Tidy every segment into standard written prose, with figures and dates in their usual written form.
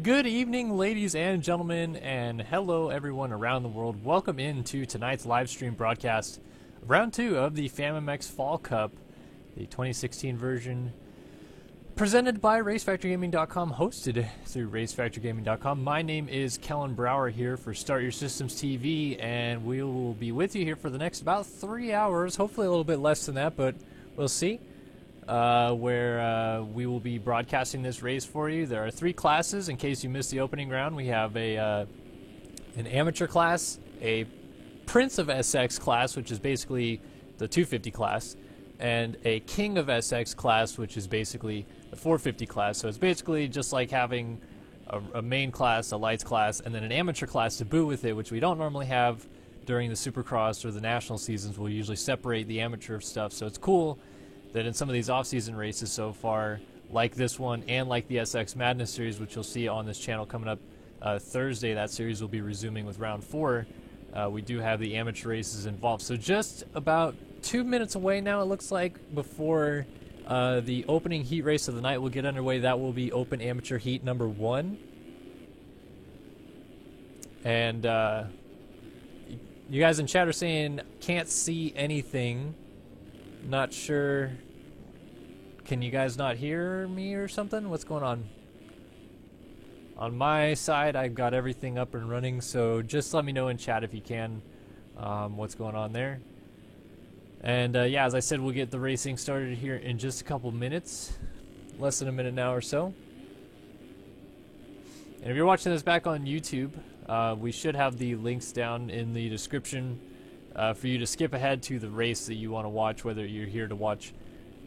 Good evening, ladies and gentlemen, and hello everyone around the world. Welcome into tonight's live stream broadcast of round 2 of the FAMMX Fall Cup, the 2016 version presented by RaceFactoryGaming.com, hosted through RaceFactoryGaming.com. My name is Kellen Brower here for Start Your Systems TV, and we will be with you here for the next about 3 hours, hopefully a little bit less than that, but we'll see. Where we will be broadcasting this race for you. There are 3 classes in case you missed the opening round. We have an amateur class, a Prince of SX class, which is basically the 250 class, and a King of SX class, which is basically the 450 class. So it's basically just like having a main class, a lights class, and then an amateur class to boot with it, which we don't normally have during the Supercross or the national seasons. We'll usually separate the amateur stuff, so it's cool that in some of these off-season races so far, like this one and like the SX Madness series, which you'll see on this channel coming up Thursday, that series will be resuming with round 4. We do have the amateur races involved. So just about 2 minutes away now, it looks like, before the opening heat race of the night will get underway. That will be Open Amateur Heat number 1. And you guys in chat are saying, can't see anything. Not sure. Can you guys not hear me or something? What's going on? On my side, I've got everything up and running, so just let me know in chat if you can what's going on there. And yeah, as I said, we'll get the racing started here in just a couple minutes. Less than a minute now or so. And if you're watching this back on YouTube, we should have the links down in the description for you to skip ahead to the race that you want to watch, whether you're here to watch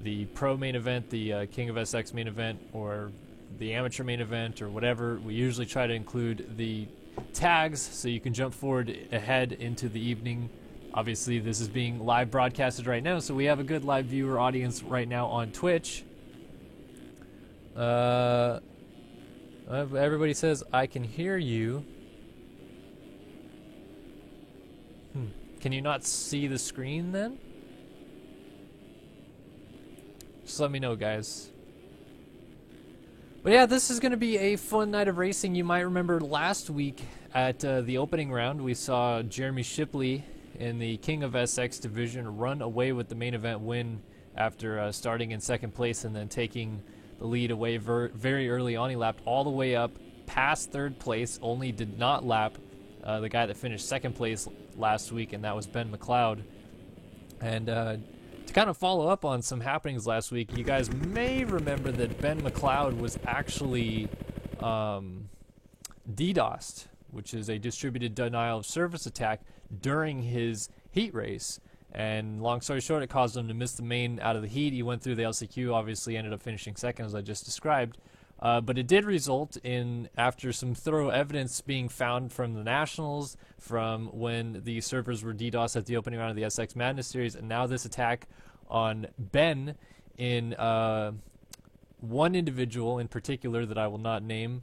the pro main event, the King of SX main event, or the amateur main event, or whatever. We usually try to include the tags so you can jump forward ahead into the evening. Obviously, this is being live broadcasted right now, so we have a good live viewer audience right now on Twitch. Everybody says, I can hear you. Can you not see the screen then? Just let me know, guys. But yeah, this is going to be a fun night of racing. You might remember last week at the opening round, we saw Jeremy Shipley in the King of SX division run away with the main event win after starting in second place and then taking the lead away very early on. He lapped all the way up past third place, only did not lap the guy that finished second place last week, and that was Ben McLeod. And to kind of follow up on some happenings last week, you guys may remember that Ben McLeod was actually DDoSed, which is a distributed denial of service attack, during his heat race. And long story short, it caused him to miss the main out of the heat. He went through the LCQ, obviously ended up finishing second, as I just described. But it did result in, after some thorough evidence being found from the Nationals, from when the servers were DDoS at the opening round of the SX Madness series, and now this attack on Ben in one individual in particular that I will not name,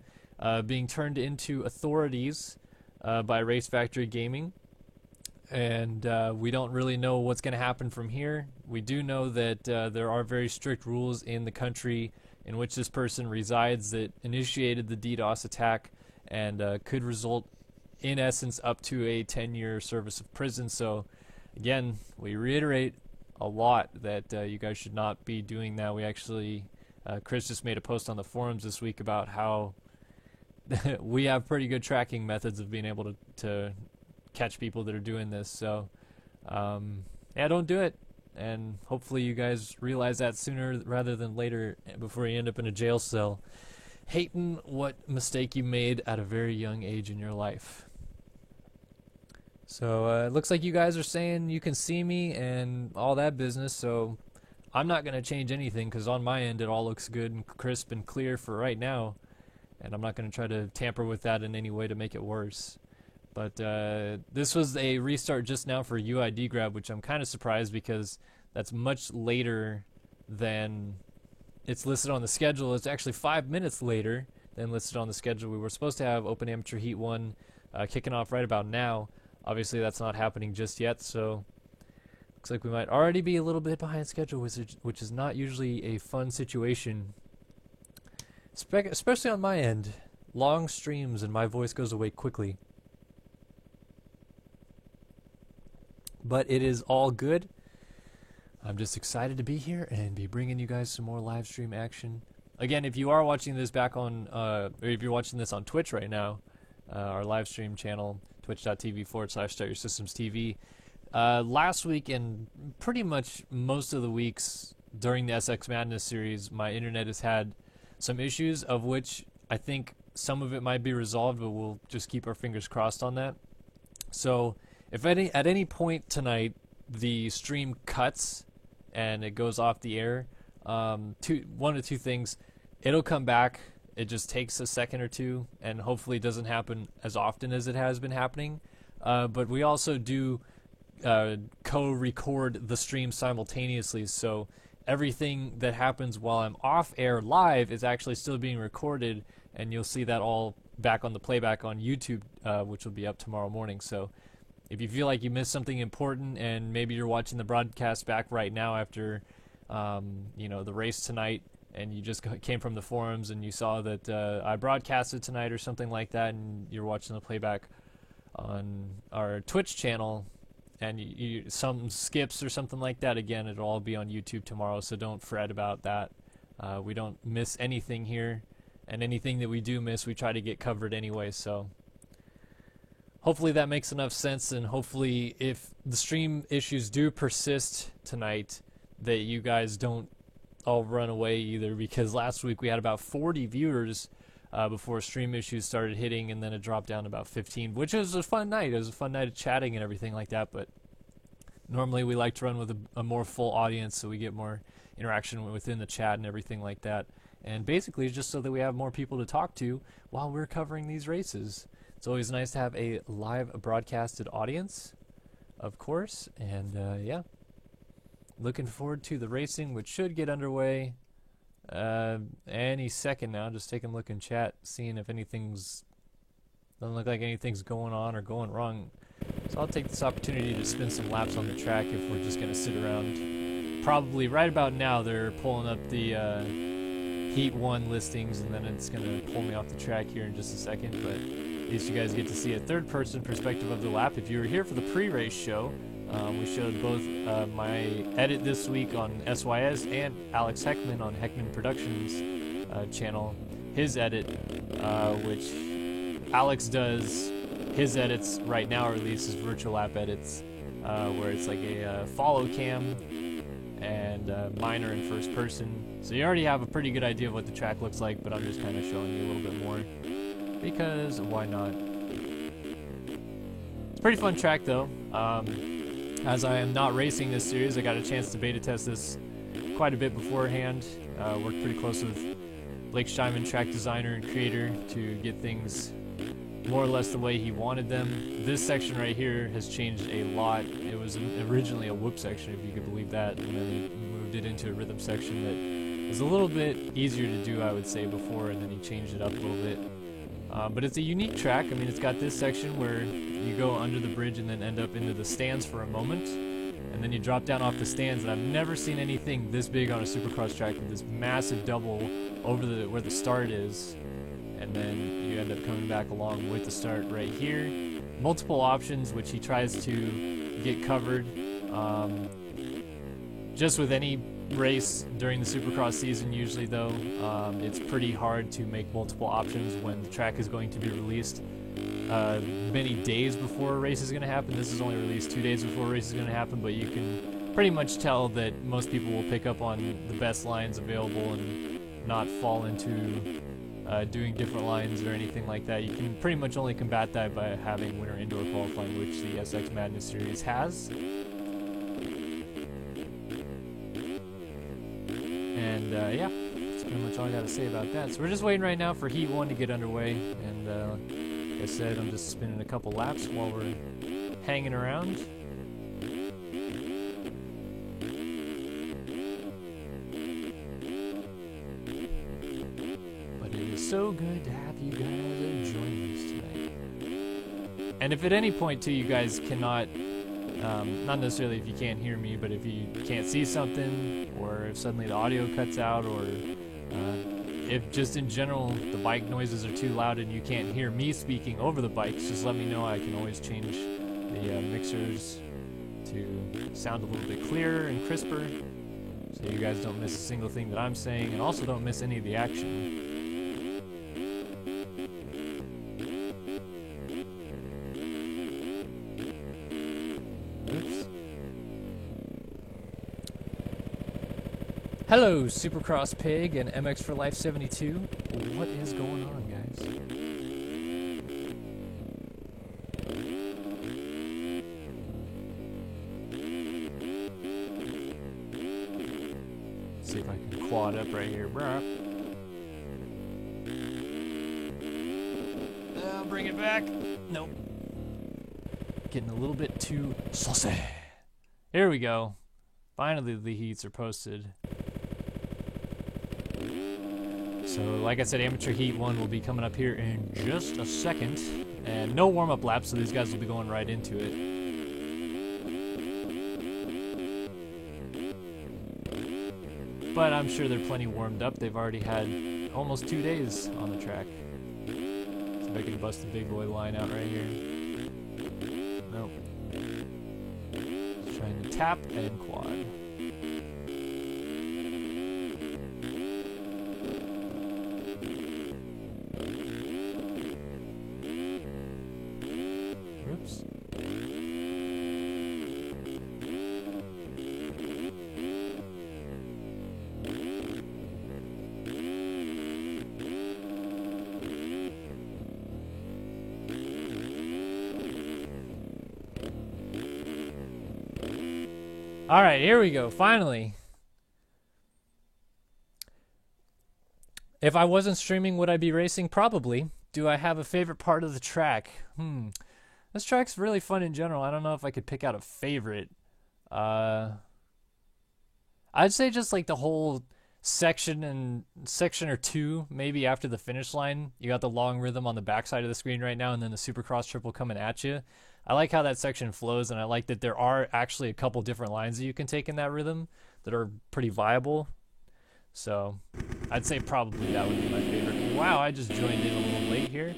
being turned into authorities by Race Factory Gaming. And we don't really know what's going to happen from here. We do know that there are very strict rules in the country in which this person resides that initiated the DDoS attack, and could result, in essence, up to a 10-year service of prison. So, again, we reiterate a lot that you guys should not be doing that. We actually, Chris just made a post on the forums this week about how we have pretty good tracking methods of being able to catch people that are doing this. So, yeah, don't do it. And hopefully you guys realize that sooner rather than later, before you end up in a jail cell, hating what mistake you made at a very young age in your life. So it looks like you guys are saying you can see me and all that business, so I'm not going to change anything, because on my end it all looks good and crisp and clear for right now, and I'm not going to try to tamper with that in any way to make it worse. But this was a restart just now for UID grab, which I'm kind of surprised, because that's much later than it's listed on the schedule. It's actually 5 minutes later than listed on the schedule. We were supposed to have Open Amateur Heat 1 kicking off right about now. Obviously, that's not happening just yet, so looks like we might already be a little bit behind schedule, which is not usually a fun situation, especially on my end. long streams and my voice goes away quickly. But it is all good. I'm just excited to be here and be bringing you guys some more live stream action. Again, if you are watching this back on, or if you're watching this on Twitch right now, our live stream channel, twitch.tv/StartYourSystemsTV. Last week and pretty much most of the weeks during the SX Madness series, my internet has had some issues, of which I think some of it might be resolved, but we'll just keep our fingers crossed on that. So if at any point tonight the stream cuts and it goes off the air, one of two things: it'll come back. It just takes a second or two, and hopefully it doesn't happen as often as it has been happening. But we also do co-record the stream simultaneously, so everything that happens while I'm off air live is actually still being recorded, and you'll see that all back on the playback on YouTube, which will be up tomorrow morning. So if you feel like you missed something important and maybe you're watching the broadcast back right now after the race tonight, and you just came from the forums and you saw that I broadcasted tonight or something like that, and you're watching the playback on our Twitch channel, and some skips or something like that, again, it'll all be on YouTube tomorrow, so don't fret about that. We don't miss anything here, and anything that we do miss, we try to get covered anyway, so hopefully that makes enough sense, and hopefully if the stream issues do persist tonight, that you guys don't all run away either, because last week we had about 40 viewers before stream issues started hitting, and then it dropped down to about 15, which was a fun night. It was a fun night of chatting and everything like that, but normally we like to run with a more full audience so we get more interaction within the chat and everything like that. And basically just so that we have more people to talk to while we're covering these races. It's always nice to have a live broadcasted audience, of course, and yeah. Looking forward to the racing, which should get underway any second now. Just taking a look in chat, seeing if doesn't look like anything's going on or going wrong. So I'll take this opportunity to spin some laps on the track if we're just going to sit around. Probably right about now they're pulling up the Heat 1 listings, and then it's going to pull me off the track here in just a second. But at least you guys get to see a third-person perspective of the lap. If you were here for the pre-race show, we showed both my edit this week on SYS and Alex Heckman on Heckman Productions channel, his edit, which Alex does his edits right now, or at least his virtual lap edits, where it's like a follow cam and mine are in first person. So you already have a pretty good idea of what the track looks like, but I'm just kind of showing you a little bit more, because why not? It's a pretty fun track though. As I am not racing this series, I got a chance to beta test this quite a bit beforehand. Worked pretty close with Blake Steinman, track designer and creator, to get things more or less the way he wanted them. This section right here has changed a lot. It was originally a whoop section, if you could believe that, and then he moved it into a rhythm section that was a little bit easier to do, I would say, before, and then he changed it up a little bit. But it's a unique track. I mean, it's got this section where you go under the bridge and then end up into the stands for a moment, and then you drop down off the stands, and I've never seen anything this big on a supercross track, with this massive double over where the start is, and then you end up coming back along with the start right here. Multiple options, which he tries to get covered. Just with any race during the supercross season usually though, it's pretty hard to make multiple options when the track is going to be released many days before a race is going to happen. This is only released 2 days before a race is going to happen, but you can pretty much tell that most people will pick up on the best lines available and not fall into doing different lines or anything like that. You can pretty much only combat that by having winter indoor qualifying, which the SX Madness series has. And yeah, that's pretty much all I got to say about that. So we're just waiting right now for Heat 1 to get underway, and like I said, I'm just spinning a couple laps while we're hanging around. But it is so good to have you guys join us tonight. And if at any point too you guys cannot, not necessarily if you can't hear me, but if you can't see something, or if suddenly the audio cuts out, or if just in general the bike noises are too loud and you can't hear me speaking over the bikes, just let me know. I can always change the mixers to sound a little bit clearer and crisper, so you guys don't miss a single thing that I'm saying, and also don't miss any of the action. Oops. Hello, Supercross Pig and MX for Life 72. What is going on, guys? See if I can quad up right here, bro. I'll bring it back. Nope. Getting a little bit too saucy. Here we go. Finally, the heats are posted. So, like I said, Amateur Heat 1 will be coming up here in just a second. And no warm-up laps, so these guys will be going right into it. But I'm sure they're plenty warmed up. They've already had almost 2 days on the track. So if I can bust the big boy line out right here. Nope. Just trying to tap and quad. Oops. All right, here we go. Finally. If I wasn't streaming, would I be racing? Probably. Do I have a favorite part of the track? This track's really fun in general. I don't know if I could pick out a favorite. I'd say just like the whole section or two, maybe after the finish line. You got the long rhythm on the backside of the screen right now, and then the Supercross triple coming at you. I like how that section flows, and I like that there are actually a couple different lines that you can take in that rhythm that are pretty viable. So I'd say probably that would be my favorite. Wow, I just joined in a little late here.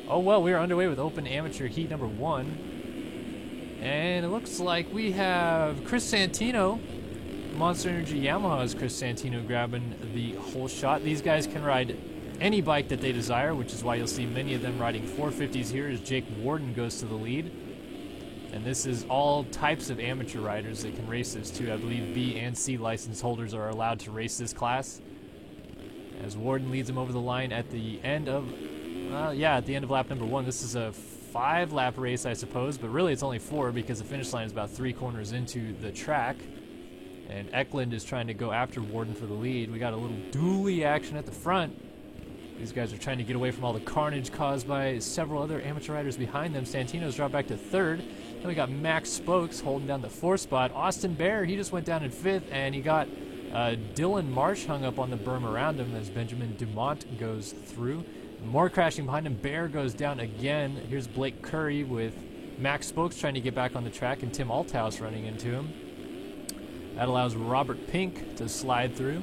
Oh well, we are underway with Open Amateur Heat number 1. And it looks like we have Chris Santino. Monster Energy Yamaha's Chris Santino grabbing the whole shot. These guys can ride any bike that they desire, which is why you'll see many of them riding 450s here as Jake Warden goes to the lead. And this is all types of amateur riders that can race this too. I believe B and C license holders are allowed to race this class. As Warden leads him over the line at the end of, at the end of lap number 1. This is a 5-lap race, I suppose, but really it's only 4 because the finish line is about 3 corners into the track. And Eklund is trying to go after Warden for the lead. We got a little dually action at the front. These guys are trying to get away from all the carnage caused by several other amateur riders behind them. Santino's dropped back to 3rd. Then we got Max Spokes holding down the 4th spot. Austin Bear, he just went down in 5th, and he got Dylan Marsh hung up on the berm around him as Benjamin Dumont goes through. More crashing behind him. Bear goes down again. Here's Blake Curry with Max Spokes trying to get back on the track, and Tim Althouse running into him. That allows Robert Pink to slide through.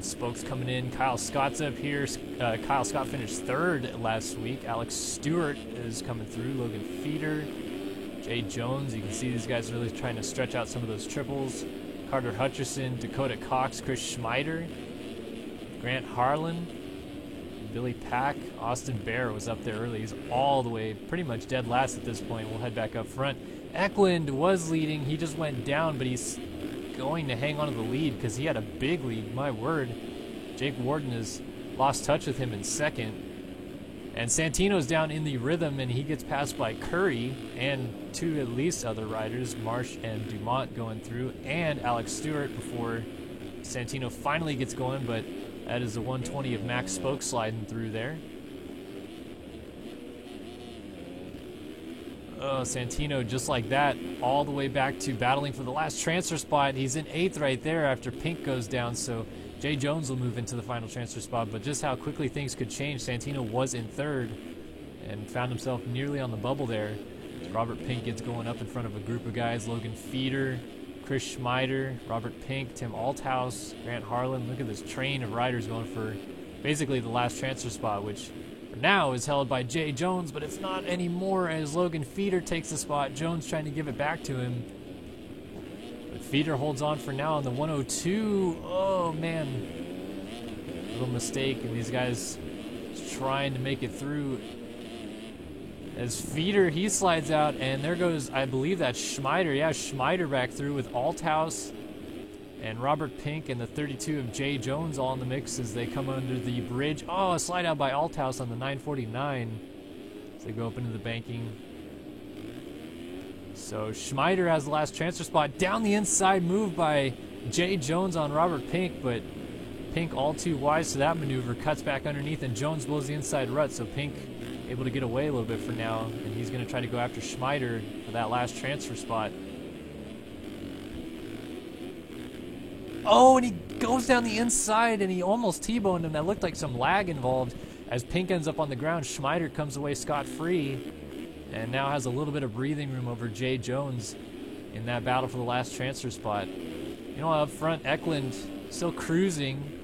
Spokes coming in. Kyle Scott's up here. Kyle Scott finished 3rd last week. Alex Stewart is coming through. Logan Feeder. Jay Jones. You can see these guys really trying to stretch out some of those triples. Carter Hutcherson, Dakota Cox, Chris Schmeider, Grant Harlan, Billy Pack. Austin Bear was up there early. He's all the way pretty much dead last at this point. We'll head back up front. Eklund was leading. He just went down, but he's going to hang on to the lead because he had a big lead. My word. Jake Warden has lost touch with him in 2nd. And Santino's down in the rhythm, and he gets passed by Curry and 2 at least other riders, Marsh and Dumont going through, and Alex Stewart before Santino finally gets going, but that is the 120 of Max Spokes sliding through there. Oh, Santino, just like that, all the way back to battling for the last transfer spot. He's in 8th right there after Pink goes down, so Jay Jones will move into the final transfer spot. But just how quickly things could change. Santino was in 3rd and found himself nearly on the bubble there. Robert Pink gets going up in front of a group of guys. Logan Feeder Chris Schmeider, Robert Pink, Tim Althouse, Grant Harlan. Look at this train of riders going for basically the last transfer spot, which for now is held by Jay Jones, but it's not anymore as Logan Feeder takes the spot. Jones trying to give it back to him. But Feeder holds on for now on the 102. Oh, man. Little mistake, and these guys trying to make it through. As Feeder, he slides out, and there goes, I believe that's Schmeider. Yeah, Schmeider back through with Althouse and Robert Pink and the 32 of Jay Jones all in the mix as they come under the bridge. Oh, a slide out by Althouse on the 949 as they go up into the banking. So Schmeider has the last transfer spot. Down the inside move by Jay Jones on Robert Pink, but Pink all too wise to that maneuver, cuts back underneath, and Jones blows the inside rut, so Pink able to get away a little bit for now, and he's going to try to go after Schmeider for that last transfer spot. Oh, and he goes down the inside, and he almost T-boned him. That looked like some lag involved. As Pink ends up on the ground, Schmeider comes away scot-free, and now has a little bit of breathing room over Jay Jones in that battle for the last transfer spot. You know, up front, Eklund still cruising,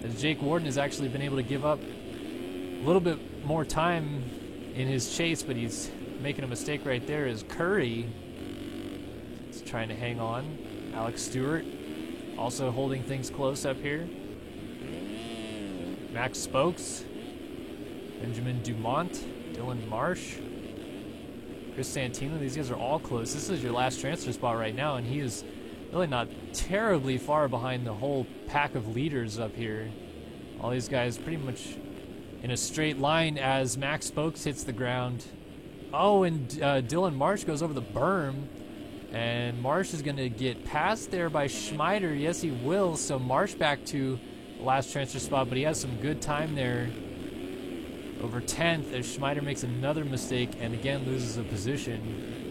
as Jake Warden has actually been able to give up a little bit more time in his chase, but he's making a mistake right there as Curry is trying to hang on. Alex Stewart also holding things close up here. Max Spokes, Benjamin Dumont, Dylan Marsh, Chris Santino. These guys are all close. This is your last transfer spot right now, and he is really not terribly far behind the whole pack of leaders up here. All these guys pretty much in a straight line as Max Spokes hits the ground. Oh, and Dylan Marsh goes over the berm, and Marsh is going to get passed there by Schmeider. Yes, he will. So Marsh back to the last transfer spot, but he has some good time there over 10th as Schmeider makes another mistake and again loses a position.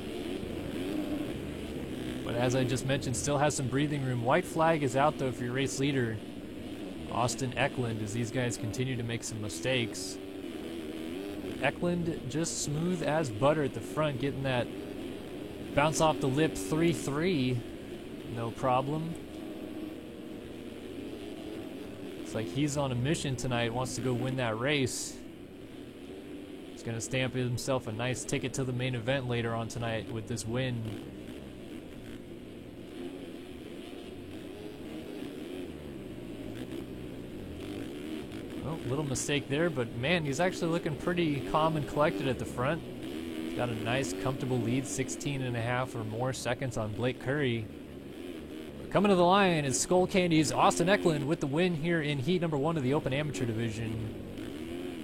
But as I just mentioned, still has some breathing room. White flag is out though for your race leader, Austin Eklund, as these guys continue to make some mistakes. Eklund just smooth as butter at the front, getting that bounce off the lip 3-3, no problem. It's like he's on a mission tonight, wants to go win that race. He's going to stamp himself a nice ticket to the main event later on tonight with this win. Little mistake there, but man, he's actually looking pretty calm and collected at the front. He's got a nice, comfortable lead, 16.5 or more seconds on Blake Curry. But coming to the line is Skull Candy's Austin Eklund with the win here in heat number 1 of the Open Amateur Division.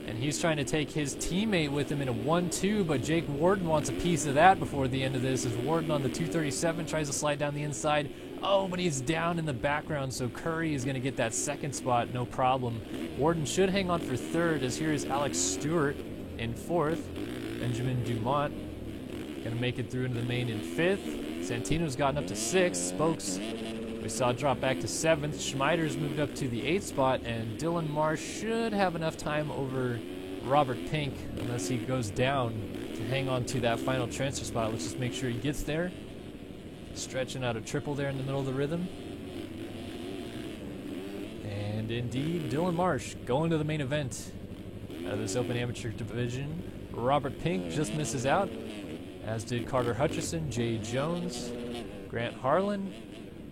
And he's trying to take his teammate with him in a 1-2, but Jake Warden wants a piece of that before the end of this, as Warden on the 237 tries to slide down the inside. Oh, but he's down in the background, so Curry is going to get that second spot, no problem. Warden should hang on for third, as here is Alex Stewart in fourth. Benjamin Dumont going to make it through into the main in fifth. Santino's gotten up to sixth. Spokes, we saw drop back to seventh. Schmeider's moved up to the eighth spot, and Dylan Marsh should have enough time over Robert Pink, unless he goes down, to hang on to that final transfer spot. Let's just make sure he gets there. Stretching out a triple there in the middle of the rhythm. And indeed, Dylan Marsh going to the main event out of this Open Amateur Division. Robert Pink just misses out, as did Carter Hutchison, Jay Jones, Grant Harlan,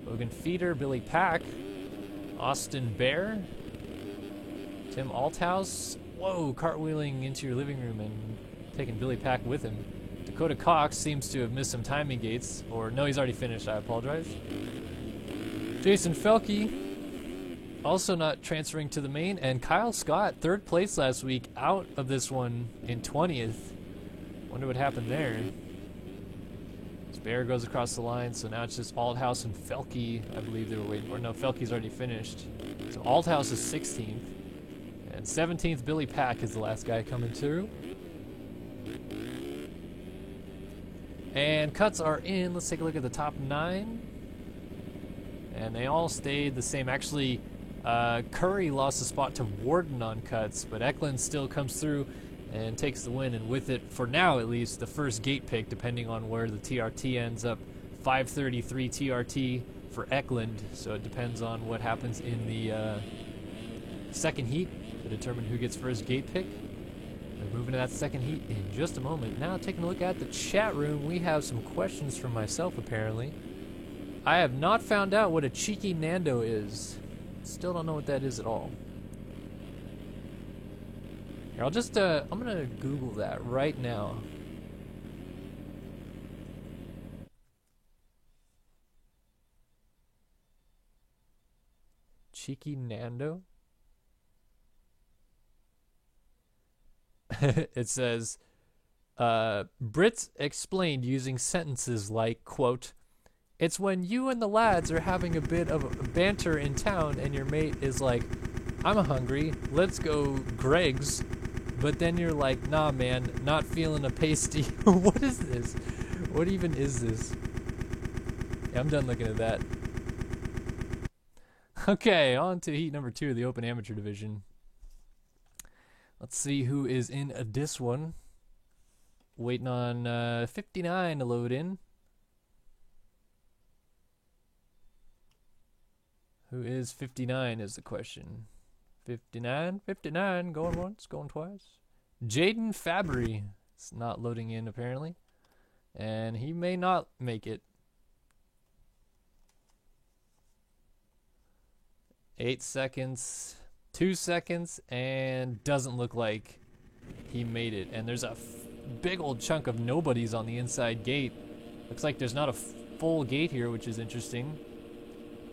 Logan Feeder, Billy Pack, Austin Bear, Tim Althouse. Whoa, cartwheeling into your living room and taking Billy Pack with him. Dakota Cox seems to have missed some timing gates, or no, he's already finished, I apologize. Jason Felke also not transferring to the main, and Kyle Scott, third place last week, out of this one in 20th. Wonder what happened there. Bear goes across the line, so now it's just Althouse and Felke, I believe they were waiting, or no, Felke's already finished. So Althouse is 16th, and 17th Billy Pack is the last guy coming through. And cuts are in. Let's take a look at the top 9. And they all stayed the same. Actually, Curry lost a spot to Warden on cuts, but Eklund still comes through and takes the win. And with it, for now at least, the first gate pick, depending on where the TRT ends up 5:33 TRT for Eklund. So it depends on what happens in the second heat to determine who gets first gate pick. We're moving to that second heat in just a moment. Now, taking a look at the chat room, we have some questions from myself, apparently. I have not found out what a cheeky Nando is. Still don't know what that is at all. Here, I'll just, I'm gonna Google that right now. Cheeky Nando? It says, Brits explained using sentences like, quote, "It's when you and the lads are having a bit of banter in town and your mate is like, 'I'm hungry, let's go Greg's,' but then you're like, 'Nah man, not feeling a pasty.'" What is this? What even is this? Yeah, I'm done looking at that. Okay, on to heat number 2 of the Open Amateur Division. Let's see who is in this one. Waiting on 59 to load in. Who is 59 is the question. 59, going once, going twice. Jaden Fabry. It's not loading in apparently. And he may not make it. 8 seconds. 2 seconds, and doesn't look like he made it. And there's a big old chunk of nobodies on the inside gate. Looks like there's not a full gate here, which is interesting.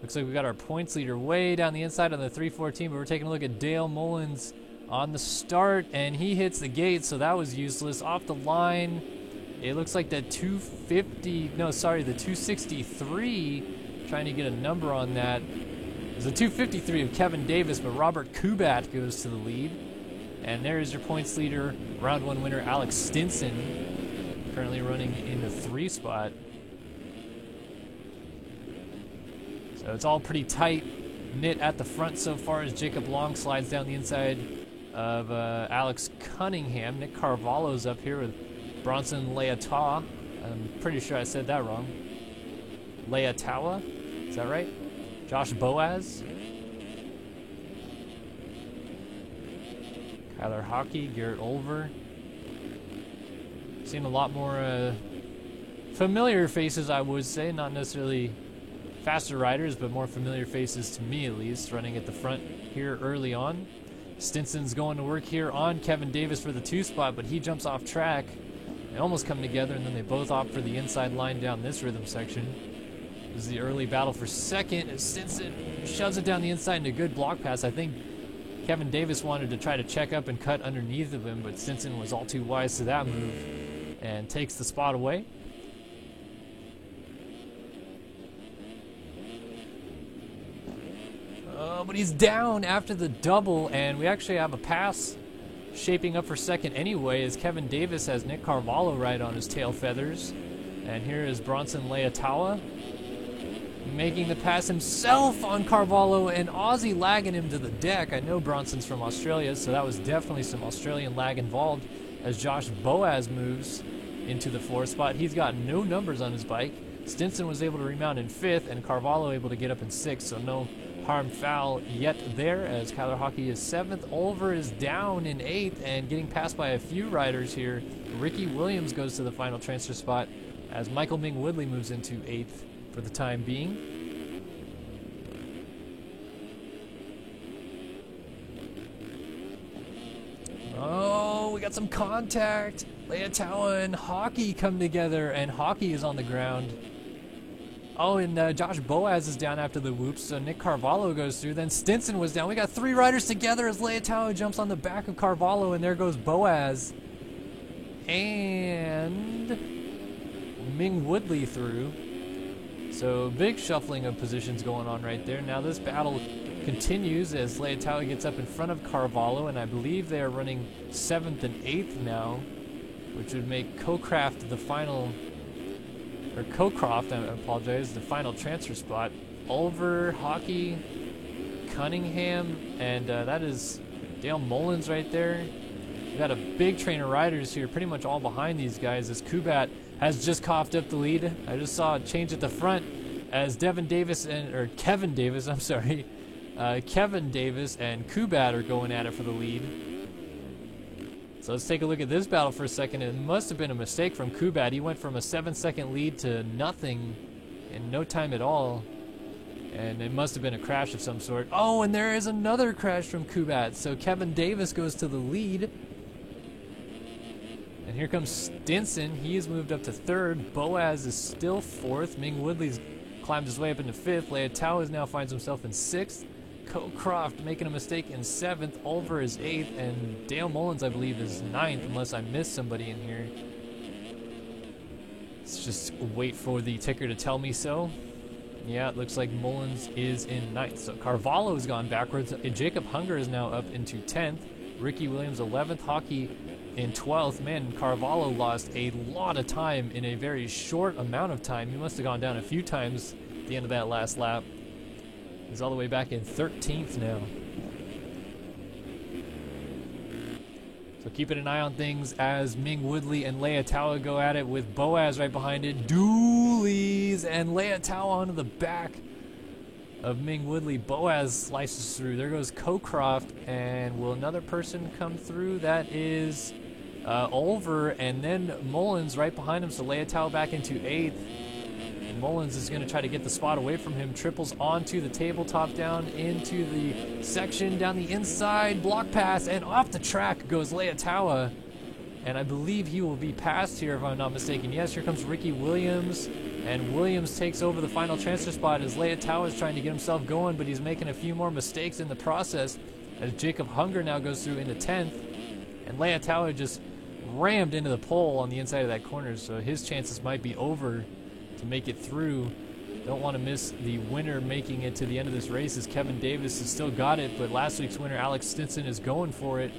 Looks like we got our points leader way down the inside on the 314, but we're taking a look at Dale Mullins on the start, and he hits the gate, so that was useless. Off the line, it looks like that 263, trying to get a number on that. There's a 253 of Kevin Davis, but Robert Kubat goes to the lead. And there is your points leader, round 1 winner, Alex Stinson, currently running in the 3 spot. So it's all pretty tight knit at the front so far as Jacob Long slides down the inside of Alex Cunningham. Nick Carvalho's up here with Bronson Leatawa. I'm pretty sure I said that wrong. Leatawa, is that right? Josh Boaz, Kyler Hockey, Garrett Olver. Seen a lot more familiar faces, I would say. Not necessarily faster riders, but more familiar faces to me at least, running at the front here early on. Stinson's going to work here on Kevin Davis for the 2 spot, but he jumps off track. They almost come together, and then they both opt for the inside line down this rhythm section. This is the early battle for second as Stinson shoves it down the inside in a good block pass. I think Kevin Davis wanted to try to check up and cut underneath of him, but Stinson was all too wise to that move and takes the spot away. But he's down after the double, and we actually have a pass shaping up for second anyway as Kevin Davis has Nick Carvalho right on his tail feathers. And here is Bronson Leatawa making the pass himself on Carvalho, and Aussie lagging him to the deck. I know Bronson's from Australia, so that was definitely some Australian lag involved as Josh Boaz moves into the 4th spot. He's got no numbers on his bike. Stinson was able to remount in 5th, and Carvalho able to get up in 6th, so no harm foul yet there as Kyler Hockey is 7th. Oliver is down in 8th and getting passed by a few riders here. Ricky Williams goes to the final transfer spot as Michael Ming Woodley moves into 8th for the time being. Oh, we got some contact. Leatawa and Hockey come together, and Hockey is on the ground. Oh, and Josh Boaz is down after the whoops, so Nick Carvalho goes through. Then Stinson was down. We got 3 riders together as Leatawa jumps on the back of Carvalho, and there goes Boaz. And Ming Woodley through. So big shuffling of positions going on right there. Now this battle continues as Leatawa gets up in front of Carvalho, and I believe they are running 7th and 8th now, which would make Cocroft the final, or Cocroft, I apologize, the final transfer spot. Oliver, Hockey, Cunningham, and that is Dale Mullins right there. We've got a big train of riders here, pretty much all behind these guys, as Kubat has just coughed up the lead. I just saw a change at the front as Kevin Davis and Kevin Davis and Kubat are going at it for the lead. So let's take a look at this battle for a second. It must have been a mistake from Kubat. He went from a 7-second lead to nothing in no time at all. And it must have been a crash of some sort. Oh, and there is another crash from Kubat. So Kevin Davis goes to the lead. And here comes Stinson. He's moved up to 3rd. Boaz is still 4th. Ming Woodley's climbed his way up into 5th. Leia Tao now finds himself in 6th. Cocroft making a mistake in 7th. Ulver is 8th. And Dale Mullins, I believe, is 9th, unless I missed somebody in here. Let's just wait for the ticker to tell me so. Yeah, it looks like Mullins is in 9th. So Carvalho's gone backwards. Jacob Hunger is now up into 10th. Ricky Williams 11th. Hockey in 12th. Man, Carvalho lost a lot of time in a very short amount of time. He must have gone down a few times at the end of that last lap. He's all the way back in 13th now. So keeping an eye on things as Ming Woodley and Leia Tao go at it with Boaz right behind it. Doolies and Leia Tao onto the back of Ming Woodley. Boaz slices through. There goes Cocroft, and will another person come through? That is Ulver, and then Mullins right behind him. So Leia Tao back into 8th. Mullins is going to try to get the spot away from him. Triples onto the tabletop, down into the section, down the inside, block pass, and off the track goes Leia Tao. And I believe he will be passed here if I'm not mistaken. Yes, here comes Ricky Williams, and Williams takes over the final transfer spot as Leia Tao is trying to get himself going, but he's making a few more mistakes in the process as Jacob Hunger now goes through into 10th. And Leia Tao just rammed into the pole on the inside of that corner, so his chances might be over to make it through. Don't want to miss the winner making it to the end of this race, as Kevin Davis has still got it, but last week's winner Alex Stinson is going for it.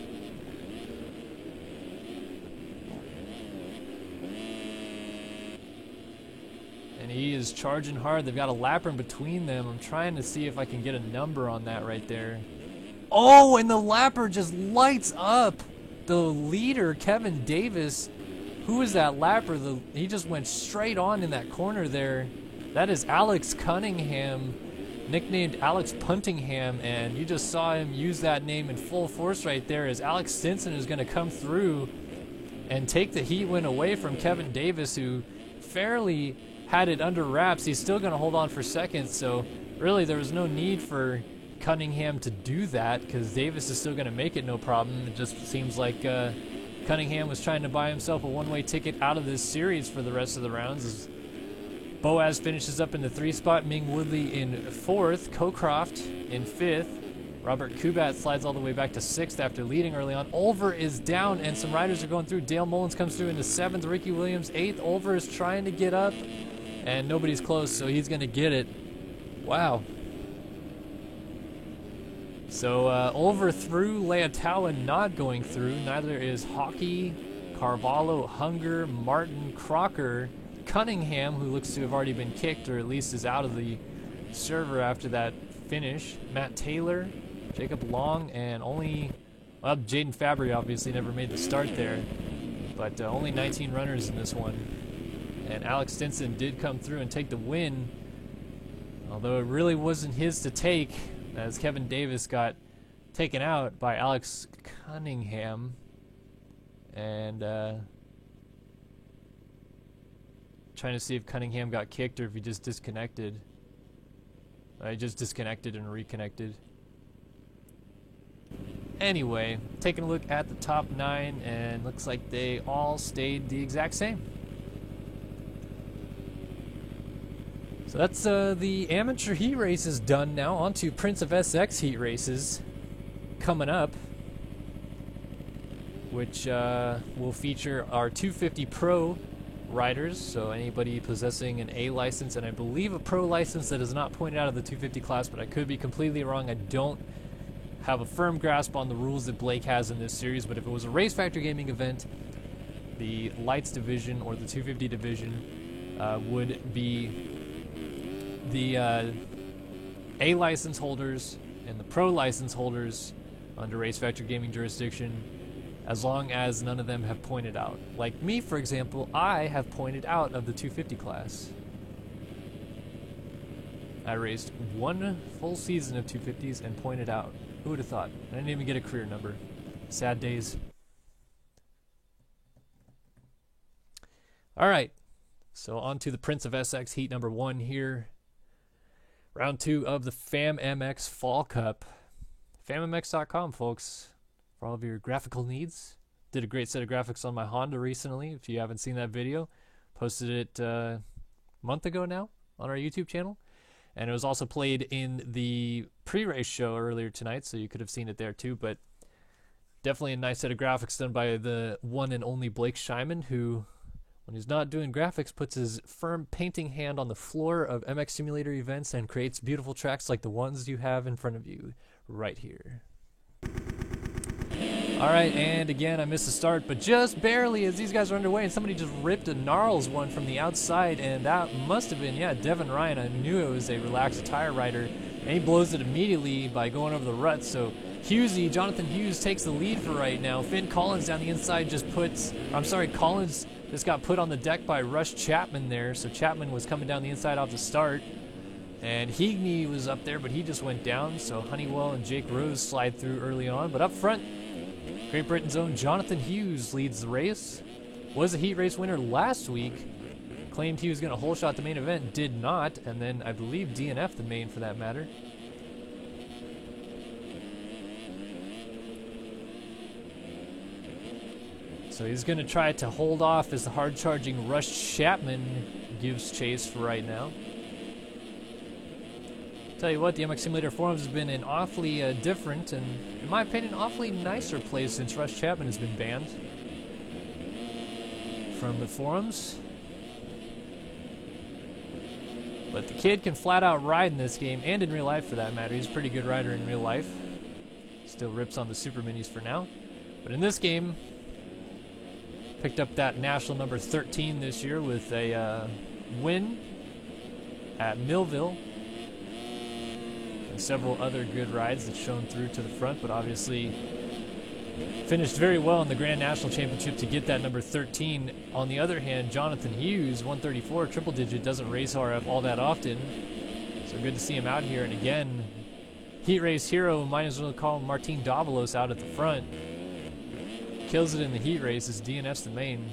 And he is charging hard. They've got a lapper in between them. I'm trying to see if I can get a number on that right there. Oh, and the lapper just lights up the leader, Kevin Davis. Who is that lapper? He just went straight on in that corner there. That is Alex Cunningham, nicknamed Alex Puntingham, and you just saw him use that name in full force right there, as Alex Stinson is going to come through and take the heat win away from Kevin Davis, who fairly had it under wraps. He's still going to hold on for seconds, so really there was no need for Cunningham to do that, because Davis is still going to make it no problem. It just seems like Cunningham was trying to buy himself a one-way ticket out of this series for the rest of the rounds. As Boaz finishes up in the 3 spot, Ming Woodley in 4th, Cocroft in 5th. Robert Kubat slides all the way back to 6th after leading early on. Ulver is down, and some riders are going through. Dale Mullins comes through into 7th, Ricky Williams 8th. Ulver is trying to get up, and nobody's close, so he's going to get it. Wow. So Ulver through, Leia Tao not going through. Neither is Hockey, Carvalho, Hunger, Martin, Crocker, Cunningham, who looks to have already been kicked, or at least is out of the server after that finish. Matt Taylor, Jacob Long, and only, well, Jaden Fabry obviously never made the start there, but only 19 runners in this one. And Alex Stinson did come through and take the win, although it really wasn't his to take, as Kevin Davis got taken out by Alex Cunningham. And trying to see if Cunningham got kicked or if he just disconnected. He just disconnected and reconnected. Anyway, taking a look at the top 9, and looks like they all stayed the exact same. So that's the amateur heat races done now. On to Prince of SX heat races coming up, which will feature our 250 Pro riders. So anybody possessing an A license, and I believe a Pro license that is not pointed out of the 250 class, but I could be completely wrong. I don't have a firm grasp on the rules that Blake has in this series, but if it was a Race Factor Gaming event, the Lights division or the 250 division would be the A license holders and the Pro license holders under Race Factor Gaming jurisdiction, as long as none of them have pointed out. Like me, for example, I have pointed out of the 250 class. I raced one full season of 250s and pointed out. Who would have thought? I didn't even get a career number. Sad days. All right, so on to the Prince of SX heat number 1 here. Round 2 of the FAM-MX Fall Cup. FAMMX.com, folks, for all of your graphical needs. Did a great set of graphics on my Honda recently. If you haven't seen that video, posted it a month ago now on our YouTube channel. And it was also played in the pre-race show earlier tonight, so you could have seen it there too. But definitely a nice set of graphics done by the one and only Blake Shyman, who, when he's not doing graphics, puts his firm painting hand on the floor of MX Simulator events and creates beautiful tracks like the ones you have in front of you right here. All right, and again, I missed the start, but just barely as these guys are underway, and somebody just ripped a gnarls one from the outside, and that must have been, yeah, Devin Ryan. I knew it was a relaxed tire rider, and he blows it immediately by going over the rut. So Hughesy, Jonathan Hughes takes the lead for right now. Finn Collins down the inside just puts, Collins just got put on the deck by Rush Chapman there. So Chapman was coming down the inside off the start. And Heagney was up there, but he just went down. So Honeywell and Jake Rose slide through early on. But up front, Great Britain's own Jonathan Hughes leads the race. Was a heat race winner last week. Claimed he was going to hole shot the main event. Did not. And then I believe DNF the main for that matter. So he's going to try to hold off as the hard-charging Rush Chapman gives chase for right now. Tell you what, the MX Simulator forums has been an awfully different and, in my opinion, awfully nicer place since Rush Chapman has been banned from the forums. But the kid can flat out ride in this game, and in real life for that matter. He's a pretty good rider in real life. Still rips on the Super Minis for now. But in this game, picked up that national number 13 this year with a win at Millville. And several other good rides that shone through to the front, but obviously finished very well in the Grand National Championship to get that number 13. On the other hand, Jonathan Hughes, 134, triple digit, doesn't race RF all that often. So good to see him out here. And again, heat race hero, might as well call Martin Davalos out at the front. Kills it in the heat race as DNF's the main.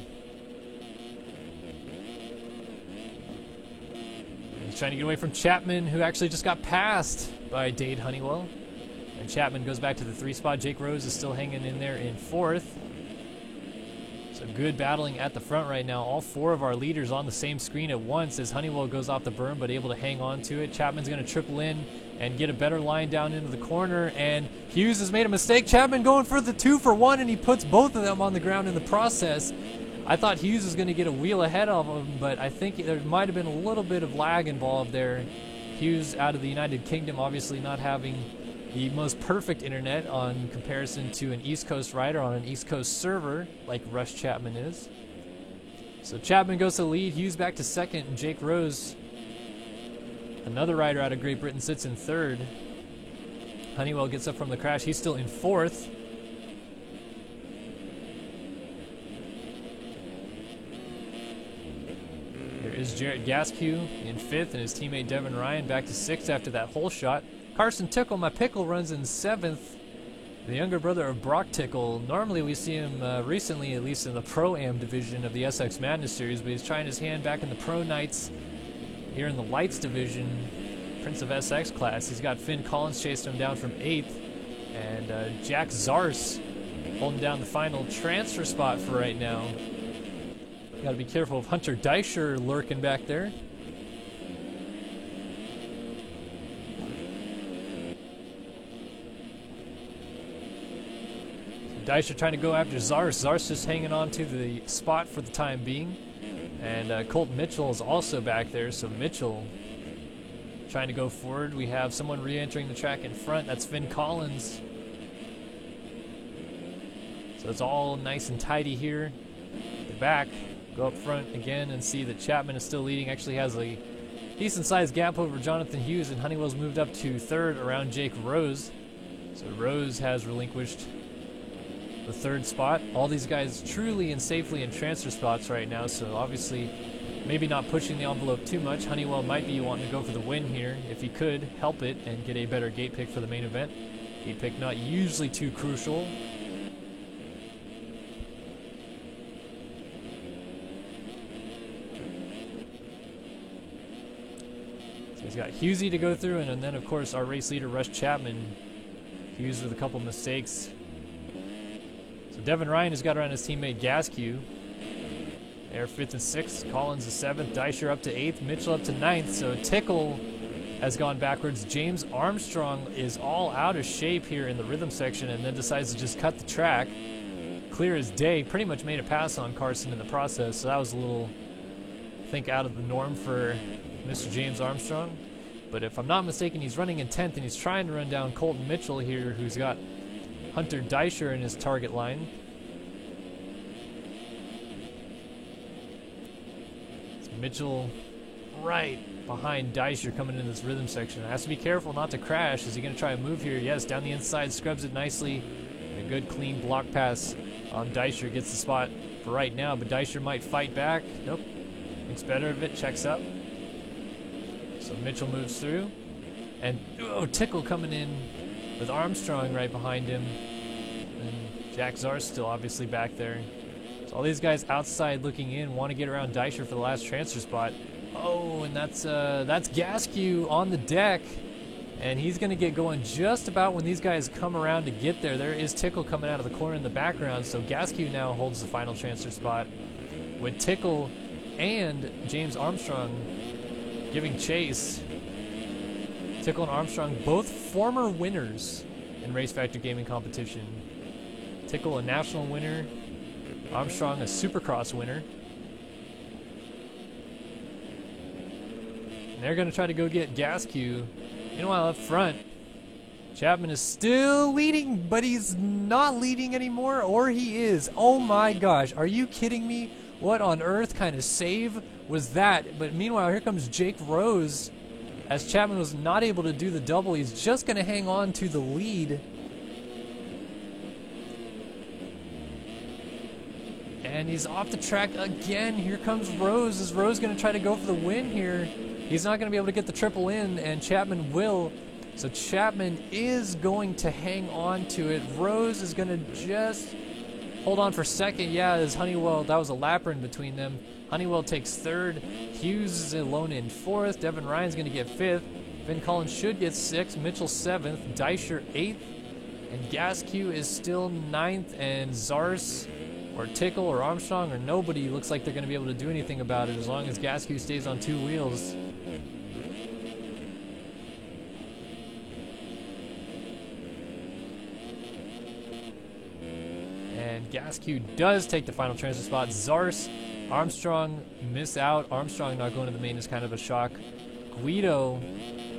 He's trying to get away from Chapman, who actually just got passed by Dade Honeywell. And Chapman goes back to the 3 spot. Jake Rose is still hanging in there in 4th. So good battling at the front right now. All 4 of our leaders on the same screen at once as Honeywell goes off the berm, but able to hang on to it. Chapman's going to triple in and get a better line down into the corner, and Hughes has made a mistake. Chapman going for the 2 for 1, and he puts both of them on the ground in the process. I thought Hughes was going to get a wheel ahead of him, but I think there might have been a little bit of lag involved there. Hughes out of the United Kingdom, obviously not having the most perfect internet on comparison to an East Coast rider on an East Coast server like Rush Chapman is. So Chapman goes to the lead, Hughes back to 2nd, and Jake Rose, another rider out of Great Britain, sits in 3rd. Honeywell gets up from the crash. He's still in 4th. There is Jarrett Gaskew in 5th, and his teammate Devin Ryan back to 6th after that hole shot. Carson Tickle, my pickle, runs in 7th. The younger brother of Brock Tickle. Normally we see him recently, at least in the Pro-Am division of the SX Madness Series, but he's trying his hand back in the Pro Knights here in the Lights division, Prince of SX class. He's got Finn Collins chasing him down from 8th, and Jack Zars holding down the final transfer spot for right now. Got to be careful of Hunter Deischer lurking back there. Deischer trying to go after Zars. Zars just hanging on to the spot for the time being. And Colt Mitchell is also back there, so Mitchell trying to go forward. We have someone re-entering the track in front. That's Finn Collins. So it's all nice and tidy here. The back, go up front again and see that Chapman is still leading. Actually has a decent-sized gap over Jonathan Hughes, and Honeywell's moved up to 3rd around Jake Rose. So Rose has relinquished the third spot. All these guys truly and safely in transfer spots right now, so obviously maybe not pushing the envelope too much. Honeywell might be wanting to go for the win here if he could help it and get a better gate pick for the main event. Gate pick not usually too crucial. So he's got Hughesy to go through, and then of course our race leader Russ Chapman. Hughes with a couple mistakes. So Devin Ryan has got around his teammate Gasquet. They're 5th and 6th. Collins is 7th. Deisher up to 8th. Mitchell up to 9th. So Tickle has gone backwards. James Armstrong is all out of shape here in the rhythm section and then decides to just cut the track. Clear as day. Pretty much made a pass on Carson in the process. So that was a little, I think, out of the norm for Mr. James Armstrong. But if I'm not mistaken, he's running in 10th and he's trying to run down Colton Mitchell here, who's got Hunter Deisher in his target line. Mitchell right behind Deisher coming into this rhythm section. Has to be careful not to crash. Is he going to try a move here? Yes, down the inside, scrubs it nicely. A good clean block pass on Deisher. Gets the spot for right now, but Deisher might fight back. Nope. Thinks better of it, checks up. So Mitchell moves through. And Tickle coming in with Armstrong right behind him. And Jack Zar's still obviously back there. All these guys outside looking in want to get around Deisher for the last transfer spot. Oh, and that's Gasquet on the deck. And he's going to get going just about when these guys come around to get there. There is Tickle coming out of the corner in the background. So Gasquet now holds the final transfer spot with Tickle and James Armstrong giving chase. Tickle and Armstrong, both former winners in Race Factor Gaming competition. Tickle, a national winner. Armstrong, a Supercross winner. And they're going to try to go get Gasquet. Meanwhile, up front, Chapman is still leading, but he's not leading anymore, or he is. Oh my gosh, are you kidding me? What on earth kind of save was that? But meanwhile, here comes Jake Rose. As Chapman was not able to do the double, he's just going to hang on to the lead. And he's off the track again. Here comes Rose. Is Rose going to try to go for the win here? He's not going to be able to get the triple in, and Chapman will. So Chapman is going to hang on to it. Rose is going to just hold on for second. Yeah, as Honeywell, that was a lapper in between them. Honeywell takes third. Hughes is alone in fourth. Devin Ryan's going to get fifth. Finn Collins should get sixth. Mitchell seventh. Deisher eighth. And Gasquet is still ninth. And Zars or Tickle or Armstrong or nobody looks like they're going to be able to do anything about it as long as Gasquet stays on two wheels. And Gasquet does take the final transfer spot. Zars, Armstrong miss out. Armstrong not going to the main is kind of a shock. Guido,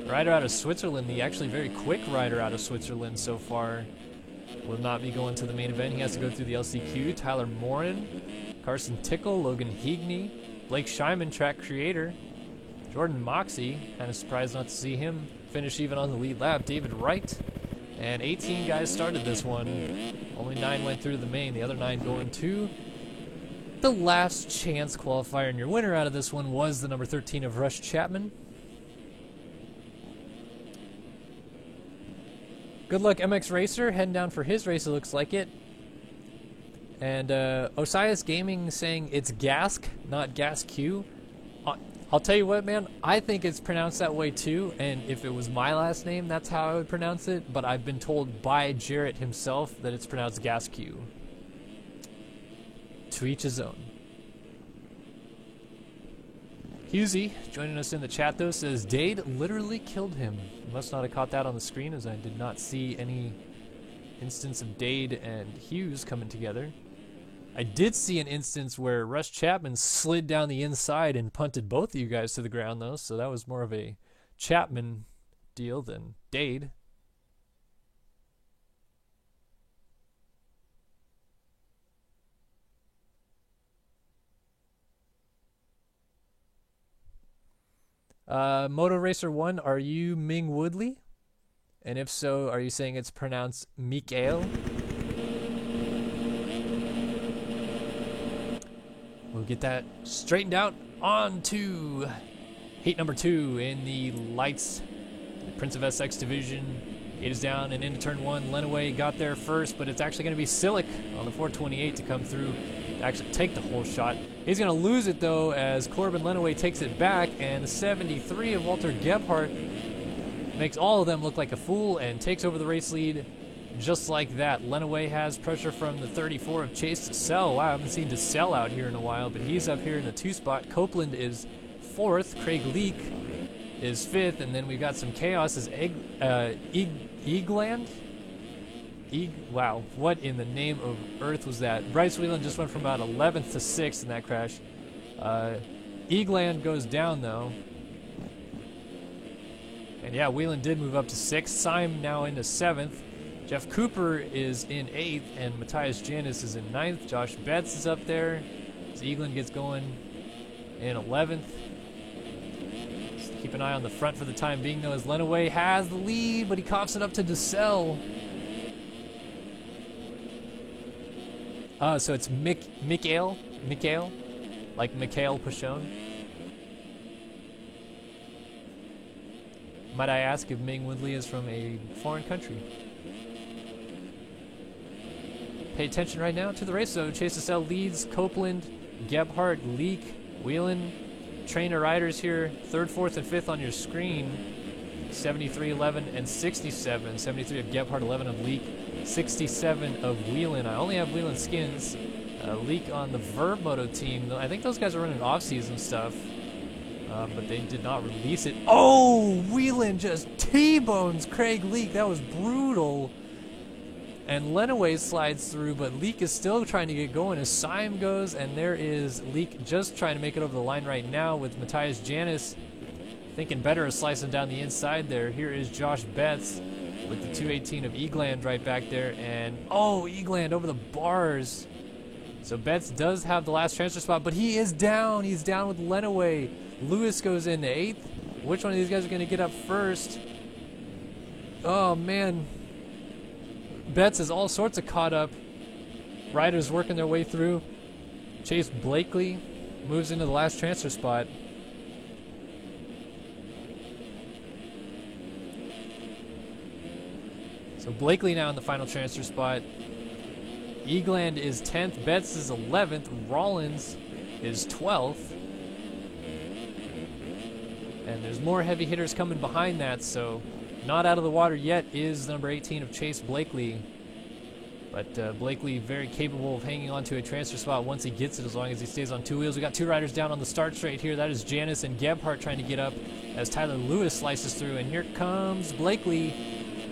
rider out of Switzerland, the actually very quick rider out of Switzerland so far, will not be going to the main event. He has to go through the LCQ. Tyler Morin, Carson Tickle, Logan Heagney, Blake Scheinman, track creator, Jordan Moxie, kind of surprised not to see him finish even on the lead lap. David Wright, and 18 guys started this one. Only 9 went through the main, the other 9 going to the last chance qualifier. And your winner out of this one was the number 13 of Russ Chapman. Good luck, MX Racer, heading down for his race, it looks like it. And Osiris Gaming saying it's Gask, not Gasquet. I'll tell you what, man, I think it's pronounced that way too, and if it was my last name, that's how I would pronounce it, but I've been told by Jarrett himself that it's pronounced Gasquet. To each his own. Hughesy, joining us in the chat though, says Dade literally killed him. Must not have caught that on the screen as I did not see any instance of Dade and Hughes coming together. I did see an instance where Russ Chapman slid down the inside and punted both of you guys to the ground though, so that was more of a Chapman deal than Dade. Moto Racer 1, are you Ming Woodley? And if so, are you saying it's pronounced Mikael? we'll get that straightened out. On to heat number 2 in the lights. The Prince of SX division. It is down and into turn 1. Lenaway got there first, but it's actually going to be Silic on the 428 to come through to actually take the whole shot. He's going to lose it, though, as Corbin Lenaway takes it back, and the 73 of Walter Gebhardt makes all of them look like a fool and takes over the race lead just like that. Lenaway has pressure from the 34 of Chase DeSell. Wow, I haven't seen DeSell out here in a while, but he's up here in the 2 spot. Copeland is 4th. Craig Leak is 5th, and then we've got some chaos as Eagland? Wow, what in the name of Earth was that? Bryce Whelan just went from about 11th to 6th in that crash. Eagland goes down, though. And yeah, Whelan did move up to 6th. Syme now into 7th. Jeff Cooper is in 8th, and Matthias Janis is in 9th. Josh Betts is up there as Eagland gets going in 11th. Just keep an eye on the front for the time being, though, as Lenaway has the lead, but he coughs it up to DeSell. So it's Mikhail, like Mikhail Pashon. Might I ask if Ming Woodley is from a foreign country? Pay attention right now to the race, though. Chase DeSell leads. Copeland, Gebhardt, Leak, Whelan. Trainer riders here, 3rd, 4th, and 5th on your screen. 73, 11, and 67. 73 of Gebhardt, 11 of Leak, 67 of Whelan. I only have Whelan skins. Leak on the Verb Moto team. I think those guys are running off-season stuff, but they did not release it. Oh, Whelan just T-bones Craig Leak. That was brutal. And Lenaway slides through, but Leak is still trying to get going as Syme goes, and there is Leak just trying to make it over the line right now with Matthias Janis thinking better of slicing down the inside there. Here is Josh Betts with the 218 of Eagland right back there, and oh, Eagland over the bars. So Betts does have the last transfer spot, but he is down. He's down with Lenaway. Lewis goes into 8th. Which one of these guys are going to get up first? Oh, man. Betts is all sorts of caught up. Riders working their way through. Chase Blakely moves into the last transfer spot. So Blakely now in the final transfer spot. Eagland is 10th. Betts is 11th. Rollins is 12th. And there's more heavy hitters coming behind that, so not out of the water yet is number 18 of Chase Blakely. But Blakely very capable of hanging on to a transfer spot once he gets it, as long as he stays on 2 wheels. We got 2 riders down on the start straight here. That is Janis and Gebhardt trying to get up as Tyler Lewis slices through. And here comes Blakely.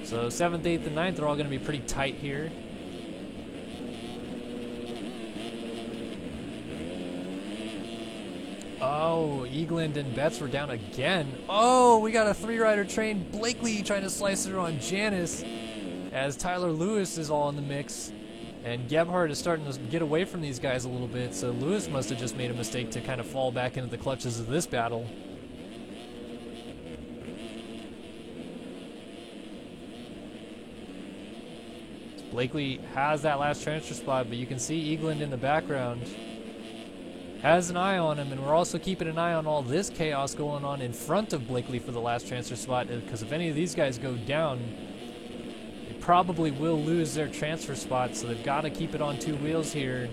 So 7th, 8th, and 9th are all going to be pretty tight here. Oh, Eagland and Betts were down again. Oh, we got a 3-rider train. Blakely trying to slice through on Janis as Tyler Lewis is all in the mix. And Gebhardt is starting to get away from these guys a little bit, so Lewis must have just made a mistake to kind of fall back into the clutches of this battle. Blakely has that last transfer spot, but you can see Eagland in the background has an eye on him, and we're also keeping an eye on all this chaos going on in front of Blakely for the last transfer spot, because if any of these guys go down, they probably will lose their transfer spot, so they've got to keep it on 2 wheels here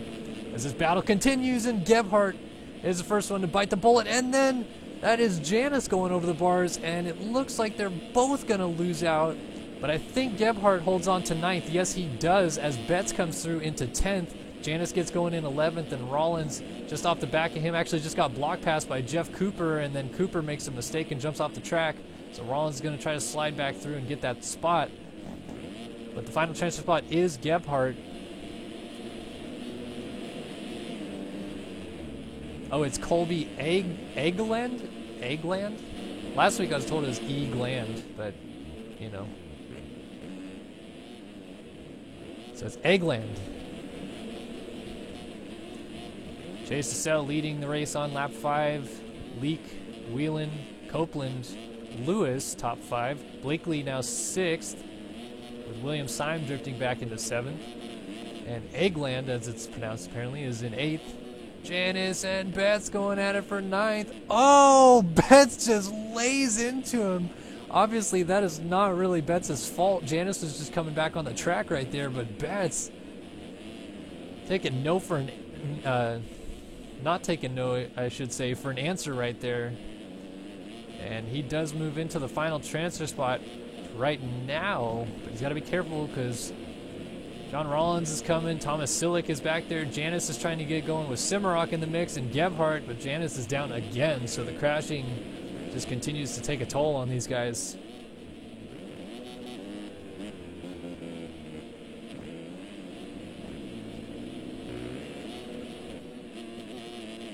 as this battle continues, and Gebhardt is the first one to bite the bullet, and then that is Janis going over the bars, and it looks like they're both going to lose out, but I think Gebhardt holds on to 9th. Yes, he does, as Betts comes through into 10th. Janis gets going in 11th, and Rollins, just off the back of him, actually just got block passed by Jeff Cooper, and then Cooper makes a mistake and jumps off the track. So Rollins is going to try to slide back through and get that spot. But the final transfer spot is Gebhardt. Oh, it's Colby Eggland? Last week I was told it was Eagland, but, you know. So it's Eggland. Chase DeSell leading the race on lap 5. Leak, Whelan, Copeland, Lewis, top 5. Blakely now 6th, with William Syme drifting back into 7th. And Eggland, as it's pronounced apparently, is in 8th. Janice and Betts going at it for 9th. Oh, Betts just lays into him. Obviously, that is not really Betts' fault. Janice was just coming back on the track right there, but Betts taking no for an, not taking no, I should say, for an answer right there. And he does move into the final transfer spot right now, but he's got to be careful because John Rollins is coming, Thomas Sillick is back there, Janice is trying to get going with Simrock in the mix and Gebhardt, but Janice is down again, so the crashing just continues to take a toll on these guys.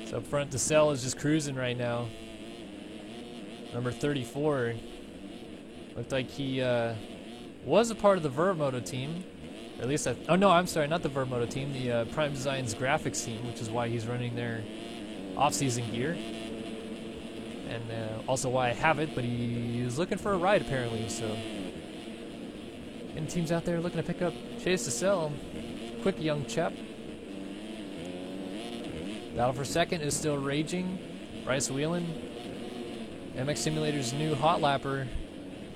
So up front, DeSalle is just cruising right now. Number 34. Looked like he was a part of the Vermoto team. Or at least, oh no, I'm sorry, not the Vermoto team, the Prime Designs graphics team, which is why he's running their off-season gear. And also why I have it, but he was looking for a ride apparently, so. And teams out there looking to pick up Chase DeSalle. Quick young chap. Battle for second is still raging. Bryce Whelan, MX Simulator's new hot lapper,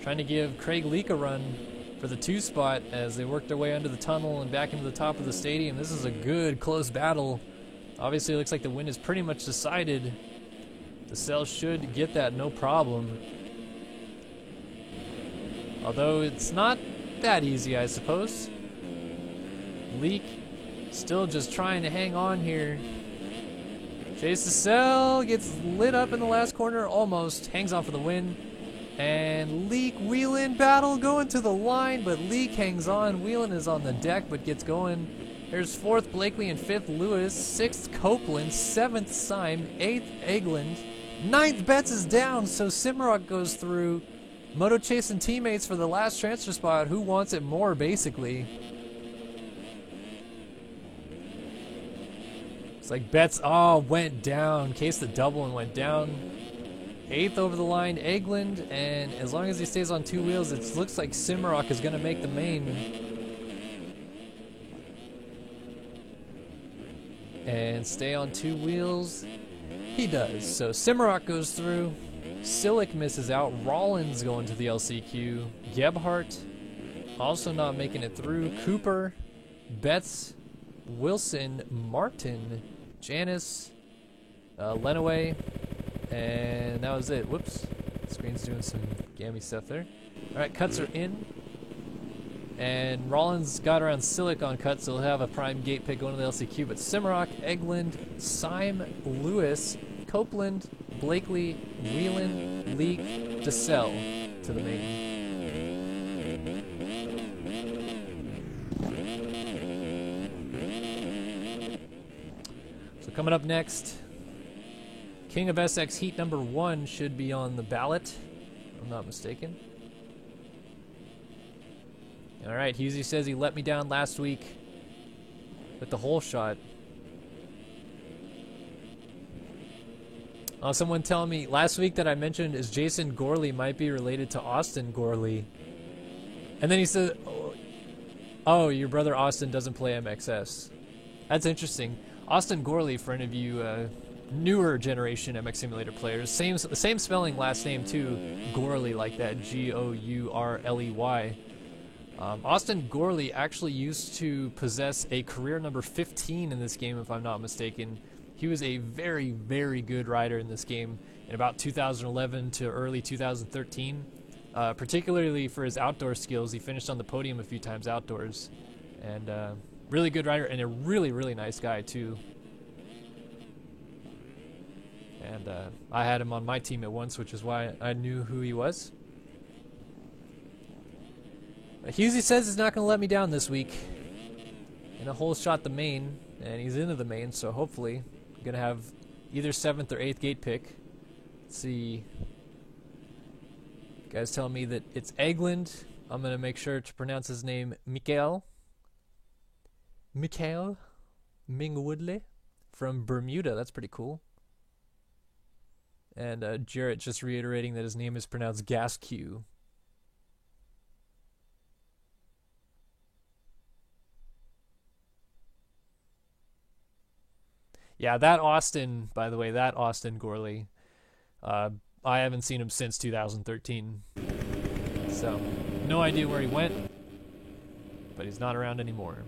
trying to give Craig Leake a run for the 2 spot as they work their way under the tunnel and back into the top of the stadium. This is a good, close battle. Obviously, it looks like the win is pretty much decided. DeSalle should get that no problem. Although it's not that easy, I suppose. Leake still just trying to hang on here. Chase DeSalle gets lit up in the last corner, almost. Hangs on for the win. And Leake, Whelan battle going to the line, but Leake hangs on. Whelan is on the deck, but gets going. There's 4th Blakely and 5th Lewis, 6th Copeland, 7th Syme, 8th Egeland, 9th Betts is down, so Simrock goes through. Moto chasing teammates for the last transfer spot. Who wants it more, basically? It's like Betts, went down. Case the double and went down. 8th over the line, Egeland, and as long as he stays on 2 wheels, it looks like Simrock is going to make the main. And stay on 2 wheels. He does. So Simrock goes through. Sillick misses out. Rollins going to the LCQ. Gebhardt also not making it through. Cooper, Betts, Wilson, Martin, Janice, Lenaway, and that was it. Whoops. Screen's doing some gammy stuff there. Alright, cuts are in. And Rollins got around Sillick on cuts, so he'll have a prime gate pick going to the LCQ. But Simrock, Egeland, Syme, Lewis, Copeland, Blakely, Whelan, Leake, DeSalle to the main. So coming up next, King of SX Heat number 1 should be on the ballot, if I'm not mistaken. Alright, Husey says he let me down last week with the hole shot. Someone telling me last week that I mentioned is Jason Gorley might be related to Austin Gorley. And then he said, oh, your brother Austin doesn't play MXS. That's interesting. Austin Gorley, for any of you newer generation MX Simulator players, same spelling, last name too, Gorley, like that, G-O-U-R-L-E-Y. Austin Gorley actually used to possess a career number 15 in this game, if I'm not mistaken. He was a very, very good rider in this game in about 2011 to early 2013, particularly for his outdoor skills. He finished on the podium a few times outdoors, and really good rider and a really, really nice guy too. And I had him on my team at once, which is why I knew who he was. Husey says he's not going to let me down this week. In a hole shot the main, and he's into the main, so hopefully I'm going to have either 7th or 8th gate pick. Let's see. Guys telling me that it's Egeland. I'm going to make sure to pronounce his name Mikael Mingwoodley from Bermuda. That's pretty cool. And Jarrett just reiterating that his name is pronounced Gasque. Yeah, that Austin, by the way, that Austin Gorley, I haven't seen him since 2013. So, no idea where he went, but he's not around anymore.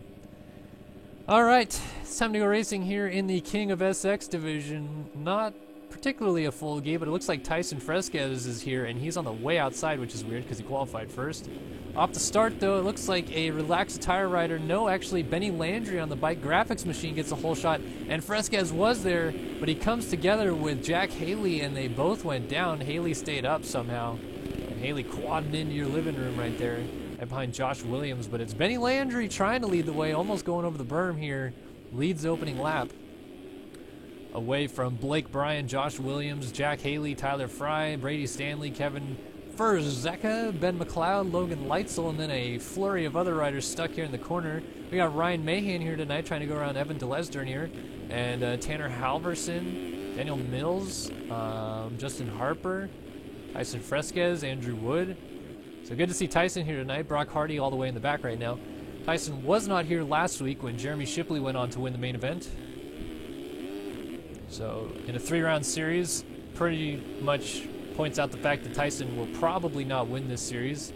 All right, it's time to go racing here in the King of SX division. Not particularly a full gate, but it looks like Tyson Fresquez is here, and he's on the way outside, which is weird because he qualified first. Off the start, though, it looks like a relaxed tire rider. No, actually, Benny Landry on the bike graphics machine gets a whole shot, and Fresquez was there, but he comes together with Jack Haley, and they both went down. Haley stayed up somehow, and Haley quadded into your living room right there, and behind Josh Williams. But it's Benny Landry trying to lead the way, almost going over the berm here. Leads the opening lap. Away from Blake Bryan, Josh Williams, Jack Haley, Tyler Fry, Brady Stanley, Kevin Furzeka, Ben McLeod, Logan Leitzel, and then a flurry of other riders stuck here in the corner. We got Ryan Mahan here tonight trying to go around Evan Delesdern here, and Tanner Halverson, Daniel Mills, Justin Harper, Tyson Fresquez, Andrew Wood. So good to see Tyson here tonight. Brock Hardy all the way in the back right now. Tyson was not here last week when Jeremy Shipley went on to win the main event. So in a 3-round series, pretty much points out the fact that Tyson will probably not win this series,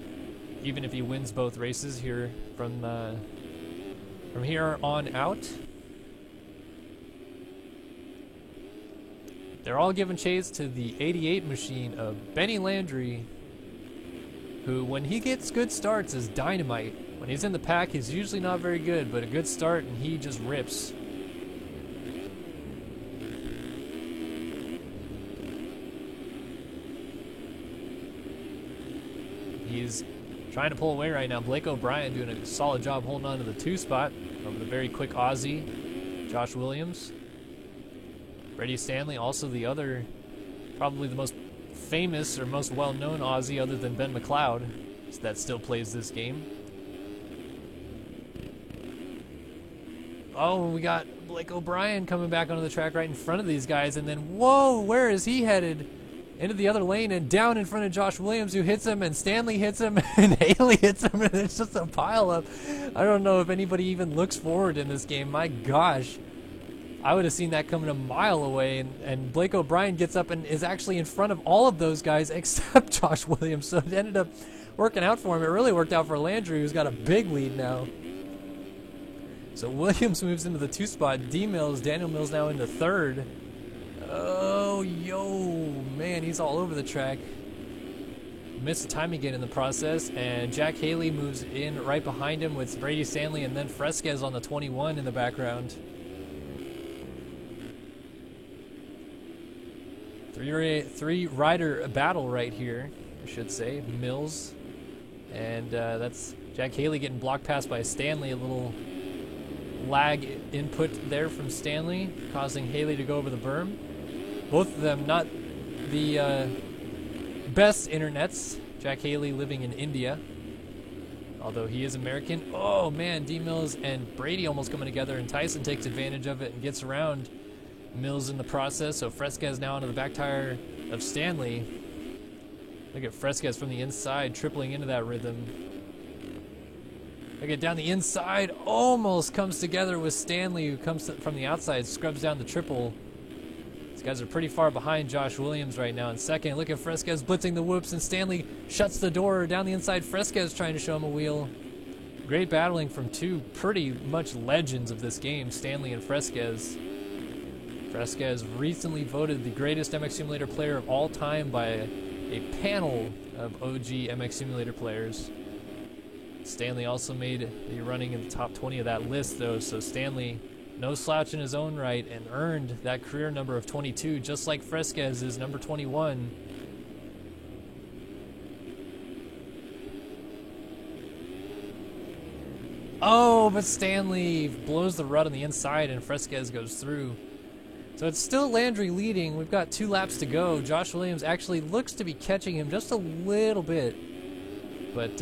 even if he wins both races here from here on out. They're all giving chase to the 88 machine of Benny Landry, who, when he gets good starts, is dynamite. When he's in the pack, he's usually not very good, but a good start and he just rips. He's trying to pull away right now. Blake O'Brien doing a solid job holding on to the 2 spot over the very quick Aussie, Josh Williams. Brady Stanley, also the other, probably the most famous or most well-known Aussie other than Ben McLeod, that still plays this game. Oh, we got Blake O'Brien coming back onto the track right in front of these guys, and then, whoa, where is he headed? Into the other lane and down in front of Josh Williams, who hits him, and Stanley hits him, and Haley hits him, and it's just a pile-up. I don't know if anybody even looks forward in this game. My gosh. I would have seen that coming a mile away, and Blake O'Brien gets up and is actually in front of all of those guys except Josh Williams, so it ended up working out for him. It really worked out for Landry, who's got a big lead now. So Williams moves into the 2 spot. Daniel Mills now into 3rd. Oh, yo, man, he's all over the track. Missed time again in the process, and Jack Haley moves in right behind him with Brady Stanley and then Fresquez on the 21 in the background. Three rider battle right here, I should say. Mills, and that's Jack Haley getting blocked past by Stanley. A little lag input there from Stanley, causing Haley to go over the berm. Both of them not the best internets. Jack Haley living in India, although he is American. Oh man, D Mills and Brady almost coming together, and Tyson takes advantage of it and gets around Mills in the process. So Fresquez now onto the back tire of Stanley. Look at Fresquez from the inside, tripling into that rhythm. Look at down the inside, almost comes together with Stanley, who comes from the outside, scrubs down the triple. These guys are pretty far behind Josh Williams right now in second. Look at Fresquez blitzing the whoops, and Stanley shuts the door down the inside. Fresquez trying to show him a wheel. Great battling from two pretty much legends of this game, Stanley and Fresquez. Fresquez recently voted the greatest MX Simulator player of all time by a panel of OG MX Simulator players. Stanley also made the running in the top 20 of that list, though, so Stanley, no slouch in his own right, and earned that career number of 22, just like Fresquez's number 21. Oh, but Stanley blows the rut on the inside, and Fresquez goes through. So it's still Landry leading. We've got 2 laps to go. Josh Williams actually looks to be catching him just a little bit, but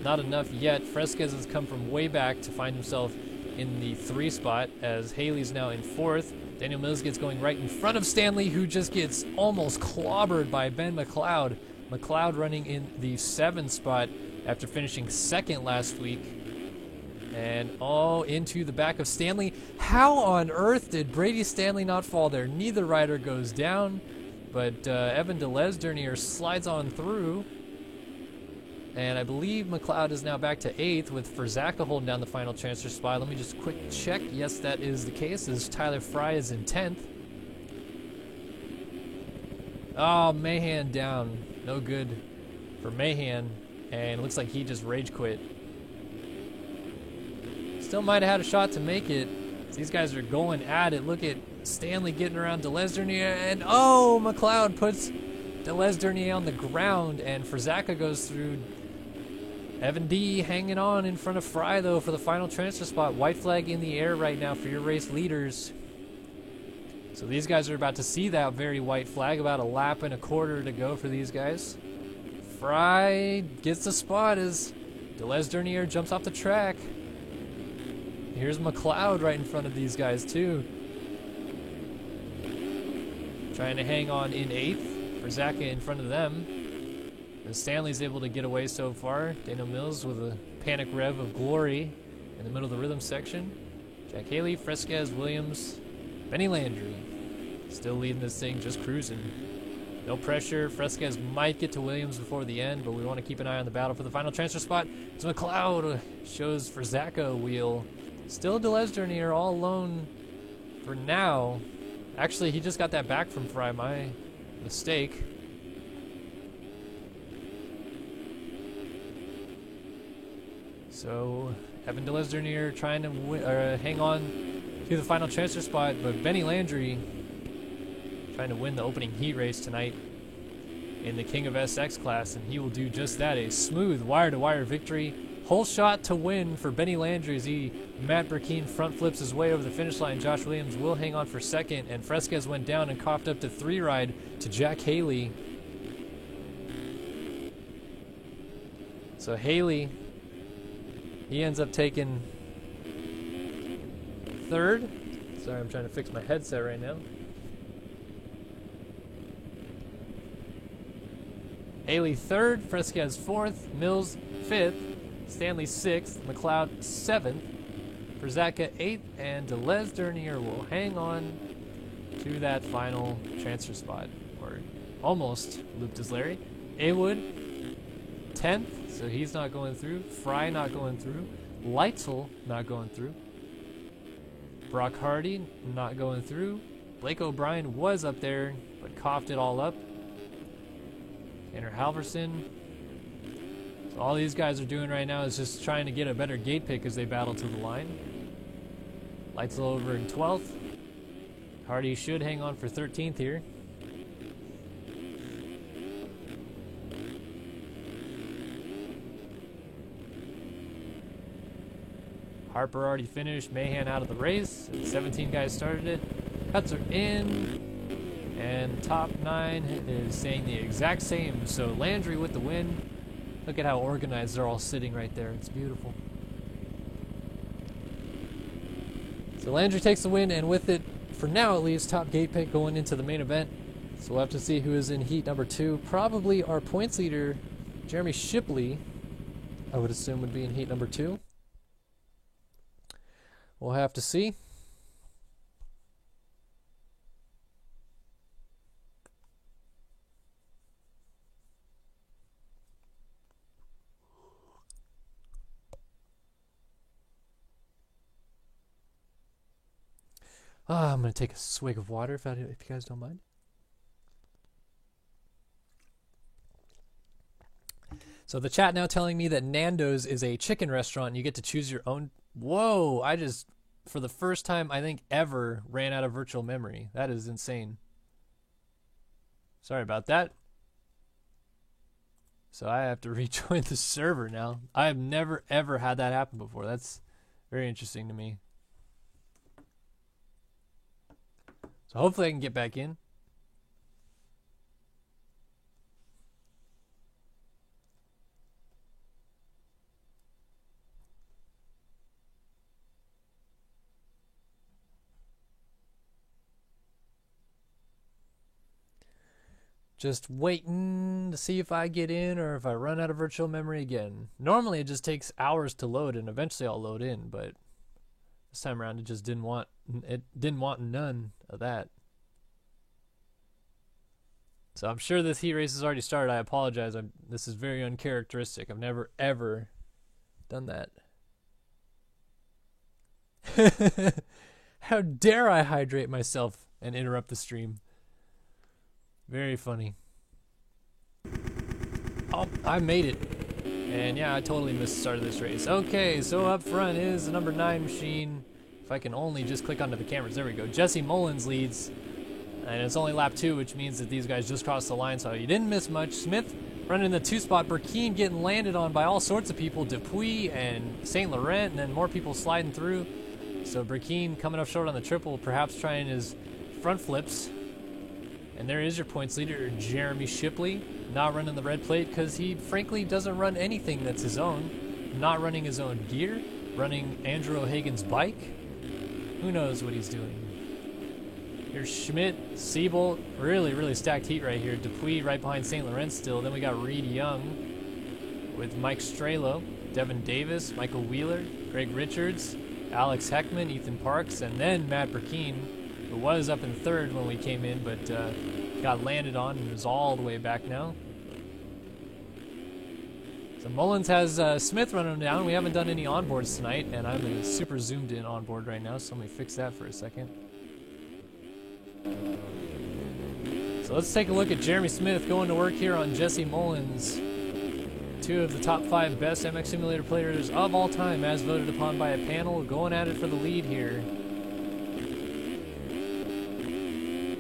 not enough yet. Fresquez has come from way back to find himself in the 3 spot, as Haley's now in 4th. Daniel Mills gets going right in front of Stanley, who just gets almost clobbered by Ben McLeod. McLeod running in the 7th spot after finishing 2nd last week. And into the back of Stanley. How on earth did Brady Stanley not fall there? Neither rider goes down, but Evan Delesdernier slides on through. And I believe McLeod is now back to 8th with Frizaka holding down the final transfer spot. Let me just quick check. Yes, that is the case, as Tyler Fry is in 10th. Oh, Mahan down. No good for Mahan. And it looks like he just rage quit. Still might have had a shot to make it. These guys are going at it. Look at Stanley getting around Delesdernier. And McLeod puts Delesdernier on the ground. And Frizaka goes through. Evan D hanging on in front of Fry, though, for the final transfer spot. White flag in the air right now for your race leaders. So these guys are about to see that very white flag. About a lap and a quarter to go for these guys. Fry gets the spot as Delesdernier jumps off the track. Here's McLeod right in front of these guys, too. Trying to hang on in 8th. Frizaka in front of them. And Stanley's able to get away so far. Daniel Mills with a panic rev of glory in the middle of the rhythm section. Jack Haley, Fresquez, Williams, Benny Landry. Still leading this thing, just cruising. No pressure. Fresquez might get to Williams before the end, but we want to keep an eye on the battle for the final transfer spot. So McLeod shows Frizaka a wheel. Still Delesdernier all alone for now. Actually, he just got that back from Fry. My mistake. So Evan Delesdernier trying to hang on to the final transfer spot, but Benny Landry trying to win the opening heat race tonight in the King of SX class, and he will do just that. A smooth wire-to-wire victory. Whole shot to win for Benny Landry as Matt Burkeen front flips his way over the finish line. Josh Williams will hang on for second, and Fresquez went down and coughed up to 3 ride to Jack Haley. So Haley, he ends up taking 3rd. Sorry, I'm trying to fix my headset right now. Haley 3rd, Fresquez 4th, Mills 5th, Stanley 6th, McLeod 7th, Frizaka 8th, and Delesdernier will hang on to that final transfer spot, or almost looped as Larry. Awood 10th. So he's not going through. Fry not going through. Leitzel not going through. Brock Hardy not going through. Blake O'Brien was up there, but coughed it all up. Tanner Halverson. So all these guys are doing right now is just trying to get a better gate pick as they battle to the line. Leitzel over in 12th. Hardy should hang on for 13th here. Harper already finished. Mahan out of the race. 17 guys started it. Cuts are in. And top 9 is saying the exact same. So Landry with the win. Look at how organized they're all sitting right there. It's beautiful. So Landry takes the win, and with it, for now at least, top gate pick going into the main event. So we'll have to see who is in heat number 2. Probably our points leader, Jeremy Shipley, I would assume would be in heat number 2. We'll have to see. I'm going to take a swig of water if you guys don't mind. So the chat now telling me that Nando's is a chicken restaurant and you get to choose your own. Whoa, I just, for the first time I think ever, ran out of virtual memory. That is insane. Sorry about that. So I have to rejoin the server now. I have never ever had that happen before. That's very interesting to me. So hopefully I can get back in. Just waiting to see if I get in or if I run out of virtual memory again. Normally it just takes hours to load and eventually I'll load in, but this time around it just didn't want none of that. So I'm sure this heat race has already started. I apologize. This is very uncharacteristic. I've never ever done that. How dare I hydrate myself and interrupt the stream? Very funny. Oh, I made it. And yeah, I totally missed the start of this race. Okay, so up front is the number 9 machine. If I can only just click onto the cameras. There we go. Jesse Mullins leads. And it's only lap 2, which means that these guys just crossed the line, so you didn't miss much. Smith running in the 2 spot. Burkeen getting landed on by all sorts of people. Dupuis and St. Laurent, and then more people sliding through. So Burkeen coming up short on the triple, perhaps trying his front flips. And there is your points leader, Jeremy Shipley, not running the red plate because he frankly doesn't run anything that's his own. Not running his own gear, running Andrew O'Hagan's bike. Who knows what he's doing. Here's Schmidt, Siebel, really stacked heat right here. Dupuis right behind St. Laurent still. Then we got Reed Young with Mike Strelo, Devin Davis, Michael Wheeler, Greg Richards, Alex Heckman, Ethan Parks, and then Matt Burkeen, who was up in 3rd when we came in, but got landed on and is all the way back now. So Mullins has Smith running him down. We haven't done any onboards tonight, and I'm in a super zoomed in onboard right now, so let me fix that for a second. So let's take a look at Jeremy Smith going to work here on Jesse Mullins. 2 of the top 5 best MX Simulator players of all time, as voted upon by a panel, going at it for the lead here.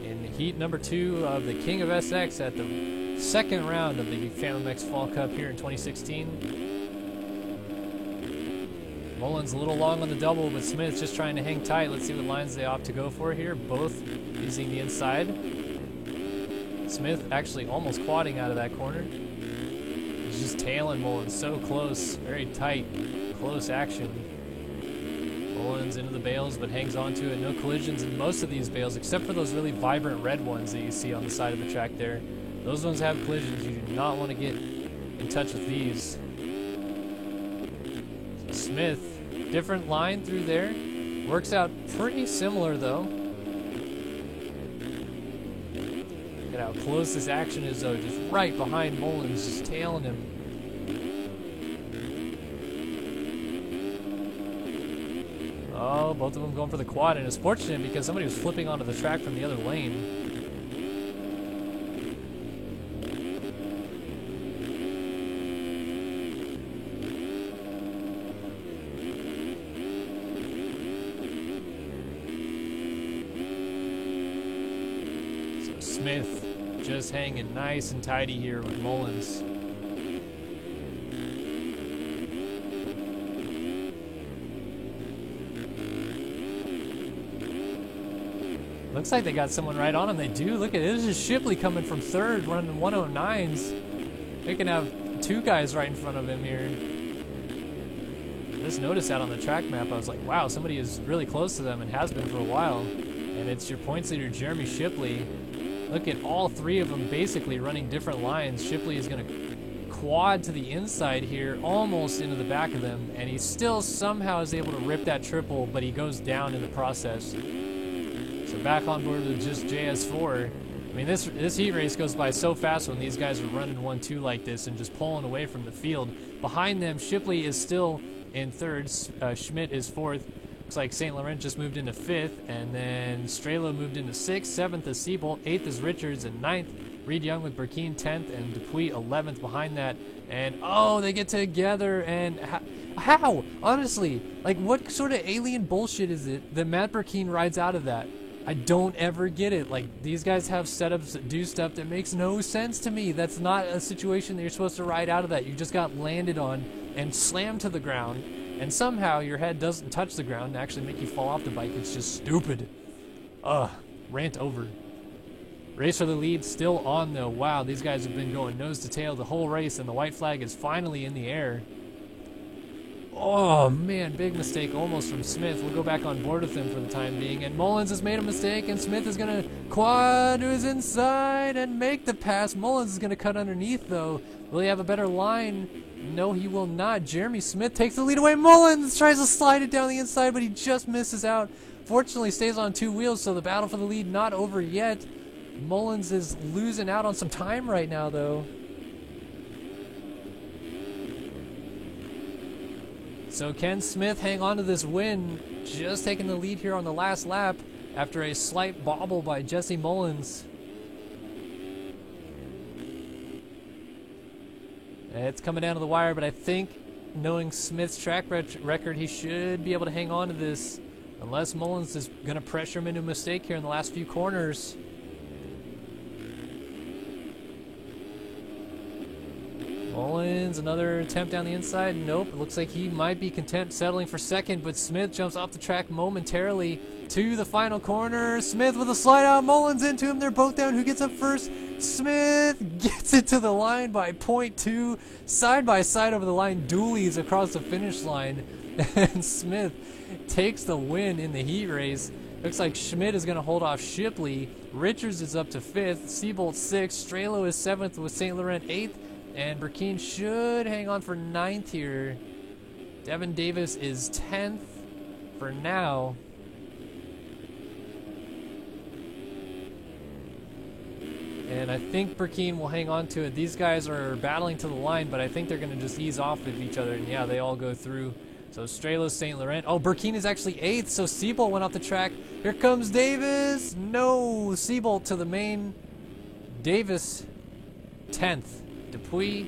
In heat number 2 of the King of SX at the 2nd round of the Phantom X Fall Cup here in 2016. Mullins a little long on the double, but Smith just trying to hang tight. Let's see what lines they opt to go for here. Both using the inside. Smith actually almost quadding out of that corner. He's just tailing Mullins so close. Very tight, close action. Mullins into the bales, but hangs on to it. No collisions in most of these bales, except for those really vibrant red ones that you see on the side of the track there. Those ones have collisions. You do not want to get in touch with these. Smith, different line through there. Works out pretty similar though. Look at how close this action is though. Just right behind Mullins, just tailing him. Oh, both of them going for the quad, and it's fortunate because somebody was flipping onto the track from the other lane. Smith just hanging nice and tidy here with Mullins. Looks like they got someone right on him. They do. Look at it. This is Shipley coming from 3rd, running 109s. They can have 2 guys right in front of him here. I just noticed that on the track map. I was like, wow, somebody is really close to them and has been for a while. And it's your points leader, Jeremy Shipley. Look at all 3 of them basically running different lines. Shipley is going to quad to the inside here, almost into the back of them, and he still somehow is able to rip that triple, but he goes down in the process. So back on board with just JS4. I mean, this heat race goes by so fast when these guys are running 1-2 like this and just pulling away from the field. Behind them, Shipley is still in 3rd. Schmidt is 4th. Looks like St. Laurent just moved into 5th, and then Strelo moved into 6th. 7th is Siebel, 8th is Richards, and 9th Reed Young with Burkeen 10th, and Dupuis 11th behind that. And oh, they get together, and how? Honestly, like what sort of alien bullshit is it that Matt Burkeen rides out of that? I don't ever get it. Like, these guys have setups that do stuff that makes no sense to me. That's not a situation that you're supposed to ride out of that. You just got landed on and slammed to the ground, and somehow your head doesn't touch the ground and actually make you fall off the bike. It's just stupid. Ugh, rant over. Race for the lead still on though. Wow, these guys have been going nose to tail the whole race, and the white flag is finally in the air. Oh man, big mistake almost from Smith. We'll go back on board with him for the time being. And Mullins has made a mistake, and Smith is going to quad to his inside and make the pass. Mullins is going to cut underneath, though. Will he have a better line? No, he will not. Jeremy Smith takes the lead away. Mullins tries to slide it down the inside, but he just misses out. Fortunately, stays on 2 wheels, so the battle for the lead not over yet. Mullins is losing out on some time right now, though. So can Smith hang on to this win? Just taking the lead here on the last lap after a slight bobble by Jesse Mullins. It's coming down to the wire, but I think knowing Smith's track record, he should be able to hang on to this. Unless Mullins is going to pressure him into a mistake here in the last few corners. Mullins, another attempt down the inside. Nope, it looks like he might be content settling for second, but Smith jumps off the track momentarily to the final corner. Smith with a slide out, Mullins into him. They're both down. Who gets up first? Smith gets it to the line by 0.2. Side by side over the line, dualies across the finish line. And Smith takes the win in the heat race. Looks like Schmidt is going to hold off Shipley. Richards is up to 5th. Seabolt 6th. Strelo is 7th with St. Laurent 8th. And Burkeen should hang on for 9th here. Devin Davis is 10th for now. And I think Burkeen will hang on to it. These guys are battling to the line, but I think they're going to just ease off of each other. And yeah, they all go through. So Strelo, St. Laurent. Oh, Burkeen is actually 8th, so Seabolt went off the track. Here comes Davis. No, Seabolt to the main. Davis, 10th. Dupuis,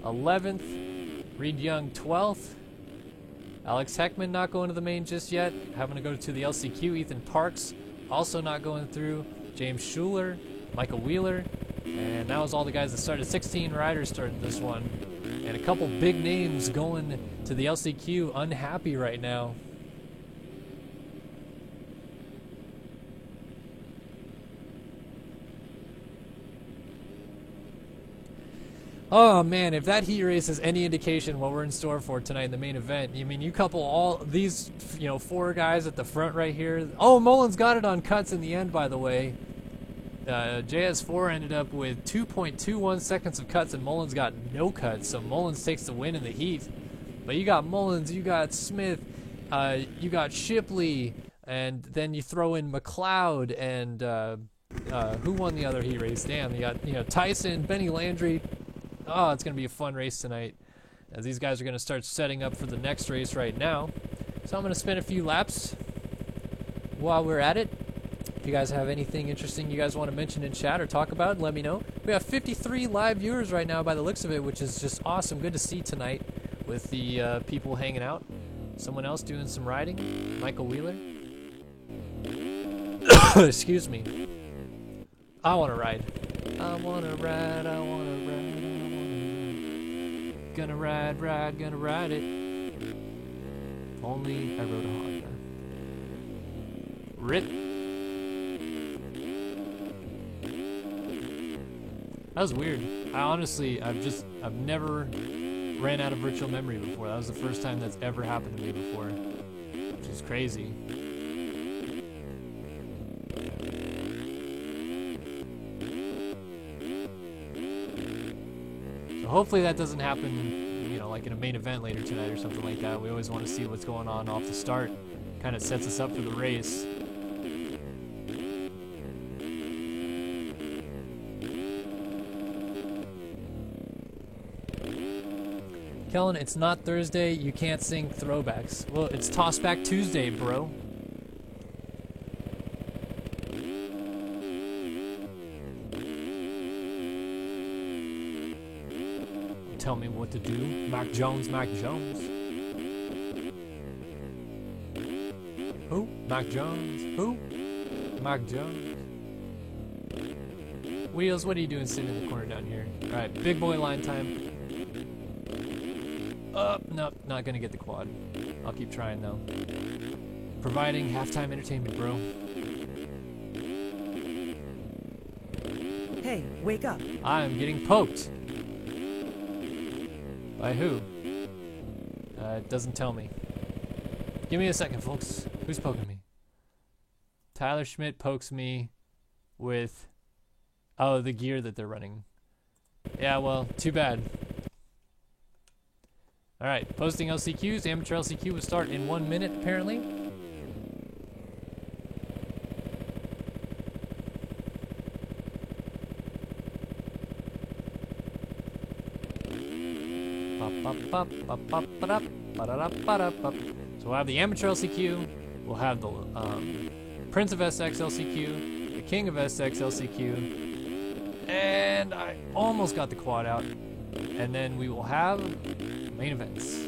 11th. Reed Young, 12th. Alex Heckman not going to the main just yet. Having to go to the LCQ. Ethan Parks also not going through. James Schuler, Michael Wheeler. And that was all the guys that started. 16 riders started this one. And a couple big names going to the LCQ unhappy right now. Oh man, if that heat race is any indication what we're in store for tonight in the main event, I mean, you couple all these, 4 guys at the front right here. Oh, Mullins got it on cuts in the end, by the way. JS4 ended up with 2.21 seconds of cuts, and Mullins got no cuts, so Mullins takes the win in the heat. But you got Mullins, you got Smith, you got Shipley, and then you throw in McLeod, and who won the other heat race? Damn, you got Tyson, Benny Landry. Oh, it's going to be a fun race tonight, as these guys are going to start setting up for the next race right now. So I'm going to spin a few laps while we're at it. If you guys have anything interesting you guys want to mention in chat or talk about, let me know. We have 53 live viewers right now by the looks of it, which is just awesome. Good to see tonight with the people hanging out. Someone else doing some riding. Michael Wheeler. Excuse me. I want to ride. I want to ride, I want to ride. Gonna ride, gonna ride it. If only I rode a Honda. Rip. That was weird. I've never ran out of virtual memory before. That was the first time that's ever happened to me before, which is crazy. So hopefully that doesn't happen, like in a main event later tonight or something like that. We always want to see what's going on off the start. Kind of sets us up for the race. Kellen, it's not Thursday. You can't sing throwbacks. Well, it's Tossback Tuesday, bro. Tell me what to do. Mac Jones, Mac Jones. Who? Mac Jones. Who? Mac Jones. Wheels, what are you doing sitting in the corner down here? Alright, big boy line time. Nope, not gonna get the quad. I'll keep trying though. Providing halftime entertainment, bro. Hey, wake up. I'm getting poked. By who? It doesn't tell me. Give me a second, folks. Who's poking me? Tyler Schmidt pokes me with, oh, the gear that they're running. Yeah, well, too bad. Alright, posting LCQs. Amateur LCQ will start in 1 minute, apparently. So we'll have the Amateur LCQ, we'll have the Prince of SX LCQ, the King of SX LCQ, and I almost got the quad out. And then we will have main events.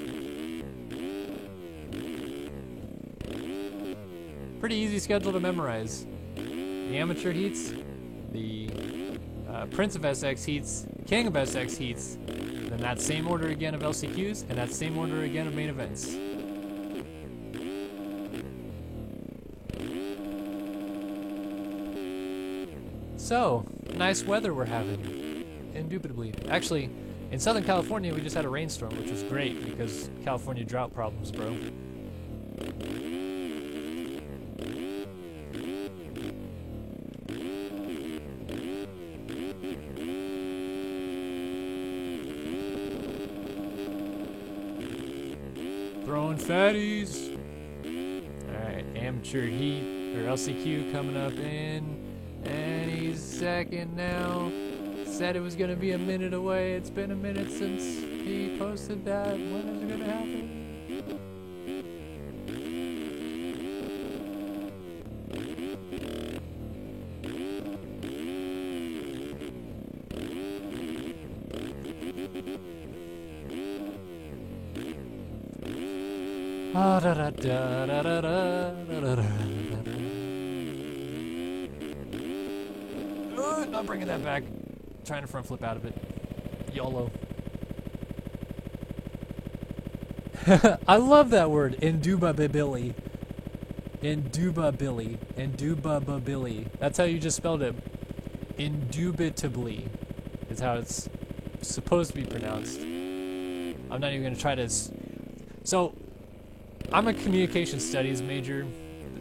Pretty easy schedule to memorize. The Amateur heats, the Prince of SX heats, King of SX heats, then that same order again of LCQs, and that same order again of main events. So, nice weather we're having, indubitably. Actually, in Southern California, we just had a rainstorm, which was great because California drought problems, bro. Throwing fatties. Alright, amateur heat, or LCQ coming up in any second now. Said it was going to be a minute away. It's been a minute since he posted that. When is it going to happen? Ah, da da da da da da da da. Not bringing that back. Trying to front flip out of it. YOLO. I love that word. Indubability. Indubability. Indubability. That's how you just spelled it. Indubitably is how it's supposed to be pronounced. I'm not even going to try to... So, I'm a communication studies major.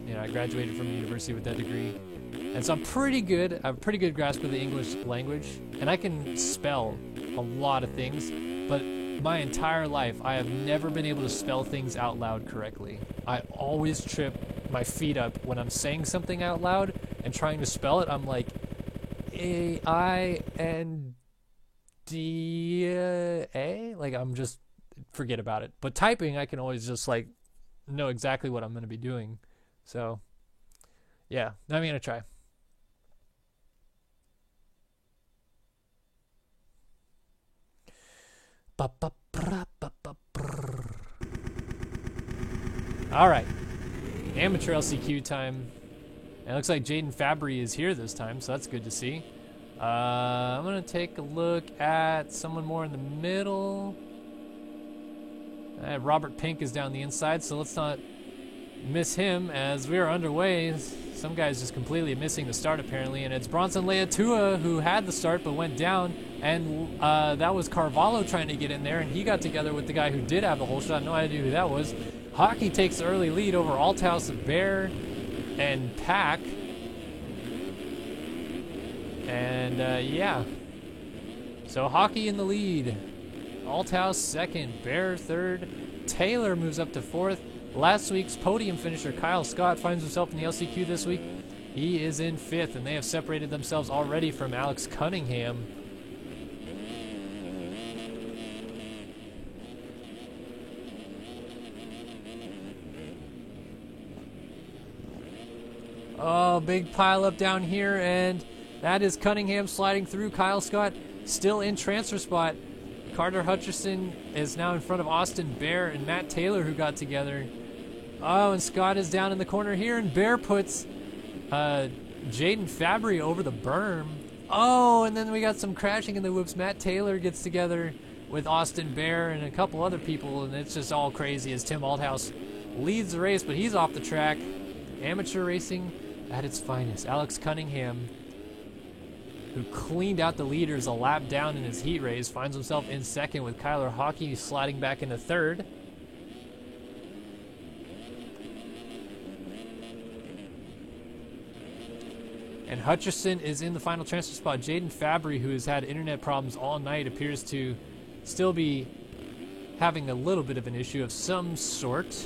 You know, I graduated from university with that degree. And so I'm pretty good. I have a pretty good grasp of the English language, and I can spell a lot of things, but my entire life I have never been able to spell things out loud correctly. I always trip my feet up when I'm saying something out loud and trying to spell it. I'm like, A-I-N-D-A? Like, I'm just, forget about it. But typing, I can always just, like, know exactly what I'm going to be doing. So, yeah, I'm going to try. Alright, amateur LCQ time. It looks like Jaden Fabry is here this time, so that's good to see. I'm going to take a look at someone more in the middle. Robert Pink is down the inside, so let's not miss him as we are underway. Some guy's just completely missing the start apparently, and it's Bronson Leatua who had the start but went down, and that was Carvalho trying to get in there, and he got together with the guy who did have the whole shot. No idea who that was. Hockey takes the early lead over Althouse, Bear, and Pack. And yeah, so Hockey in the lead. Althouse second, Bear third, Taylor moves up to fourth. Last week's podium finisher Kyle Scott finds himself in the LCQ this week. He is in fifth, and they have separated themselves already from Alex Cunningham. Oh, big pile up down here, and that is Cunningham sliding through. Kyle Scott still in transfer spot. Carter Hutcherson is now in front of Austin Bear and Matt Taylor, who got together. Oh, and Scott is down in the corner here, and Bear puts Jaden Fabry over the berm. Oh, and then we got some crashing in the whoops. Matt Taylor gets together with Austin Bear and a couple other people, and it's just all crazy as Tim Althouse leads the race, but he's off the track. Amateur racing at its finest. Alex Cunningham, who cleaned out the leaders a lap down in his heat race, finds himself in second with Kyler Hockey sliding back into third. And Hutcherson is in the final transfer spot. Jaden Fabry, who has had internet problems all night, appears to still be having a little bit of an issue of some sort.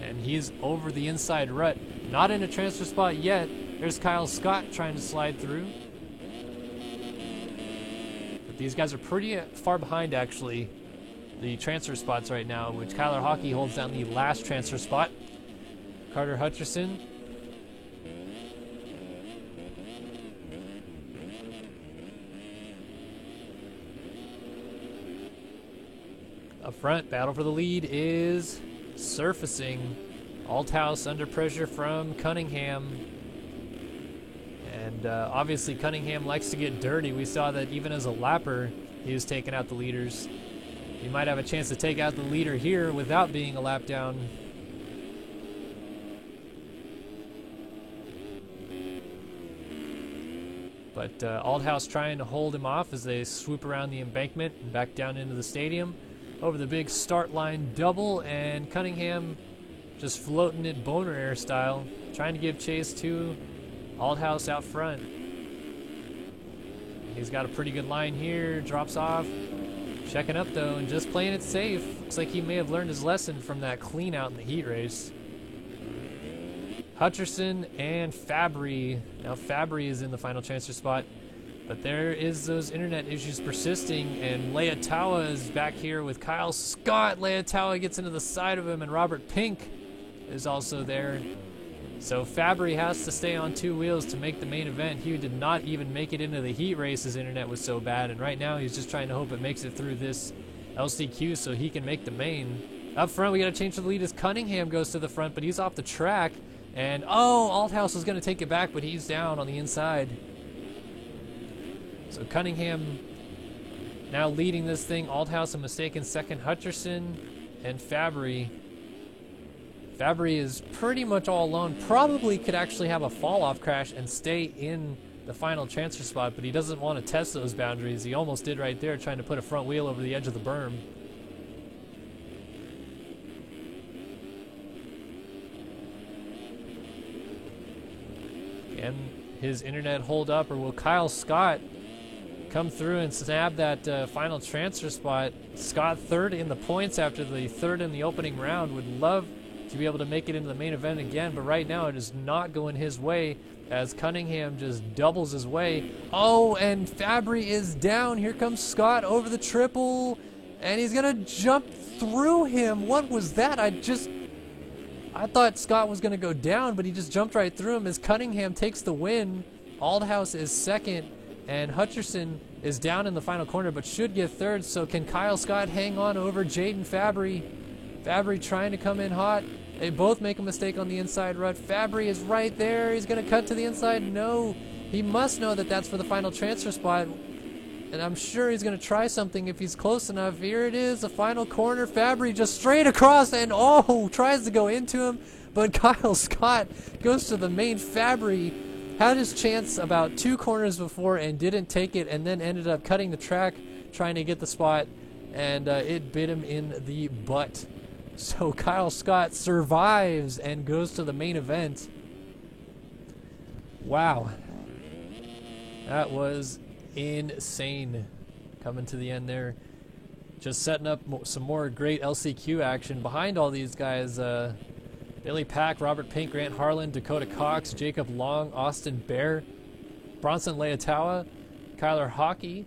And he's over the inside rut. Not in a transfer spot yet. There's Kyle Scott trying to slide through. But these guys are pretty far behind, actually, the transfer spots right now, which Kyler Hockey holds down the last transfer spot. Carter Hutcherson. Up front, battle for the lead is surfacing. Althouse under pressure from Cunningham. And obviously Cunningham likes to get dirty. We saw that even as a lapper, he was taking out the leaders. He might have a chance to take out the leader here without being a lap down. But Althouse trying to hold him off as they swoop around the embankment and back down into the stadium. Over the big start line double, and Cunningham just floating it boner air style, trying to give chase to Althouse out front. He's got a pretty good line here, drops off. Checking up though and just playing it safe. Looks like he may have learned his lesson from that clean out in the heat race. Hutcherson and Fabry. Now Fabry is in the final transfer spot, but there is those internet issues persisting, and Leotawa is back here with Kyle Scott. Leotawa gets into the side of him, and Robert Pink is also there. So Fabry has to stay on two wheels to make the main event. He did not even make it into the heat race. His internet was so bad, and right now he's just trying to hope it makes it through this LCQ so he can make the main. Up front, we got to change the lead as Cunningham goes to the front, but he's off the track. And, oh, Althouse is going to take it back, but he's down on the inside. So Cunningham now leading this thing. Althouse a mistaken second. Hutcherson and Fabry. Fabry is pretty much all alone. Probably could actually have a fall-off crash and stay in the final transfer spot, but he doesn't want to test those boundaries. He almost did right there, trying to put a front wheel over the edge of the berm. Can his internet hold up, or will Kyle Scott come through and snap that final transfer spot? Scott third in the points after the third in the opening round. Would love to be able to make it into the main event again, but right now it is not going his way as Cunningham just doubles his way. Oh, and Fabry is down. Here comes Scott over the triple, and he's gonna jump through him. What was that? I thought Scott was gonna go down, but he just jumped right through him as Cunningham takes the win. Althouse is second, and Hutcherson is down in the final corner, but should get third. So can Kyle Scott hang on over Jaden Fabry? Fabry trying to come in hot. They both make a mistake on the inside rut. Fabry is right there. He's going to cut to the inside. No, he must know that that's for the final transfer spot. And I'm sure he's going to try something if he's close enough. Here it is, the final corner. Fabry just straight across and, oh, tries to go into him. But Kyle Scott goes to the main. Fabry had his chance about 2 corners before and didn't take it, and then ended up cutting the track trying to get the spot. And it bit him in the butt. So Kyle Scott survives and goes to the main event. Wow. That was insane. Coming to the end there. Just setting up some more great LCQ action behind all these guys. Billy Pack, Robert Pink, Grant Harlan, Dakota Cox, Jacob Long, Austin Bear, Bronson Leotawa, Kyler Hockey,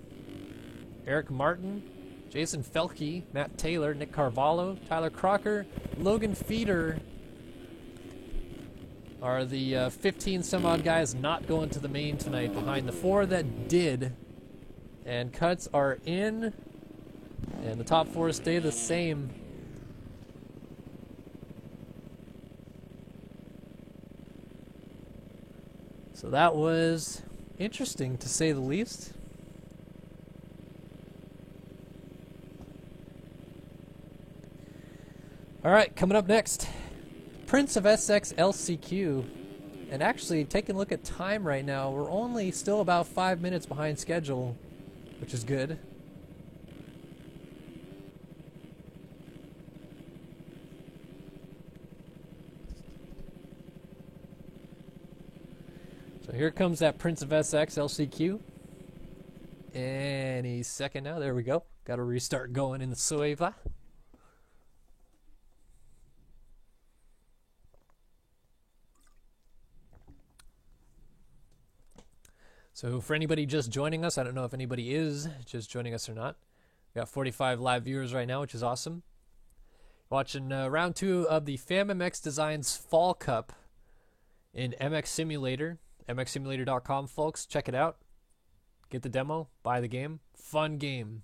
Eric Martin, Jason Felke, Matt Taylor, Nick Carvalho, Tyler Crocker, Logan Feeder are the 15 some odd guys not going to the main tonight behind the 4 that did. And cuts are in, and the top 4 stay the same. So that was interesting, to say the least. All right, coming up next, Prince of Essex LCQ. And actually, taking a look at time right now, we're only still about 5 minutes behind schedule, which is good. So here comes that Prince of SX LCQ. Any second now. There we go. Got to restart going in the Sueva. So for anybody just joining us, I don't know if anybody is just joining us or not. We got 45 live viewers right now, which is awesome. Watching round 2 of the FamMX Designs Fall Cup in MX Simulator. MXSimulator.com, folks. Check it out. Get the demo. Buy the game. Fun game.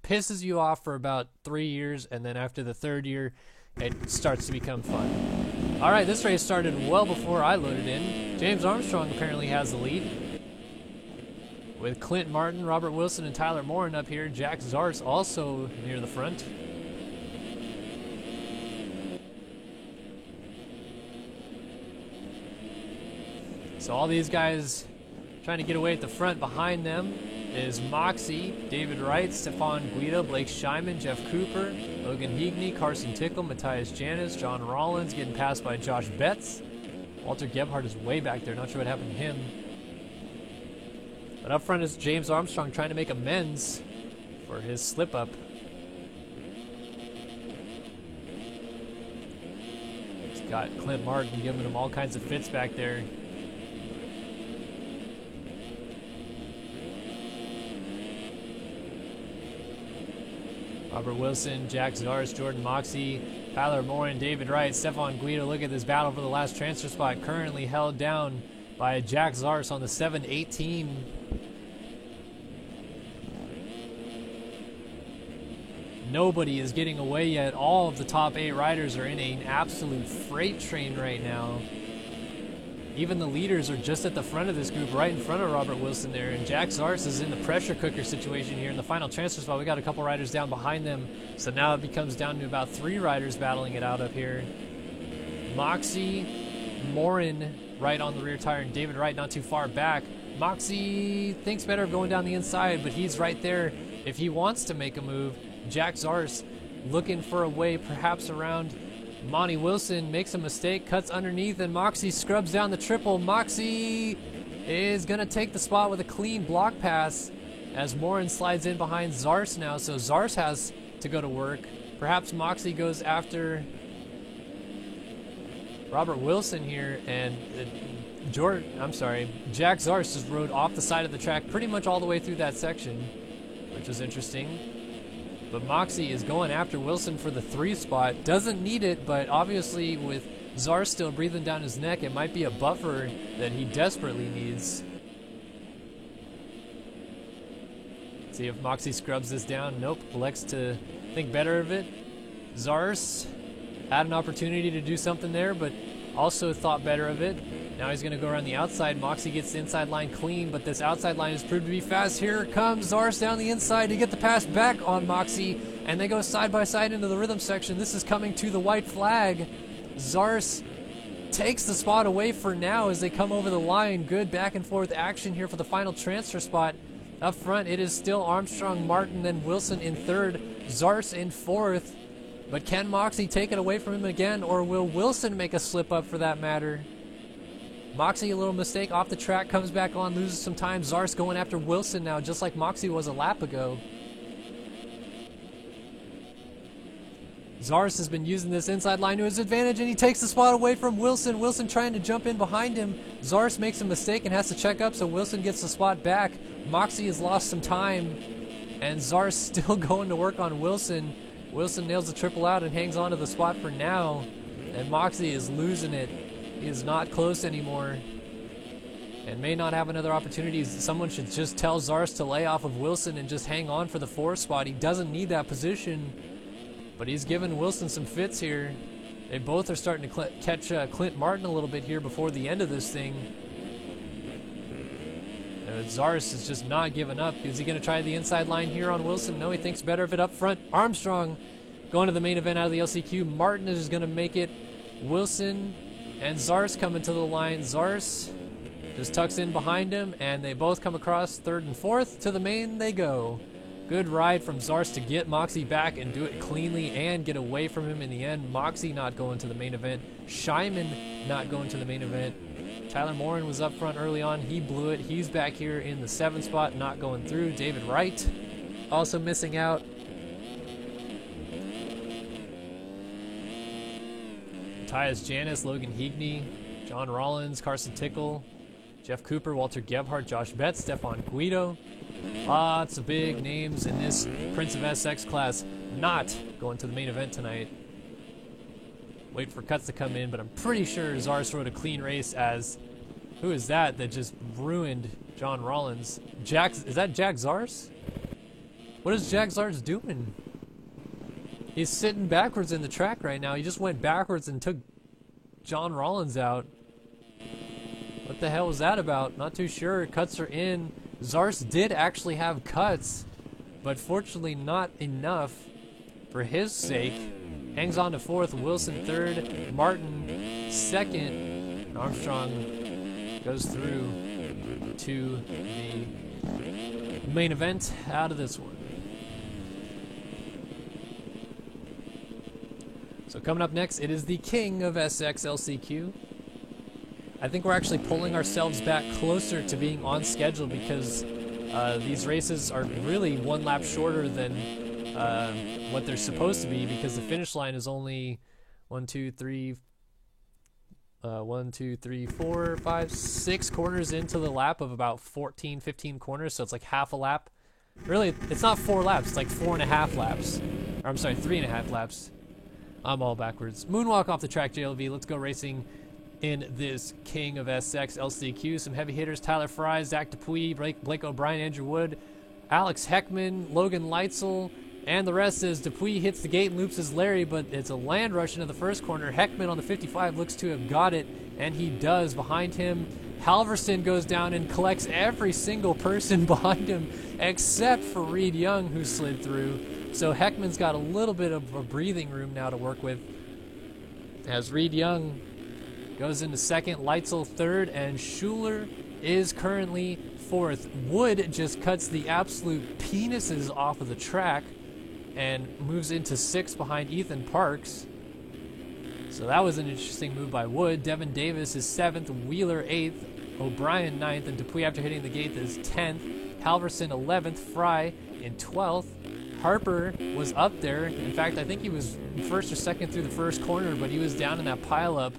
Pisses you off for about 3 years, and then after the 3rd year, it starts to become fun. All right, this race started well before I loaded in. James Armstrong apparently has the lead, with Clint Martin, Robert Wilson, and Tyler Morin up here. Jack Zarz also near the front. So all these guys trying to get away at the front. Behind them is Moxie, David Wright, Stefan Guido, Blake Scheinman, Jeff Cooper, Logan Heagney, Carson Tickle, Matthias Janis, John Rollins getting passed by Josh Betts. Walter Gebhardt is way back there. Not sure what happened to him. But up front is James Armstrong trying to make amends for his slip-up. He's got Clint Martin giving him all kinds of fits back there. Robert Wilson, Jack Zarz, Jordan Moxie, Tyler Morin, David Wright, Stefan Guido. Look at this battle for the last transfer spot, currently held down by Jack Zarz on the 718. Nobody is getting away yet. All of the top 8 riders are in an absolute freight train right now. Even the leaders are just at the front of this group, right in front of Robert Wilson there. And Jack Zarz is in the pressure cooker situation here in the final transfer spot. We got a couple riders down behind them. So now it becomes down to about 3 riders battling it out up here. Moxie, Morin right on the rear tire, and David Wright not too far back. Moxie thinks better of going down the inside, but he's right there if he wants to make a move. Jack Zarz looking for a way perhaps around Monty Wilson, makes a mistake, cuts underneath, and Moxie scrubs down the triple. Moxie is going to take the spot with a clean block pass as Morin slides in behind Zarz now, so Zarz has to go to work. Perhaps Moxie goes after Robert Wilson here, and Jack Zarz just rode off the side of the track pretty much all the way through that section, which was interesting. But Moxie is going after Wilson for the 3 spot. Doesn't need it, but obviously with Zarz still breathing down his neck, it might be a buffer that he desperately needs. See if Moxie scrubs this down. Nope, elects to think better of it. Zarz had an opportunity to do something there, but also thought better of it. Now he's going to go around the outside. Moxie gets the inside line clean, but this outside line has proved to be fast. Here comes Zarz down the inside to get the pass back on Moxie, and they go side by side into the rhythm section. This is coming to the white flag. Zarz takes the spot away for now as they come over the line. Good back and forth action here for the final transfer spot. Up front, it is still Armstrong, Martin, then Wilson in 3rd, Zarz in 4th. But can Moxie take it away from him again, or will Wilson make a slip up for that matter? Moxie, a little mistake off the track, comes back on, loses some time. Zarz going after Wilson now, just like Moxie was a lap ago. Zarz has been using this inside line to his advantage, and he takes the spot away from Wilson. Wilson trying to jump in behind him. Zarz makes a mistake and has to check up, so Wilson gets the spot back. Moxie has lost some time, and Zarz still going to work on Wilson. Wilson nails the triple out and hangs on to the spot for now, and Moxie is losing it. He is not close anymore and may not have another opportunity. Someone should just tell Zarz to lay off of Wilson and just hang on for the 4th spot. He doesn't need that position, but he's giving Wilson some fits here. They both are starting to catch Clint Martin a little bit here before the end of this thing. Zarz is just not giving up. Is he going to try the inside line here on Wilson? No, he thinks better of it up front. Armstrong going to the main event out of the LCQ. Martin is going to make it. Wilson and Zarz coming to the line. Zarz just tucks in behind him, and they both come across 3rd and 4th. To the main they go. Good ride from Zarz to get Moxie back and do it cleanly and get away from him in the end. Moxie not going to the main event. Scheinman not going to the main event. Tyler Morin was up front early on. He blew it. He's back here in the 7th spot, not going through. David Wright also missing out. Matthias Janis, Logan Heagney, John Rollins, Carson Tickle, Jeff Cooper, Walter Gebhardt, Josh Betts, Stefan Guido. Lots of big names in this Prince of SX class not going to the main event tonight. Wait for cuts to come in, but I'm pretty sure Zars rode a clean race as... Who is that just ruined John Rollins? Is that Jack Zars? What is Jack Zars doing? He's sitting backwards in the track right now. He just went backwards and took John Rollins out. What the hell was that about? Not too sure. Cuts are in. Zars did actually have cuts, but fortunately not enough for his sake. Hangs on to 4th, Wilson 3rd, Martin 2nd, and Armstrong goes through to the main event out of this one. So coming up next, it is the king of SX LCQ. I think we're actually pulling ourselves back closer to being on schedule because these races are really one lap shorter than what they're supposed to be, because the finish line is only 1, 2, 3, 4, 5, 6 corners into the lap of about 14, 15 corners, so it's like half a lap. Really, it's not 4 laps, it's like 4.5 laps. Or I'm sorry, 3.5 laps. I'm all backwards. Moonwalk off the track, JLV. Let's go racing in this King of SX LCQ. Some heavy hitters: Tyler Fry, Zach Dupuis, Blake O'Brien, Andrew Wood, Alex Heckman, Logan Leitzel, and the rest. As Dupuis hits the gate and loops his Larry, but it's a land rush into the first corner. Heckman on the 55 looks to have got it, and he does. Behind him, Halverson goes down and collects every single person behind him except for Reed Young, who slid through. So Heckman's got a little bit of a breathing room now to work with, as Reed Young goes into 2nd, Leitzel 3rd, and Schuler is currently 4th. Wood just cuts the absolute penises off of the track and moves into 6th behind Ethan Parks. So that was an interesting move by Wood. Devin Davis is 7th, Wheeler 8th, O'Brien 9th, and Dupuis, after hitting the gate, is 10th. Halverson 11th, Fry in 12th. Harper was up there. In fact, I think he was 1st or 2nd through the first corner, but he was down in that pileup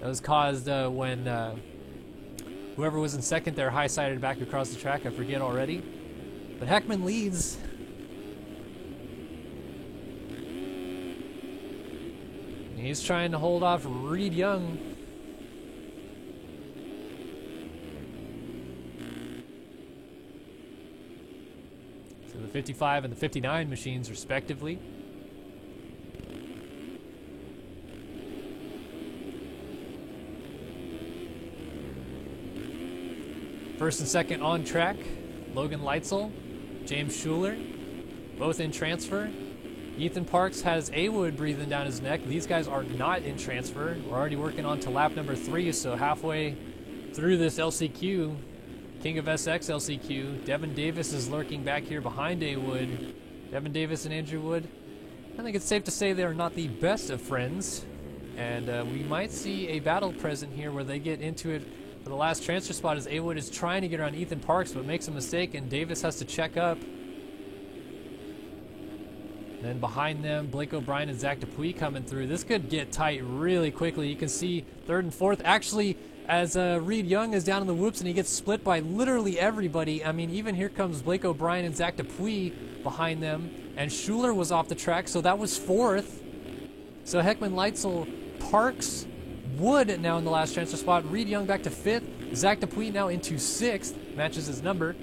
that was caused when whoever was in 2nd there high-sided back across the track. I forget already. But Heckman leads. He's trying to hold off Reed Young. So the 55 and the 59 machines, respectively. First and second on track, Logan Leitzel, James Schuler, both in transfer. Ethan Parks has A-Wood breathing down his neck. These guys are not in transfer. We're already working on to lap number 3, so halfway through this LCQ, King of SX LCQ. Devin Davis is lurking back here behind A-Wood. Devin Davis and Andrew Wood, I think it's safe to say they are not the best of friends, and we might see a battle present here where they get into it for the last transfer spot, as A-Wood is trying to get around Ethan Parks but makes a mistake, and Davis has to check up. Then behind them, Blake O'Brien and Zach Dupuis coming through. This could get tight really quickly. You can see 3rd and 4th. Actually, as Reed Young is down in the whoops and he gets split by literally everybody. I mean, even here comes Blake O'Brien and Zach Dupuis behind them. And Schuler was off the track, so that was 4th. So Heckman, Leitzel, Parks, Wood now in the last transfer spot. Reed Young back to 5th. Zach Dupuis now into 6th. Matches his number.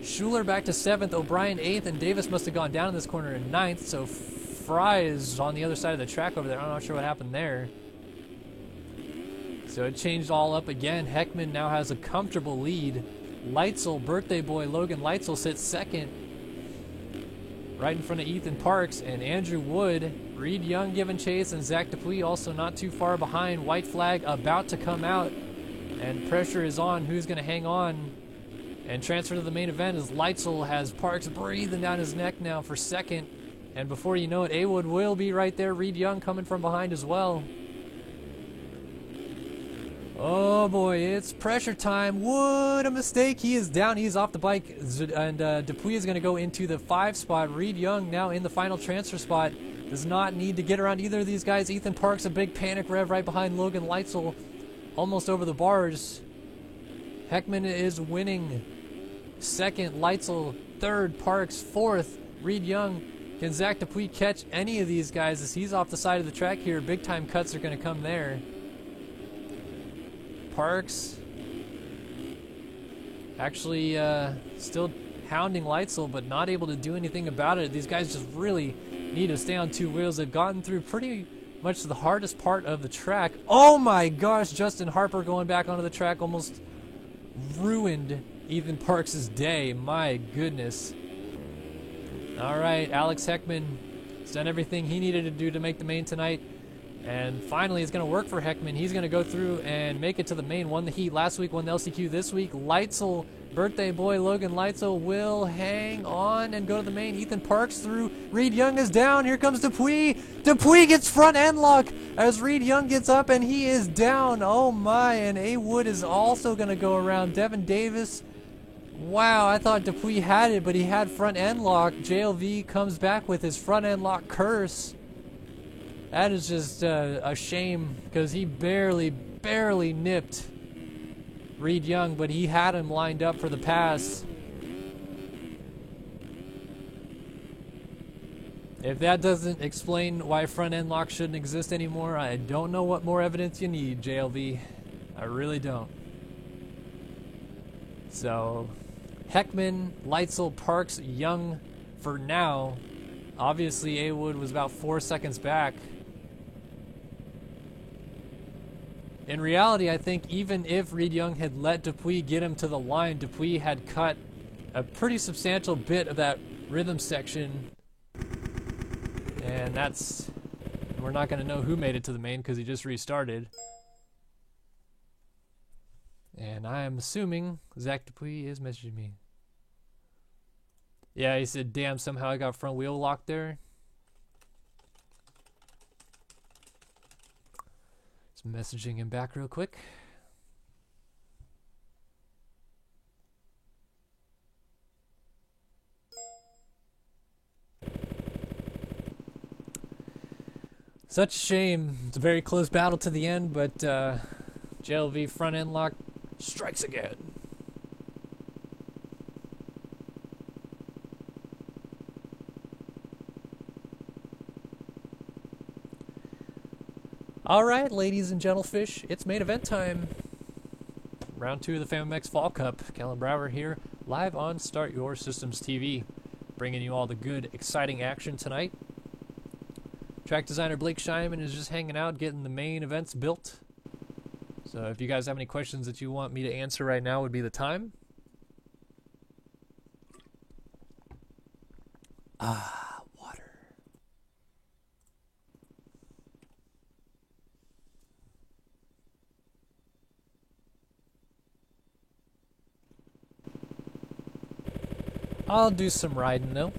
Schuler back to 7th, O'Brien 8th, and Davis must have gone down in this corner in 9th, so Fry is on the other side of the track over there. I'm not sure what happened there. So it changed all up again. Heckman now has a comfortable lead. Leitzel, birthday boy Logan Leitzel, sits 2nd, right in front of Ethan Parks, and Andrew Wood, Reed Young giving chase, and Zach Dupuis also not too far behind. White flag about to come out, and pressure is on. Who's going to hang on and transfer to the main event, as Leitzel has Parks breathing down his neck now for 2nd. And before you know it, A-Wood will be right there. Reed Young coming from behind as well. Oh boy, it's pressure time. What a mistake. He is down. He's off the bike. And Dupuy is going to go into the 5 spot. Reed Young now in the final transfer spot. Does not need to get around either of these guys. Ethan Parks, a big panic rev right behind Logan Leitzel. Almost over the bars. Heckman is winning. Second, Leitzel. Third, Parks. Fourth, Reed Young. Can Zach Dupuy catch any of these guys as he's off the side of the track here? Big time cuts are going to come there. Parks actually still hounding Leitzel, but not able to do anything about it. These guys just really need to stay on 2 wheels. They've gotten through pretty much the hardest part of the track. Oh my gosh, Justin Harper going back onto the track almost ruined Ethan Parks' day. My goodness. All right, Alex Heckman has done everything he needed to do to make the main tonight. And finally, it's going to work for Heckman. He's going to go through and make it to the main. Won the heat last week, won the LCQ this week. Leitzel, birthday boy Logan Leitzel, will hang on and go to the main. Ethan Parks through. Reed Young is down. Here comes Dupuy. Dupuy gets front end lock as Reed Young gets up, and he is down. Oh my, and A. Wood is also going to go around. Devin Davis. Wow, I thought Dupuy had it, but he had front end lock. JLV comes back with his front end lock curse. That is just a shame because he barely nipped Reed Young, but he had him lined up for the pass. If that doesn't explain why front end lock shouldn't exist anymore, I don't know what more evidence you need, JLV. I really don't. So, Heckman, Leitzel, Parks, Young for now. Obviously, A. Wood was about 4 seconds back. In reality, I think even if Reed Young had let Dupuy get him to the line, Dupuy had cut a pretty substantial bit of that rhythm section. And we're not going to know who made it to the main because he just restarted. And I am assuming Zach Dupuy is messaging me. Yeah, he said, damn, somehow I got front wheel locked there. Just messaging him back real quick. Such a shame. It's a very close battle to the end, but JLV front end lock strikes again. All right, ladies and gentlefish, it's main event time. Round 2 of the FAMMX Fall Cup. Kellen Brower here, live on Start Your Systems TV, bringing you all the good, exciting action tonight. Track designer Blake Scheinman is just hanging out, getting the main events built. So if you guys have any questions that you want me to answer right now, would be the time. Water. I'll do some riding though.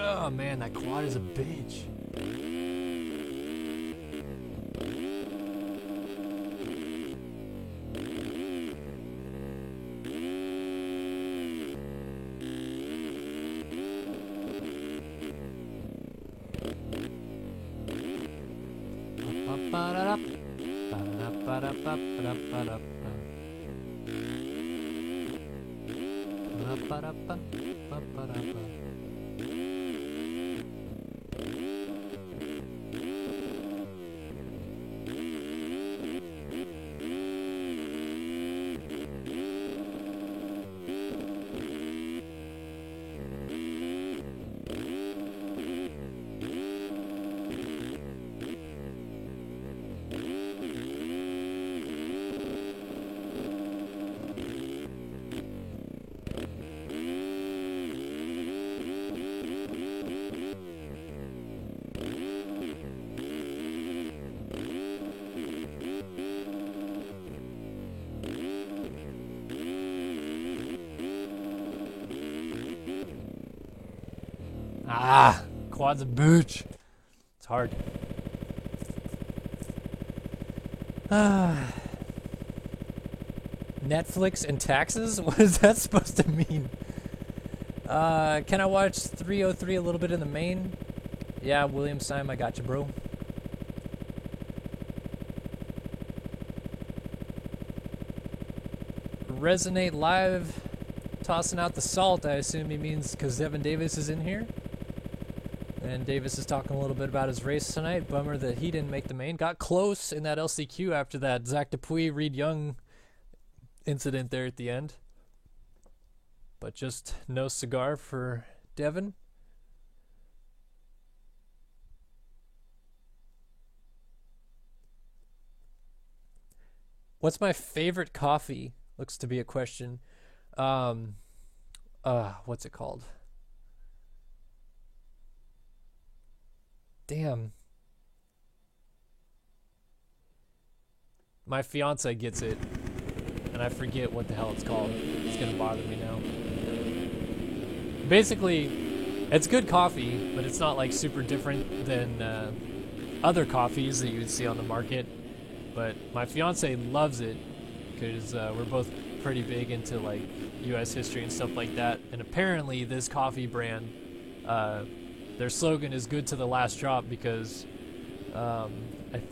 Oh man, that quad is a bitch. Ah, quad's a booch. It's hard. Netflix and taxes? What is that supposed to mean? Can I watch 303 a little bit in the main? Yeah, William Syme, I got you, bro. Resonate live, tossing out the salt. I assume he means because Evan Davis is in here. And Davis is talking a little bit about his race tonight. Bummer that he didn't make the main. Got close in that LCQ after that Zach Dupuis, Reed Young incident there at the end. But just no cigar for Devin. What's my favorite coffee? Looks to be a question. What's it called? Damn. My fiance gets it, and I forget what the hell it's called. It's gonna bother me now. Basically, it's good coffee, but it's not like super different than other coffees that you would see on the market. But my fiance loves it because we're both pretty big into like U.S. history and stuff like that. And apparently, this coffee brand, their slogan is "Good to the last drop" because I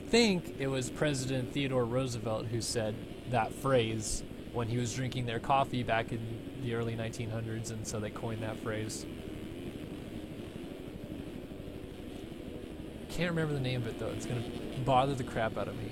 think it was President Theodore Roosevelt who said that phrase when he was drinking their coffee back in the early 1900s, and so they coined that phrase. Can't remember the name of it though. It's gonna bother the crap out of me.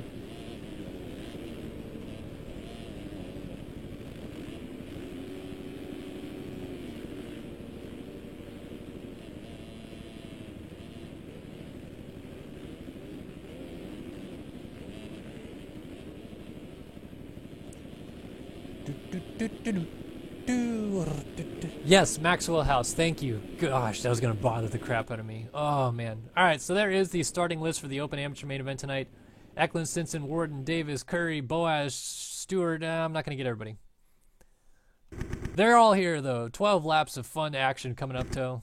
Yes, Maxwell House, thank you. Gosh, that was going to bother the crap out of me. Oh, man. All right, so there is the starting list for the Open Amateur Main Event tonight. Eklund, Stinson, Warden, Davis, Curry, Boaz, Stewart. I'm not going to get everybody. They're all here, though. 12 laps of fun action coming up, Toe.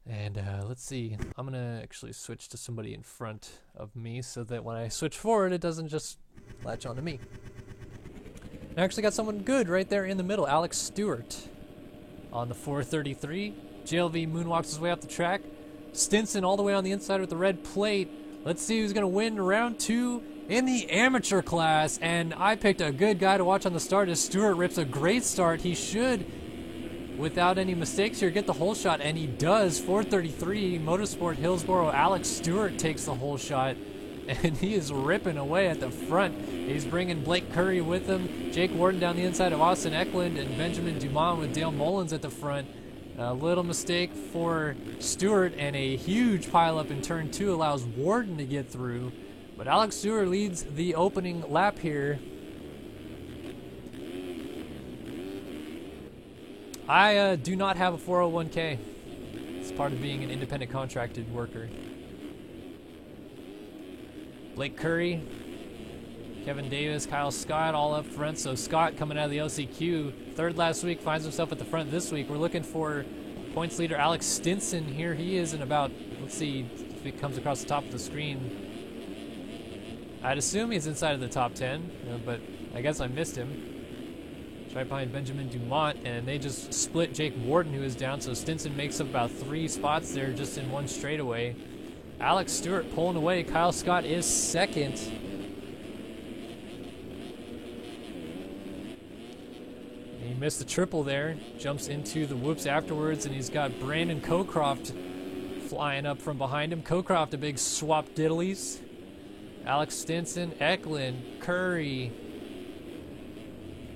And let's see. I'm going to actually switch to somebody in front of me so that when I switch forward, it doesn't just latch onto me. I actually got someone good right there in the middle. Alex Stewart on the 433. JLV moonwalks his way up the track. Stinson all the way on the inside with the red plate. Let's see who's going to win round 2 in the amateur class. And I picked a good guy to watch on the start as Stewart rips a great start. He should, without any mistakes here, get the whole shot. And he does. 433 Motorsport Hillsboro. Alex Stewart takes the whole shot. And he is ripping away at the front. He's bringing Blake Curry with him. Jake Warden down the inside of Austin Eklund and Benjamin Dumont with Dale Mullins at the front. A little mistake for Stewart and a huge pileup in turn 2 allows Warden to get through. But Alex Stewart leads the opening lap here. I do not have a 401k. It's part of being an independent contracted worker. Blake Curry, Kevin Davis, Kyle Scott all up front. So Scott coming out of the LCQ, third last week, finds himself at the front this week. We're looking for points leader Alex Stinson. Here he is in about, let's see if it comes across the top of the screen. I'd assume he's inside of the top 10, but I guess I missed him. It's right behind Benjamin Dumont, and they just split Jake Warden, who is down. So Stinson makes up about 3 spots there just in one straightaway. Alex Stewart pulling away. Kyle Scott is second. missed the triple there. Jumps into the whoops afterwards, and he's got Brandon Cocroft flying up from behind him. Cocroft, a big swap diddlies. Alex Stinson, Eklund, Curry,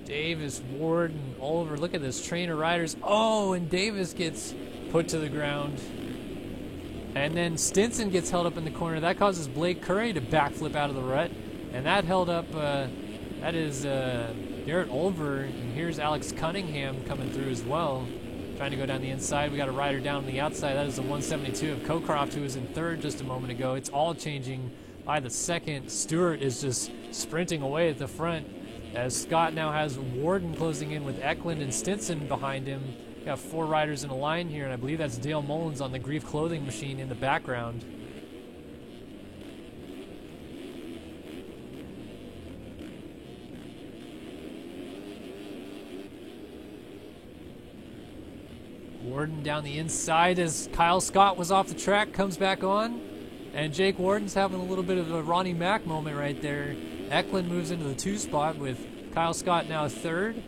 Davis, Warden, Oliver. Look at this train of riders. Oh, and Davis gets put to the ground. And then Stinson gets held up in the corner. That causes Blake Curry to backflip out of the rut. And that held up, that is Garrett Oliver. And here's Alex Cunningham coming through as well, trying to go down the inside. We got a rider down on the outside. That is the 172 of Cocroft, who was in third just a moment ago. It's all changing by the second. Stewart is just sprinting away at the front, as Scott now has Warden closing in with Eklund and Stinson behind him. Got 4 riders in a line here, and I believe that's Dale Mullins on the Grief Clothing Machine in the background. Warden down the inside as Kyle Scott was off the track, comes back on. And Jake Warden's having a little bit of a Ronnie Mack moment right there. Eklund moves into the 2 spot with Kyle Scott now 3rd.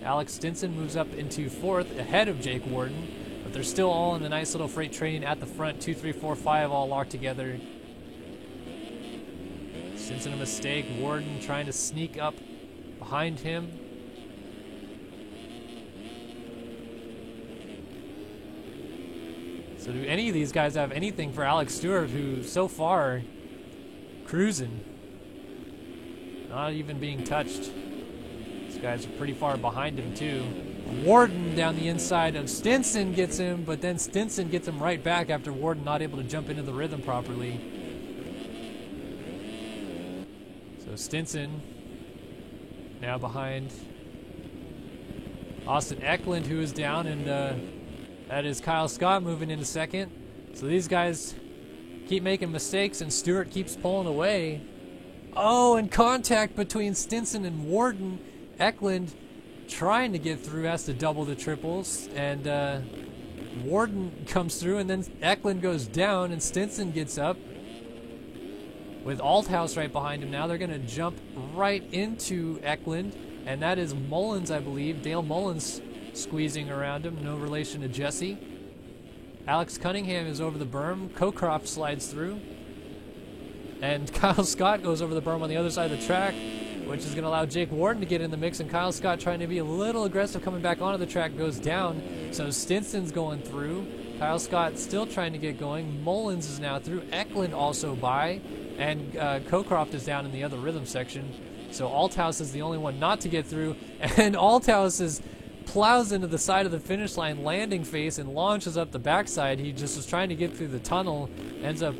Alex Stinson moves up into 4th ahead of Jake Warden. But they're still all in the nice little freight train at the front. 2, 3, 4, 5 all locked together. Stinson a mistake. Warden trying to sneak up behind him. So do any of these guys have anything for Alex Stewart, who so far cruising, not even being touched? These guys are pretty far behind him too. Warden down the inside of Stinson gets him, but then Stinson gets him right back after Warden not able to jump into the rhythm properly. So Stinson now behind Austin Eklund, who is down, and that is Kyle Scott moving into 2nd. So these guys keep making mistakes, and Stewart keeps pulling away. Oh, and contact between Stinson and Warden. Eklund trying to get through, has to double the triples, and Warden comes through, and then Eklund goes down, and Stinson gets up with Althouse right behind him. Now they're going to jump right into Eklund, and that is Mullins, I believe. Dale Mullins squeezing around him, no relation to Jesse. Alex Cunningham is over the berm. Cocroft slides through. And Kyle Scott goes over the berm on the other side of the track, which is going to allow Jake Warden to get in the mix. And Kyle Scott, trying to be a little aggressive coming back onto the track, goes down. So Stinson's going through. Kyle Scott still trying to get going. Mullins is now through. Eklund also by. And Cocroft is down in the other rhythm section. So Althouse is the only one not to get through. And Althouse plows into the side of the finish line landing face and launches up the backside. He just was trying to get through the tunnel, ends up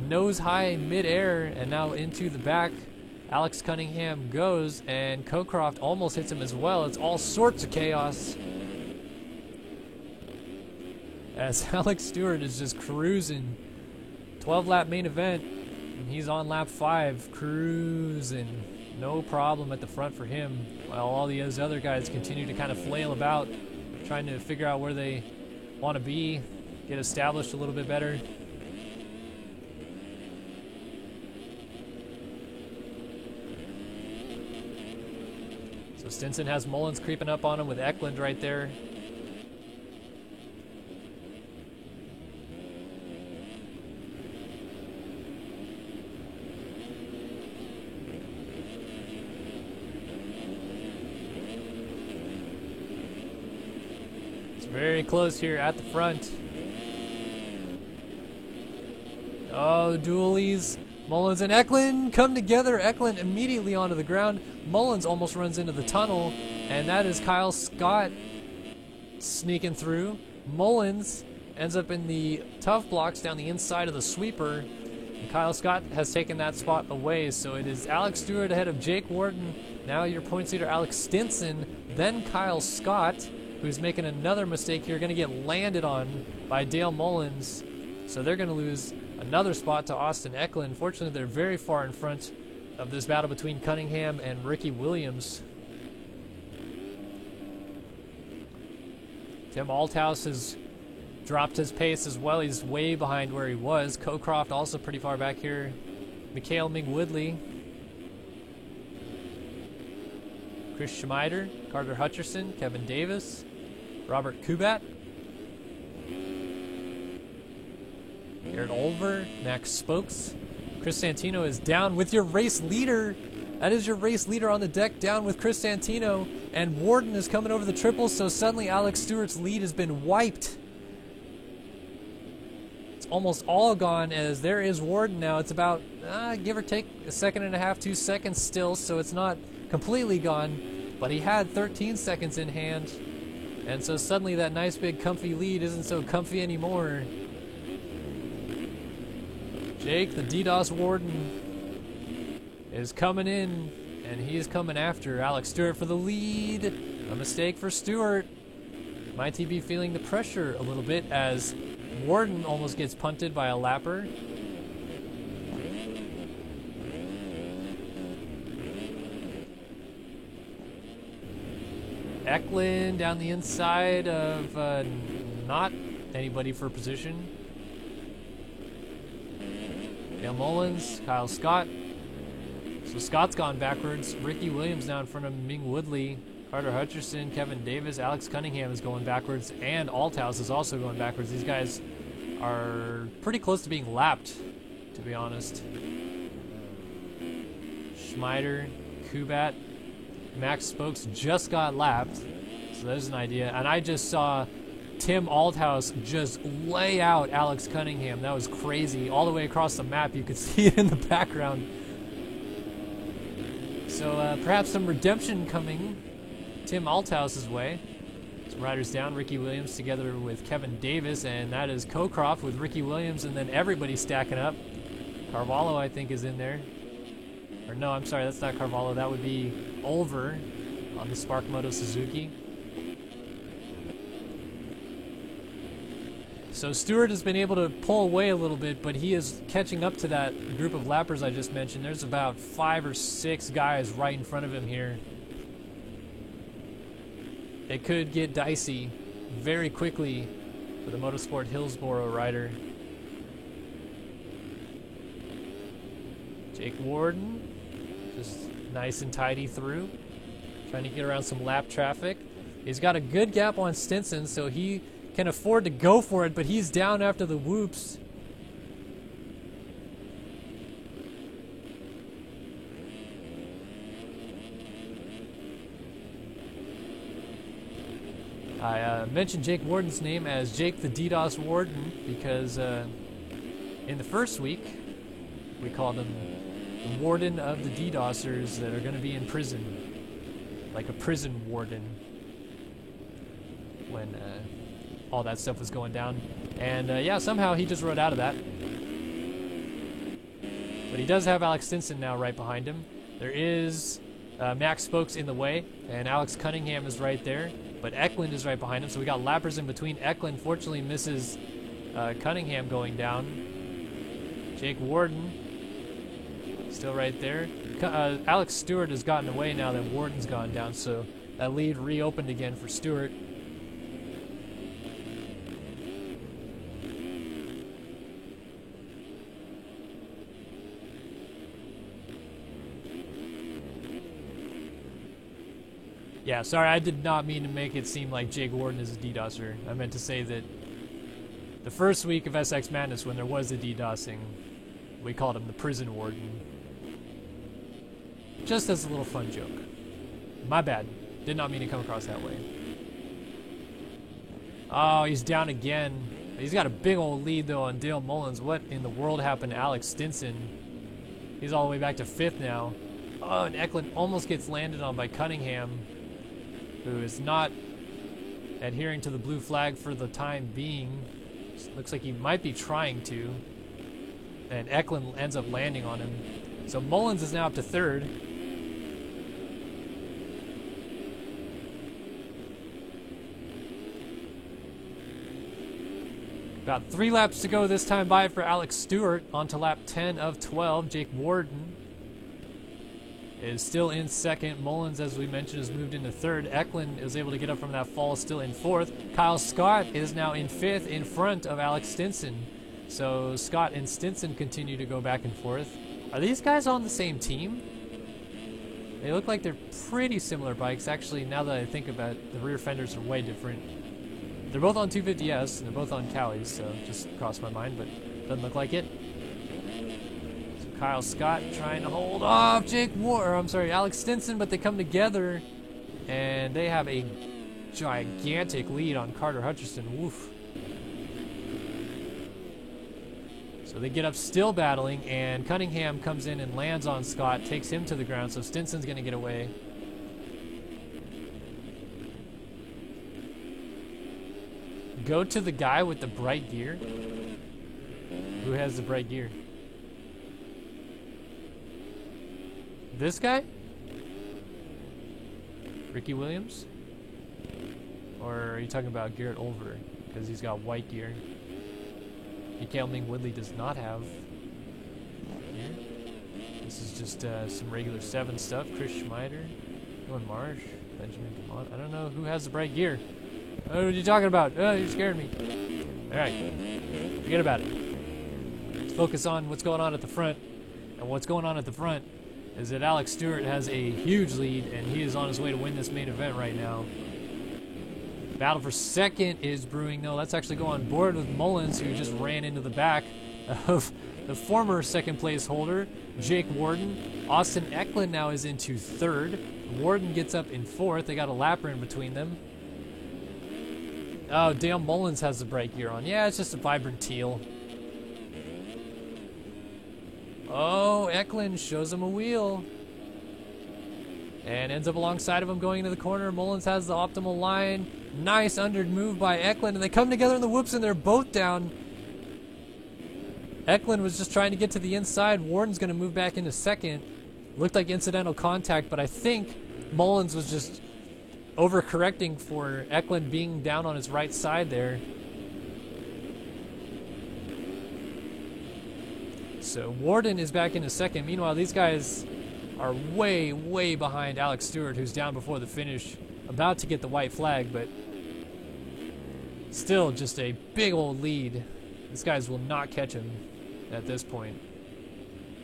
nose high mid-air and now into the back. Alex Cunningham goes, and Cocroft almost hits him as well. It's all sorts of chaos as Alex Stewart is just cruising. 12-lap main event, and he's on lap 5, cruising. No problem at the front for him, while all these other guys continue to kind of flail about, trying to figure out where they want to be, get established a little bit better. So Stinson has Mullins creeping up on him with Eklund right there. Very close here at the front. Oh, dualies. Mullins and Eklund come together. Eklund immediately onto the ground. Mullins almost runs into the tunnel, and that is Kyle Scott sneaking through. Mullins ends up in the tough blocks down the inside of the sweeper, and Kyle Scott has taken that spot away. So it is Alex Stewart ahead of Jake Warden. Now your points leader Alex Stinson, then Kyle Scott, who's making another mistake here, going to get landed on by Dale Mullins. So they're going to lose another spot to Austin Eklund. Fortunately, they're very far in front of this battle between Cunningham and Ricky Williams. Tim Althouse has dropped his pace as well. He's way behind where he was. Cocroft also pretty far back here. Mikhail Ming Woodley Chris Schmider, Carter Hutcherson, Kevin Davis, Robert Kubat, Garrett Olver, Max Spokes. Chris Santino is down with your race leader. That is your race leader on the deck, down with Chris Santino. And Warden is coming over the triple, so suddenly Alex Stewart's lead has been wiped. It's almost all gone, as there is Warden now. It's about, give or take, a second and a half, 2 seconds still, so it's not completely gone. But he had 13 seconds in hand. And so suddenly that nice big comfy lead isn't so comfy anymore. Jake, the DDoS Warden, is coming in, and he is coming after Alex Stewart for the lead. A mistake for Stewart. Might he be feeling the pressure a little bit as Warden almost gets punted by a lapper. Eklund down the inside of not anybody for position. Dale Mullins, Kyle Scott. So Scott's gone backwards. Ricky Williams now in front of Ming Woodley. Carter Hutcherson, Kevin Davis, Alex Cunningham is going backwards, and Althaus is also going backwards. These guys are pretty close to being lapped, to be honest. Schmider, Kubat, Max Spokes just got lapped, so there's an idea. And I just saw Tim Althaus just lay out Alex Cunningham. That was crazy. All the way across the map, you could see it in the background. So perhaps some redemption coming Tim Althaus's way. Some riders down, Ricky Williams together with Kevin Davis, and that is Cocroft with Ricky Williams, and then everybody stacking up. Carvalho, I think, is in there. Or no, I'm sorry, that's not Carvalho. That would be Olver on the Spark Moto Suzuki. So Stewart has been able to pull away a little bit, but he is catching up to that group of lappers I just mentioned. There's about 5 or 6 guys right in front of him here. It could get dicey very quickly for the Motorsport Hillsboro rider. Jake Warden, just nice and tidy through, trying to get around some lap traffic. He's got a good gap on Stinson, so he can afford to go for it, but he's down after the whoops. I mentioned Jake Warden's name as Jake the DDoS Warden because in the first week we called him the Warden of the DDoSers that are going to be in prison, like a prison warden, when all that stuff was going down. And yeah, somehow he just rode out of that. But he does have Alex Stinson now right behind him. There is Max Spokes in the way, and Alex Cunningham is right there. But Eklund is right behind him, so we got lappers in between. Eklund fortunately misses Cunningham going down. Jake Warden still right there. Alex Stewart has gotten away now that Warden's gone down, so that lead reopened again for Stewart. Yeah, sorry, I did not mean to make it seem like Jake Warden is a DDoSer. I meant to say that the first week of SX Madness, when there was a DDoSing, we called him the Prison Warden. Just as a little fun joke. My bad. Did not mean to come across that way. Oh, he's down again. He's got a big old lead, though, on Dale Mullins. What in the world happened to Alex Stinson? He's all the way back to 5th now. Oh, and Eklund almost gets landed on by Cunningham, who is not adhering to the blue flag for the time being. Looks like he might be trying to. And Eklund ends up landing on him. So Mullins is now up to 3rd. About 3 laps to go this time by for Alex Stewart. On to lap 10 of 12. Jake Warden is still in 2nd. Mullins, as we mentioned, has moved into 3rd. Eklund is able to get up from that fall, still in 4th. Kyle Scott is now in 5th in front of Alex Stinson. So Scott and Stinson continue to go back and forth. Are these guys on the same team? They look like they're pretty similar bikes. Actually, now that I think about it, the rear fenders are way different. They're both on 250S, and they're both on Cowleys, so just crossed my mind, but doesn't look like it. So Kyle Scott trying to hold off Alex Stinson, but they come together, and they have a gigantic lead on Carter Hutcherson. Woof. So they get up still battling, and Cunningham comes in and lands on Scott, takes him to the ground, so Stinson's going to get away. Go to the guy with the bright gear. Who has the bright gear? This guy? Ricky Williams? Or are you talking about Garrett Olver? Because he's got white gear. Mikael Ming Woodley does not have gear. This is just some regular 7 stuff. Chris Schmider, Owen Marsh, Benjamin Dumont. I don't know who has the bright gear. What are you talking about? Oh, you scared me. Alright. Forget about it. Let's focus on what's going on at the front. And what's going on at the front is that Alex Stewart has a huge lead, and he is on his way to win this main event right now. Battle for second is brewing. No, let's actually go on board with Mullins, who just ran into the back of the former second place holder, Jake Warden. Austin Eklund now is into third. Warden gets up in fourth. They got a lapper in between them. Oh, Dale Mullins has the bright gear on. Yeah, it's just a vibrant teal. Oh, Eklund shows him a wheel. And ends up alongside of him going into the corner. Mullins has the optimal line. Nice under move by Eklund. And they come together in the whoops and they're both down. Eklund was just trying to get to the inside. Warden's going to move back into second. Looked like incidental contact, but I think Mullins was just overcorrecting for Eklund being down on his right side there. So Warden is back into second. Meanwhile, these guys are way, way behind Alex Stewart, who's down before the finish, about to get the white flag, but still just a big old lead. These guys will not catch him at this point.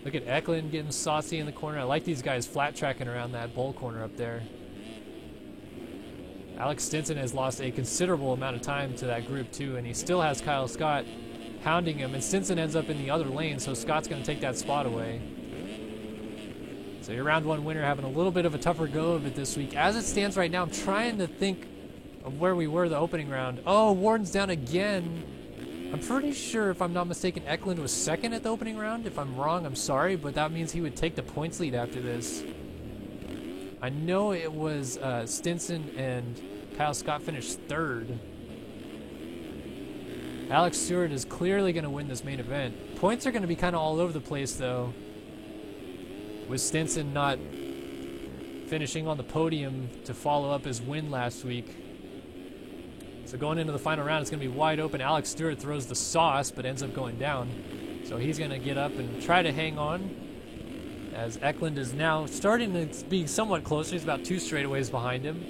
Look at Eklund getting saucy in the corner. I like these guys flat tracking around that bowl corner up there. Alex Stinson has lost a considerable amount of time to that group too, and he still has Kyle Scott hounding him, and Stinson ends up in the other lane, so Scott's going to take that spot away. So your round one winner having a little bit of a tougher go of it this week. As it stands right now, I'm trying to think of where we were the opening round. Oh, Warden's down again. I'm pretty sure, if I'm not mistaken, Eklund was second at the opening round. If I'm wrong, I'm sorry, but that means he would take the points lead after this. I know it was Stinson and Kyle Scott finished third. Alex Stewart is clearly going to win this main event. Points are going to be kind of all over the place, though, with Stinson not finishing on the podium to follow up his win last week. So going into the final round, it's going to be wide open. Alex Stewart throws the sauce, but ends up going down. So he's going to get up and try to hang on, as Eklund is now starting to be somewhat closer. He's about 2 straightaways behind him.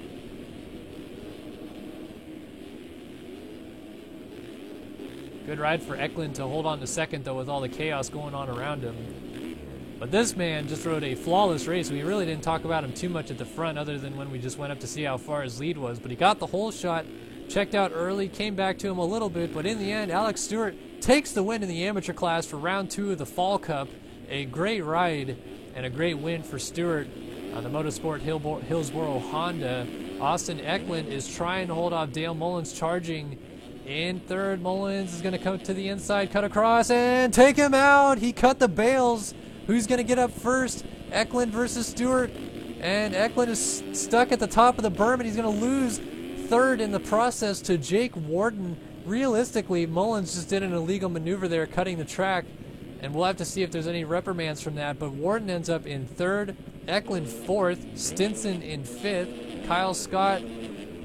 Good ride for Eklund to hold on to second, though, with all the chaos going on around him. But this man just rode a flawless race. We really didn't talk about him too much at the front, other than when we just went up to see how far his lead was. But he got the whole shot, checked out early, came back to him a little bit, but in the end, Alex Stewart takes the win in the amateur class for round 2 of the Fall Cup. A great ride and a great win for Stewart on the Motorsport Hillsboro Honda. Austin Eklund is trying to hold off Dale Mullins, charging in third. Mullins is going to come to the inside, cut across, and take him out. He cut the bales. Who's going to get up first? Eklund versus Stewart. And Eklund is stuck at the top of the berm, and he's going to lose third in the process to Jake Warden. Realistically, Mullins just did an illegal maneuver there, cutting the track, and we'll have to see if there's any reprimands from that. But Warden ends up in third, Eklund fourth, Stinson in fifth, Kyle Scott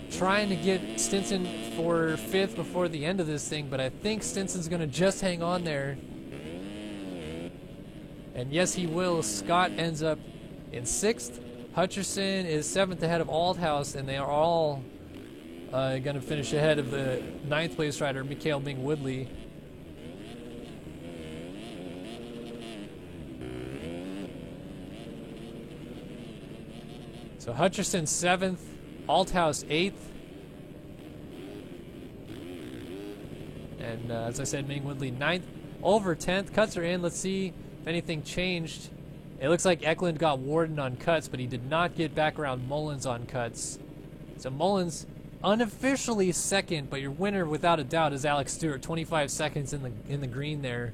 trying to get Stinson for fifth before the end of this thing, but I think Stinson's going to just hang on there. And yes, he will. Scott ends up in sixth. Hutcherson is seventh ahead of Aldhouse, and they are all going to finish ahead of the ninth place rider, Mikael Ming Woodley. So Hutcherson 7th, Althouse 8th. And as I said, Ming Woodley 9th. Over 10th. Cuts are in. Let's see if anything changed. It looks like Eklund got Warden on cuts, but he did not get back around Mullins on cuts. So Mullins unofficially second, but your winner without a doubt is Alex Stewart. 25 seconds in the green there.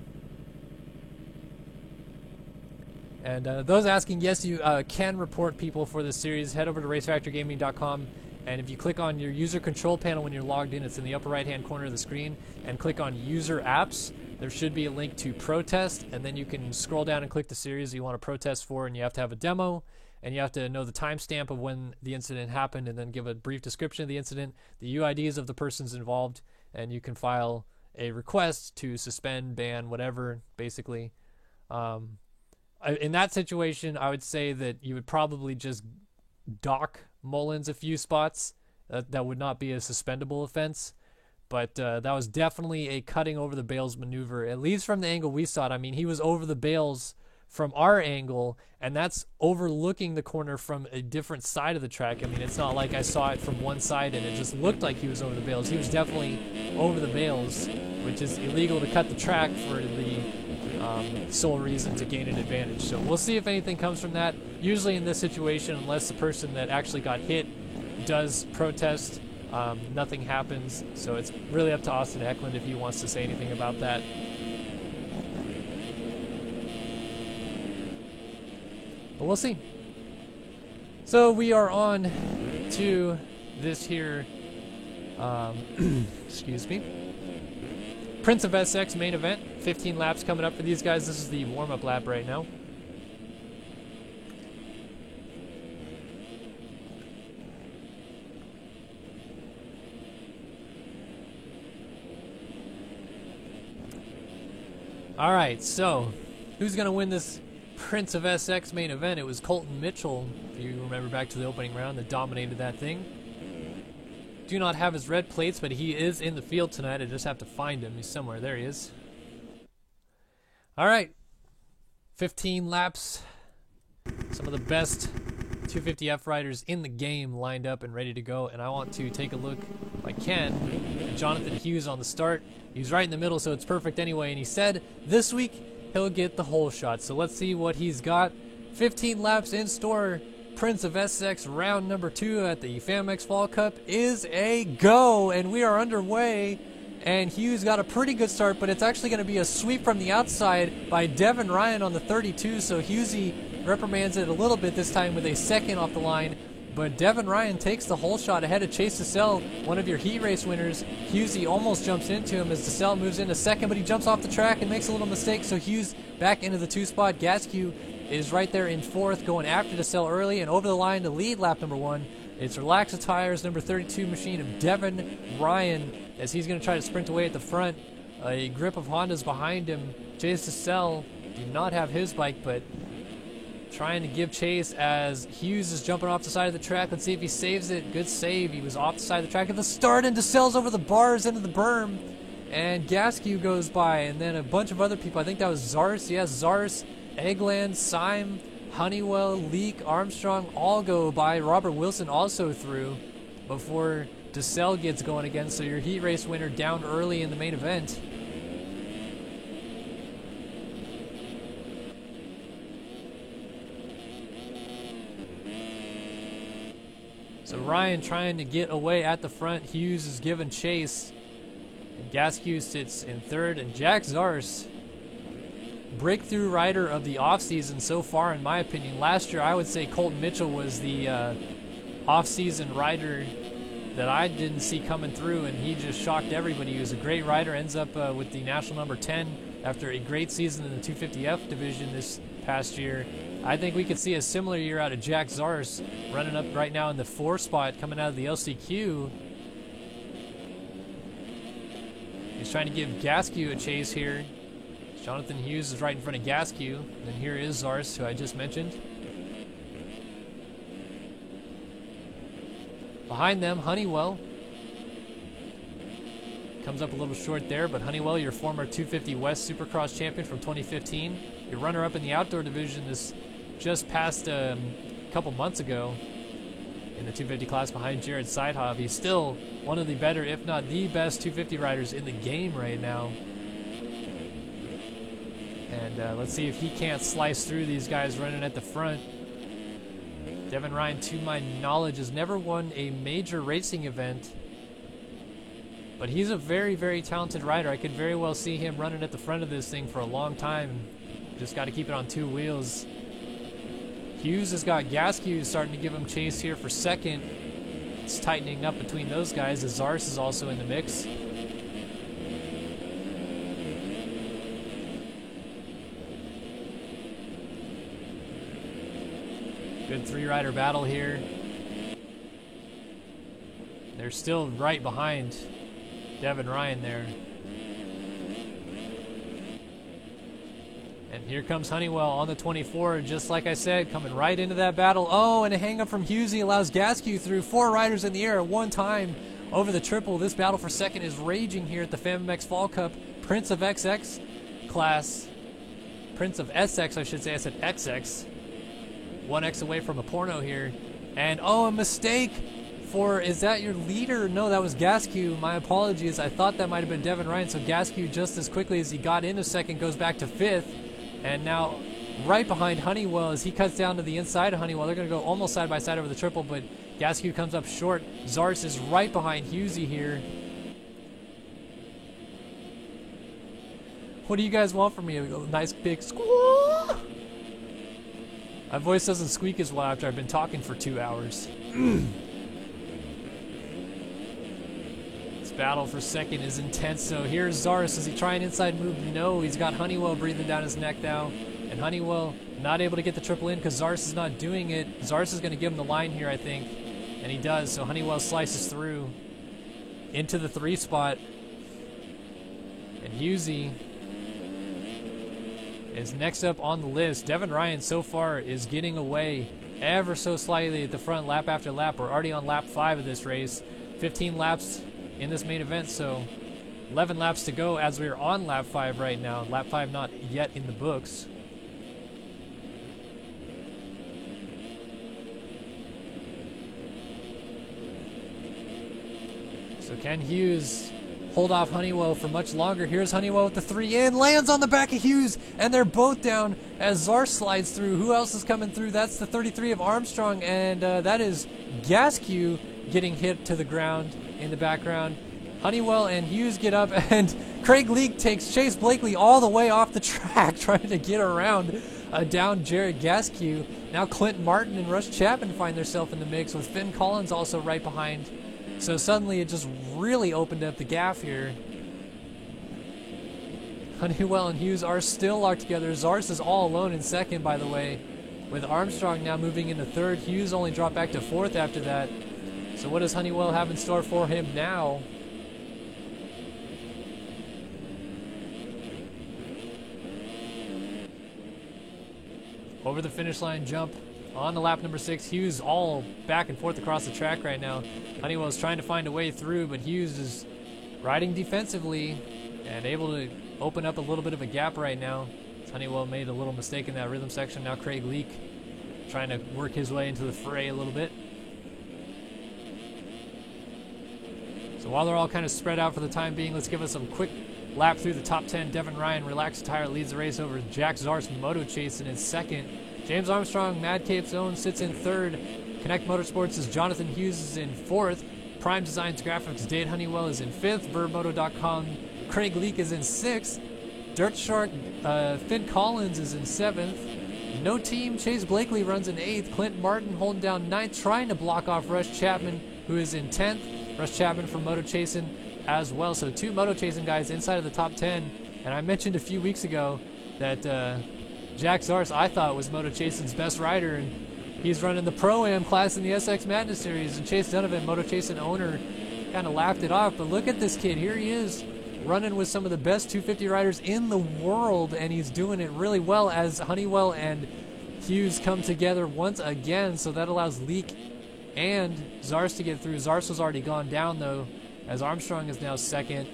And those asking, yes, you can report people for this series. Head over to racefactorgaming.com, and if you click on your user control panel when you're logged in, it's in the upper right-hand corner of the screen, and click on user apps, there should be a link to protest, and then you can scroll down and click the series you want to protest for, and you have to have a demo, and you have to know the timestamp of when the incident happened, and then give a brief description of the incident, the UIDs of the persons involved, and you can file a request to suspend, ban, whatever, basically. In that situation, I would say that you would probably just dock Mullins a few spots. That would not be a suspendable offense. But that was definitely a cutting over the bales maneuver, at least from the angle we saw it. I mean, he was over the bales from our angle, and that's overlooking the corner from a different side of the track. I mean, it's not like I saw it from one side and it just looked like he was over the bales. He was definitely over the bales, which is illegal to cut the track for the sole reason to gain an advantage. So we'll see if anything comes from that. Usually in this situation, unless the person that actually got hit does protest, nothing happens. So it's really up to Austin Eklund if he wants to say anything about that. But we'll see. So we are on to this here, excuse me, Prince of SX main event. 15 laps coming up for these guys. This is the warm-up lap right now. All right, so who's going to win this Prince of SX main event? It was Colton Mitchell, if you remember back to the opening round, that dominated that thing. Do not have his red plates, but he is in the field tonight. I just have to find him. He's somewhere. There he is. All right, 15 laps. Some of the best 250F riders in the game lined up and ready to go, and I want to take a look, if I can, at Jonathan Hughes on the start. He was right in the middle, so it's perfect anyway, and he said this week he'll get the whole shot. So let's see what he's got. 15 laps in store. Prince of SX round number 2 at the FAMX Fall Cup is a go, and we are underway. And Hughes got a pretty good start, but it's actually going to be a sweep from the outside by Devin Ryan on the 32, so Hughesy reprimands it a little bit this time with a second off the line. But Devin Ryan takes the whole shot ahead of Chase DeSalle, one of your heat race winners. Hughesy almost jumps into him as DeSalle moves into second, but he jumps off the track and makes a little mistake, so Hughes back into the 2 spot. Gasquet is right there in 4th, going after DeSalle early and over the line to lead lap number 1. It's Relaxa Tires, number 32 machine of Devin Ryan, as he's going to try to sprint away at the front. A grip of Hondas behind him. Chase DeSalle did not have his bike, but trying to give chase as Hughes is jumping off the side of the track. Let's see if he saves it. Good save. He was off the side of the track at the start, and DeSalle's over the bars into the berm. And Gasquet goes by, and then a bunch of other people. I think that was Zars. Yes, Zars, Eggland, Syme, Honeywell, Leak, Armstrong all go by. Robert Wilson also through before DeSalle gets going again. So your heat race winner down early in the main event. So Ryan trying to get away at the front. Hughes is giving chase. And Gasquet sits in 3rd. And Jack Zars, breakthrough rider of the offseason so far, in my opinion. Last year, I would say Colton Mitchell was the off-season rider that I didn't see coming through, and he just shocked everybody. He was a great rider, ends up with the national number 10 after a great season in the 250F division this past year. I think we could see a similar year out of Jack Zars, running up right now in the 4 spot, coming out of the LCQ. He's trying to give Gasquet a chase here. Jonathan Hughes is right in front of Gasquet, and then here is Zars, who I just mentioned. Behind them, Honeywell. Comes up a little short there, but Honeywell, your former 250 West Supercross champion from 2015. Your runner-up in the outdoor division this just past a couple months ago. in the 250 class behind Jared Seidhoff. He's still one of the better, if not the best, 250 riders in the game right now. And let's see if he can't slice through these guys running at the front. Devin Ryan, to my knowledge, has never won a major racing event. But he's a very, very talented rider. I could very well see him running at the front of this thing for a long time. Just got to keep it on 2 wheels. Hughes has got Gasquet starting to give him chase here for second. It's tightening up between those guys. Zars is also in the mix. Good 3-rider battle here. They're still right behind Devin Ryan there. And here comes Honeywell on the 24, just like I said, coming right into that battle. Oh, and a hang-up from Hughesy allows Gasquet through. 4 riders in the air at one time over the triple. This battle for second is raging here at the FanMX Fall Cup. Prince of XX class. Prince of SX, I should say. I said XX. 1X away from a porno here. And, oh, a mistake for, is that your leader? No, that was Gasquet. My apologies. I thought that might have been Devin Ryan. So Gasquet, just as quickly as he got into second, goes back to 5th. And now right behind Honeywell as he cuts down to the inside of Honeywell. They're going to go almost side by side over the triple, but Gasquet comes up short. Zars is right behind Hughesy here. What do you guys want from me? A nice big squawk? My voice doesn't squeak as well after I've been talking for 2 hours. This battle for second is intense. So here's Zars. Does he try an inside move? No, he's got Honeywell breathing down his neck now. And Honeywell not able to get the triple in because Zars is not doing it. Zars is going to give him the line here, I think. And he does. So Honeywell slices through into the 3 spot. And Hughesy is next up on the list. Devin Ryan so far is getting away ever so slightly at the front lap after lap. We're already on lap 5 of this race. 15 laps in this main event, so 11 laps to go as we're on lap 5 right now. Lap 5 not yet in the books. So can Hughes hold off Honeywell for much longer? Here's Honeywell with the 3 in, lands on the back of Hughes, and they're both down as Zars slides through. Who else is coming through? That's the 33 of Armstrong, and that is Gasquet getting hit to the ground in the background. Honeywell and Hughes get up, and Craig Leake takes Chase Blakely all the way off the track trying to get around down Jared Gasquet. Now Clint Martin and Russ Chapman find themselves in the mix with Finn Collins also right behind. So suddenly it just really opened up the gap here. Honeywell and Hughes are still locked together. Zars is all alone in second, by the way, with Armstrong now moving into third. Hughes only dropped back to 4th after that. So what does Honeywell have in store for him now? Over the finish line jump on the lap number 6. Hughes all back and forth across the track right now. Honeywell is trying to find a way through, but Hughes is riding defensively and able to open up a little bit of a gap right now. Honeywell made a little mistake in that rhythm section. Now Craig Leake trying to work his way into the fray a little bit. So while they're all kind of spread out for the time being, let's give us some quick lap through the top 10. Devin Ryan, relaxed tire, leads the race over Jack Zars Moto Chasing in second. James Armstrong, Mad Cape's own, sits in third. Connect Motorsports' Jonathan Hughes is in 4th. Prime Designs Graphics' Dade Honeywell is in 5th. VerbMoto.com, Craig Leake is in 6th. Dirt Shark, Finn Collins is in 7th. No Team, Chase Blakely runs in 8th. Clint Martin holding down 9th, trying to block off Russ Chapman, who is in 10th. Russ Chapman from Moto Chasing as well. So 2 Moto Chasing guys inside of the top 10. And I mentioned a few weeks ago that Jack Zars, I thought, was Moto Chasing's best rider, and he's running the Pro-Am class in the SX Madness Series. And Chase Donovan, Moto Chasing owner, kind of laughed it off. But look at this kid. Here he is running with some of the best 250 riders in the world, and he's doing it really well as Honeywell and Hughes come together once again. So that allows Leake and Zars to get through. Zars was already gone down, though, as Armstrong is now second.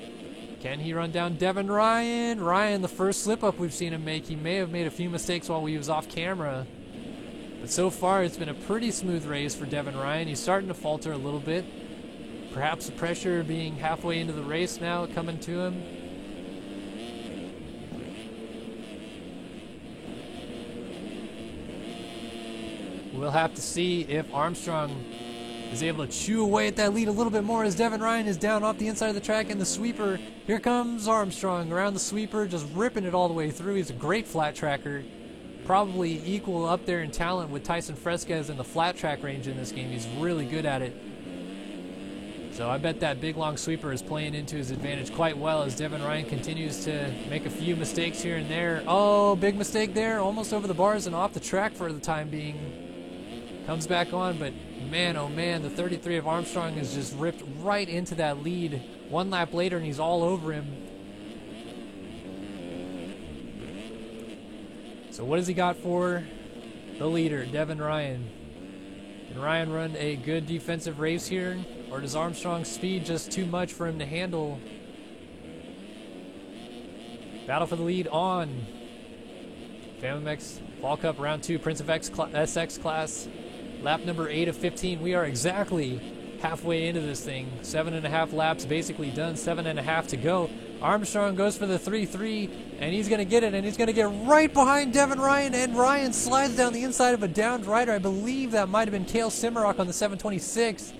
Can he run down Devin Ryan? Ryan, the first slip-up we've seen him make. He may have made a few mistakes while he was off camera. But But so far, it's been a pretty smooth race for Devin Ryan. He's starting to falter a little bit. Perhaps the pressure being halfway into the race now coming to him. We'll have to see if Armstrong is able to chew away at that lead a little bit more as Devin Ryan is down off the inside of the track in the sweeper. Here comes Armstrong around the sweeper, just ripping it all the way through. He's a great flat tracker. Probably equal up there in talent with Tyson Fresquez in the flat track range in this game. He's really good at it. So I bet that big long sweeper is playing into his advantage quite well as Devin Ryan continues to make a few mistakes here and there. Oh, big mistake there. Almost over the bars and off the track for the time being. Comes back on, but man, oh man, the 33 of Armstrong is just ripped right into that lead. One lap later and he's all over him. So what has he got for the leader, Devin Ryan? Can Ryan run a good defensive race here? Or does Armstrong's speed just too much for him to handle? Battle for the lead on. FamiMX Fall Cup Round 2, Prince of SX class. Lap number 8 of 15. We are exactly halfway into this thing. 7.5 laps basically done. 7.5 to go. Armstrong goes for the 3-3, and he's going to get it, and he's going to get right behind Devin Ryan, and Ryan slides down the inside of a downed rider. I believe that might have been Cale Simmerock on the 726.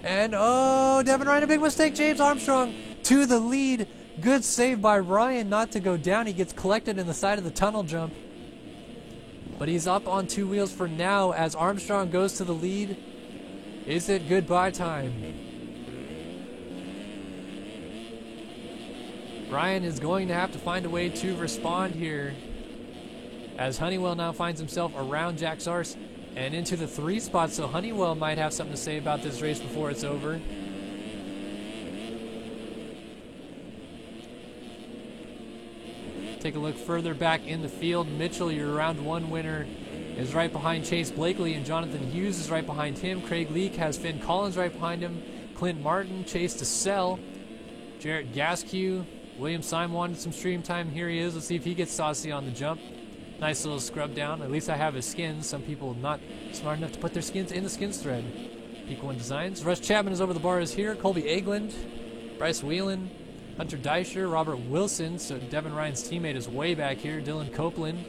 And, oh, Devin Ryan, a big mistake. James Armstrong to the lead. Good save by Ryan not to go down. He gets collected in the side of the tunnel jump. But he's up on 2 wheels for now as Armstrong goes to the lead. Is it goodbye time? Ryan is going to have to find a way to respond here as Honeywell now finds himself around Jack Zarce and into the 3 spot, so Honeywell might have something to say about this race before it's over. Take a look further back in the field. Mitchell, your round 1 winner, is right behind Chase Blakely, and Jonathan Hughes is right behind him. Craig Leake has Finn Collins right behind him. Clint Martin, Chase DeSell, Jarrett Gasquet, William Simon wanted some stream time. Here he is. Let's see if he gets saucy on the jump. Nice little scrub down. At least I have his skins. Some people not smart enough to put their skins in the skins thread. Peak One Designs. Russ Chapman is over the bars here. Colby Egeland, Bryce Whelan, Hunter Deisher, Robert Wilson, so Devin Ryan's teammate is way back here. Dylan Copeland,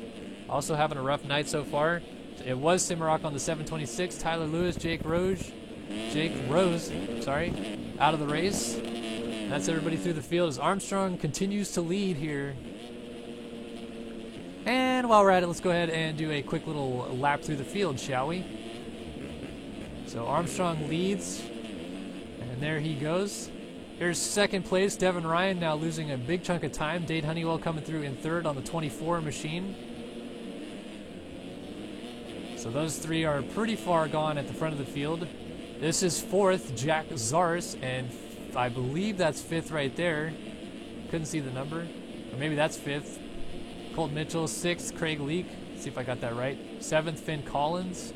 also having a rough night so far. It was Simmerock on the 726. Tyler Lewis, Jake Rose, out of the race. That's everybody through the field as Armstrong continues to lead here. And while we're at it, let's go ahead and do a quick little lap through the field, shall we? So Armstrong leads, and there he goes. Here's second place, Devin Ryan now losing a big chunk of time. Dade Honeywell coming through in third on the 24 machine. So those 3 are pretty far gone at the front of the field. This is 4th, Jack Zarce, and I believe that's 5th right there. Couldn't see the number. Or maybe that's 5th. Colt Mitchell, 6th, Craig Leake. Let's see if I got that right. 7th, Finn Collins.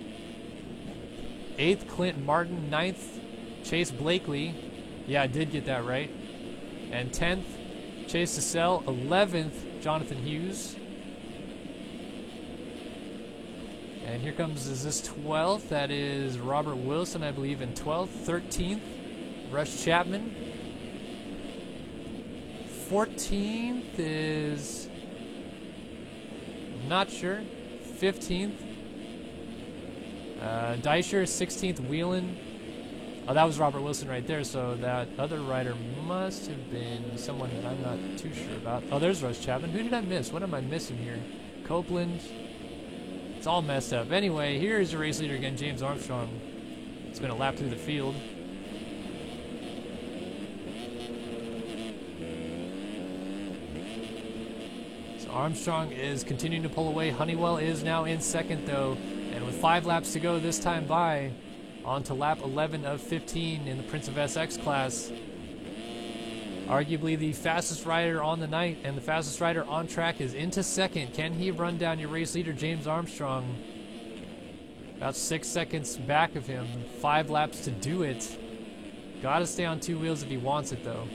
8th, Clint Martin. 9th, Chase Blakely. Yeah, I did get that right. And 10th, Chase DeSell. 11th, Jonathan Hughes. And here comes, is this 12th? That is Robert Wilson, I believe, in 12th. 13th, Russ Chapman. 14th is, not sure. 15th, Deisher. 16th, Whelan. Oh, that was Robert Wilson right there, so that other rider must have been someone that I'm not too sure about. Oh, there's Russ Chapman. Who did I miss? What am I missing here? Copeland. It's all messed up. Anyway, here's your race leader again, James Armstrong. It's been a lap through the field. So Armstrong is continuing to pull away. Honeywell is now in second, though. And with 5 laps to go this time by, on to lap 11 of 15 in the Prince of SX class. Arguably the fastest rider on the night and the fastest rider on track is into second. Can he run down your race leader, James Armstrong? About 6 seconds back of him. 5 laps to do it. Gotta stay on 2 wheels if he wants it, though.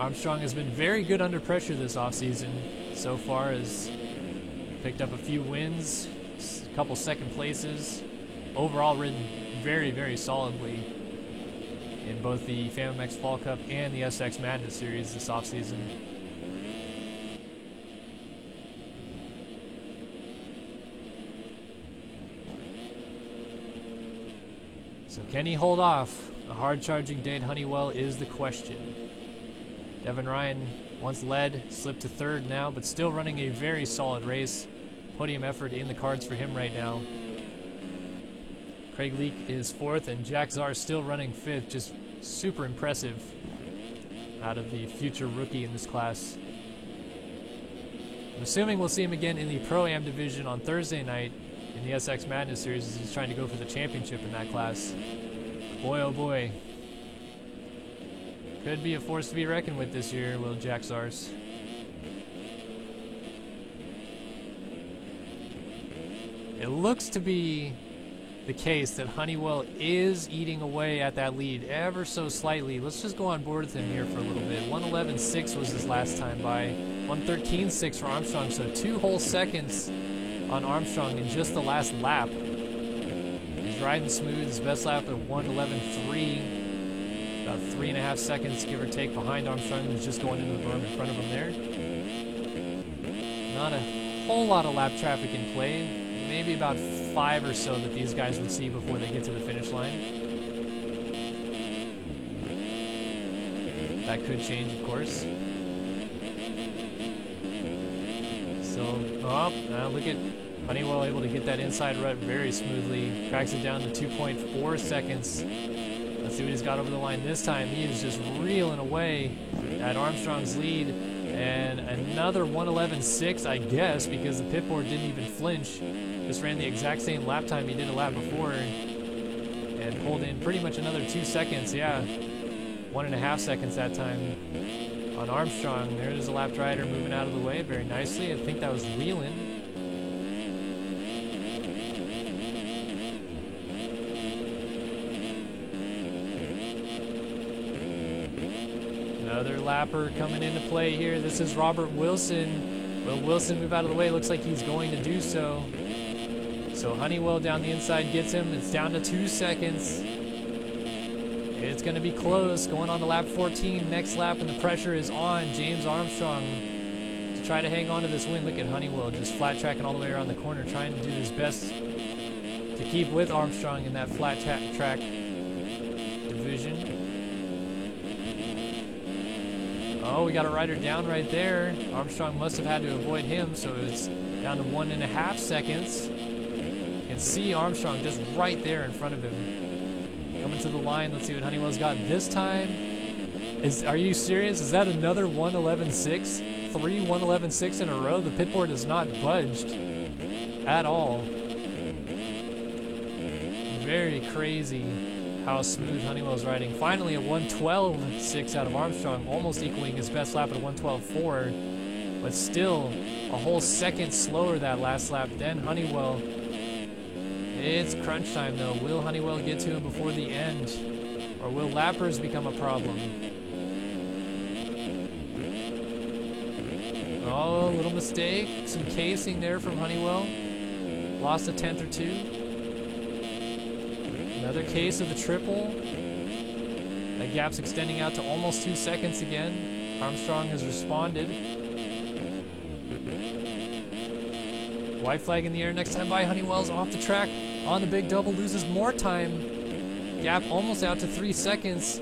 Armstrong has been very good under pressure this offseason so far. Has picked up a few wins, a couple second places. Overall ridden very, very solidly in both the FAMMX Fall Cup and the SX Madness Series this offseason. So can he hold off a hard-charging Dade Honeywell is the question. Devin Ryan once led, slipped to third now, but still running a very solid race. Podium effort in the cards for him right now. Craig Leak is fourth, and Jack Czar still running fifth. Just super impressive out of the future rookie in this class. I'm assuming we'll see him again in the Pro-Am division on Thursday night in the SX Madness Series as he's trying to go for the championship in that class. Boy, oh boy. Could be a force to be reckoned with this year, will Jack Czars. It looks to be the case that Honeywell is eating away at that lead ever so slightly. Let's just go on board with him here for a little bit. 1:11.6 was his last time by. 1:13.6 for Armstrong, so 2 whole seconds on Armstrong in just the last lap. He's riding smooth. His best lap at 1:11.3. About 3.5 seconds, give or take, behind Armstrong, who's just going into the berm in front of him there. Not a whole lot of lap traffic in play. Maybe about 5 or so that these guys would see before they get to the finish line. That could change, of course. So, now look at Honeywell able to get that inside rut very smoothly. Cracks it down to 2.4 seconds. Let's see what he's got over the line this time. He is just reeling away at Armstrong's lead. And another 1:11.6, I guess, because the pit board didn't even flinch. Just ran the exact same lap time he did a lap before and pulled in pretty much another 2 seconds. Yeah, 1.5 seconds that time on Armstrong. There's a lapped rider moving out of the way very nicely. I think that was Whelan. Another lapper coming into play here. This is Robert Wilson. Will Wilson move out of the way? Looks like he's going to do so. So Honeywell down the inside gets him. It's down to 2 seconds. It's going to be close. Going on to lap 14. Next lap, and the pressure is on James Armstrong to try to hang on to this win. Look at Honeywell just flat tracking all the way around the corner, trying to do his best to keep with Armstrong in that flat track division. Oh, we got a rider down right there. Armstrong must have had to avoid him, so it's down to 1.5 seconds. You can see Armstrong just right there in front of him. Coming to the line, let's see what Honeywell's got this time. Are you serious? Is that another 1:11.6? 3 1:11.6 in a row? The pit board has not budged at all. Very crazy how smooth Honeywell's riding. Finally a 1:12.6 out of Armstrong, almost equaling his best lap at 1:12.4, but still a whole second slower that last lap than Honeywell. It's crunch time though. Will Honeywell get to him before the end, or will lappers become a problem? Oh, little mistake. Some casing there from Honeywell. Lost a tenth or two. Another case of the triple. That gap's extending out to almost 2 seconds again. Armstrong has responded. White flag in the air next time by. Honeywell's off the track on the big double, loses more time. Gap almost out to 3 seconds.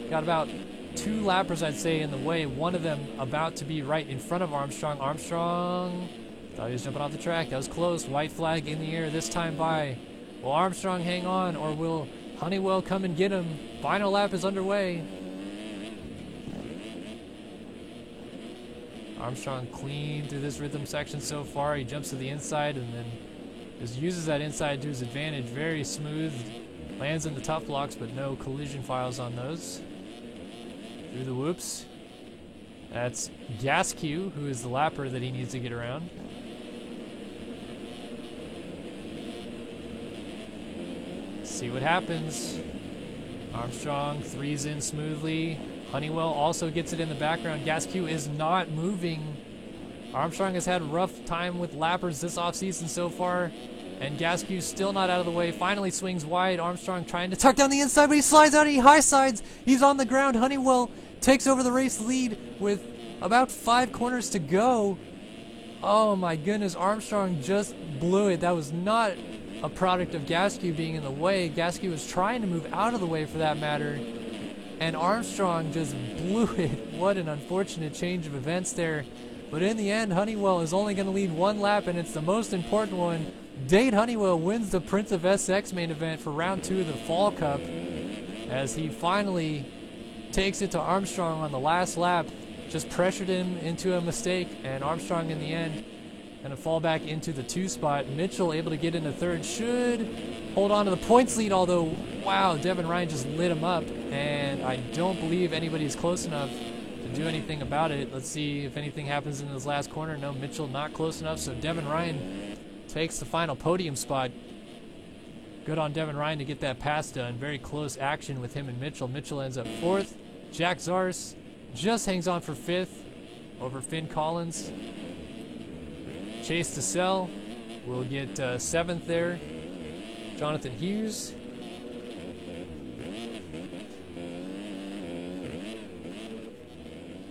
Got about 2 lappers, I'd say, in the way. One of them about to be right in front of Armstrong. Armstrong thought he was jumping off the track. That was close. White flag in the air this time by. Will Armstrong hang on, or will Honeywell come and get him? Final lap is underway. Armstrong clean through this rhythm section so far. He jumps to the inside and then just uses that inside to his advantage. Very smooth. Lands in the tough blocks, but no collision files on those. Through the whoops. That's Gasquet, who is the lapper that he needs to get around. See what happens. Armstrong threes in smoothly. Honeywell also gets it in the background. Gasquet is not moving. Armstrong has had a rough time with lappers this offseason so far, and Gasquet's still not out of the way. Finally swings wide. Armstrong trying to tuck down the inside, but he slides out. He high sides. He's on the ground. Honeywell takes over the race lead with about 5 corners to go. Oh my goodness, Armstrong just blew it. That was not a product of Gasquet being in the way. Gasquet was trying to move out of the way for that matter, and Armstrong just blew it. What an unfortunate change of events there. But in the end, Honeywell is only going to lead 1 lap, and it's the most important one. Dade Honeywell wins the Prince of SX main event for round 2 of the Fall Cup as he finally takes it to Armstrong on the last lap. Just pressured him into a mistake, and Armstrong in the end going to fall back into the 2 spot. Mitchell able to get into 3rd, should hold on to the points lead, although, wow, Devin Ryan just lit him up, and I don't believe anybody's close enough to do anything about it. Let's see if anything happens in this last corner. No, Mitchell not close enough, so Devin Ryan takes the final podium spot. Good on Devin Ryan to get that pass done. Very close action with him and Mitchell. Mitchell ends up 4th. Jack Zars just hangs on for 5th over Finn Collins. Chase DeSell will get 7th there. Jonathan Hughes.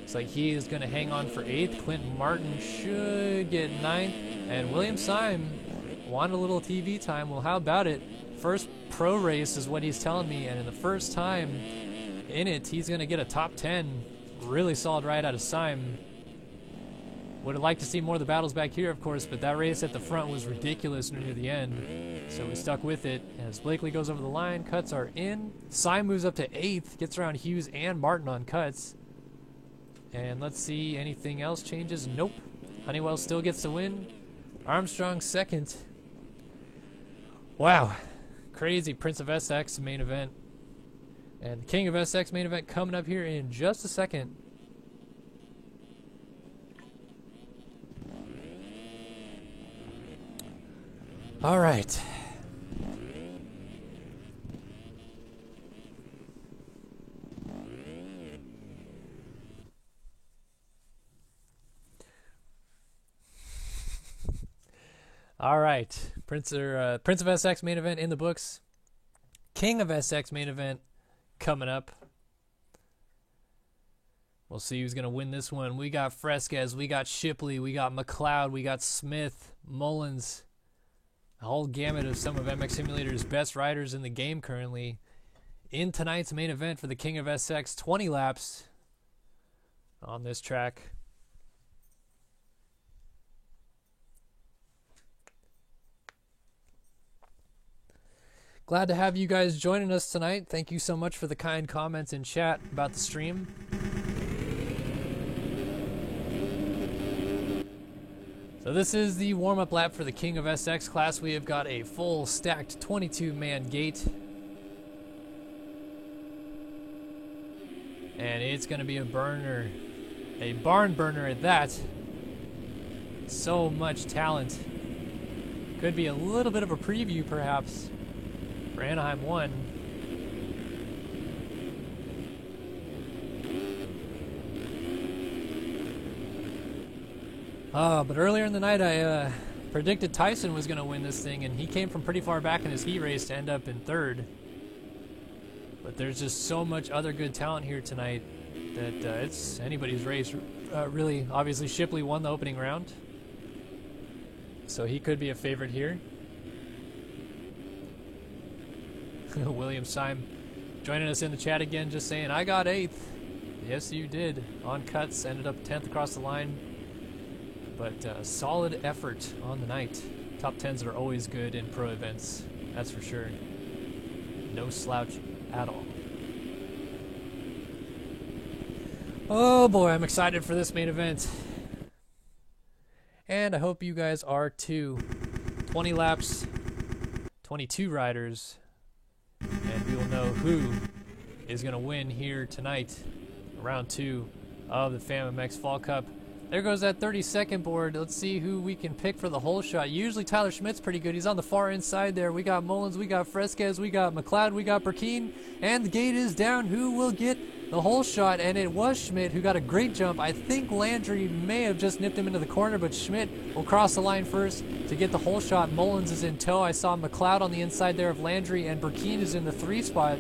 Looks like he is going to hang on for 8th. Clinton Martin should get 9th. And William Syme wanted a little TV time. Well, how about it? First pro race is what he's telling me. And in the first time in it, he's going to get a top 10. Really solid ride out of Syme. Would have liked to see more of the battles back here, of course, but that race at the front was ridiculous near the end. So we stuck with it. As Blakely goes over the line, cuts are in. Syme moves up to 8th, gets around Hughes and Martin on cuts. And let's see, anything else changes? Nope. Honeywell still gets the win. Armstrong 2nd. Wow. Crazy Prince of SX main event. And the King of SX main event coming up here in just a second. All right. All right. Prince of SX main event in the books. King of SX main event coming up. We'll see who's going to win this one. We got Fresquez, we got Shipley, we got McLeod, we got Smith, Mullins. A whole gamut of some of MX Simulator's best riders in the game currently. In tonight's main event for the King of SX, 20 laps on this track. Glad to have you guys joining us tonight. Thank you so much for the kind comments in chat about the stream. So this is the warm-up lap for the King of SX class. We have got a full stacked 22-man gate. And it's going to be a burner. A barn burner at that. So much talent. Could be a little bit of a preview, perhaps, for Anaheim 1. But earlier in the night, I predicted Tyson was going to win this thing, and he came from pretty far back in his heat race to end up in 3rd. But there's just so much other good talent here tonight that it's anybody's race. Really, obviously, Shipley won the opening round, so he could be a favorite here. William Syme joining us in the chat again, just saying, I got 8th. Yes, you did. On cuts, ended up 10th across the line. But solid effort on the night. Top 10s are always good in pro events, that's for sure. No slouch at all. Oh boy, I'm excited for this main event. And I hope you guys are too. 20 laps, 22 riders, and we will know who is going to win here tonight, round 2 of the FAM-MX Fall Cup. There goes that 30-second board. Let's see who we can pick for the whole shot. Usually Tyler Schmidt's pretty good. He's on the far inside there. We got Mullins, we got Fresquez, we got McLeod, we got Burkeen, and the gate is down. Who will get the whole shot, and it was Schmidt who got a great jump. I think Landry may have just nipped him into the corner, but Schmidt will cross the line first to get the whole shot. Mullins is in tow. I saw McLeod on the inside there of Landry, and Burkeen is in the 3 spot.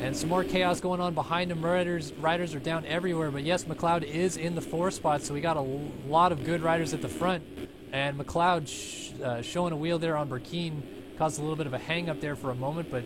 And some more chaos going on behind him. Riders are down everywhere, but yes, McLeod is in the 4 spot, so we got a lot of good riders at the front. And McLeod showing a wheel there on Burkeen caused a little bit of a hang up there for a moment, but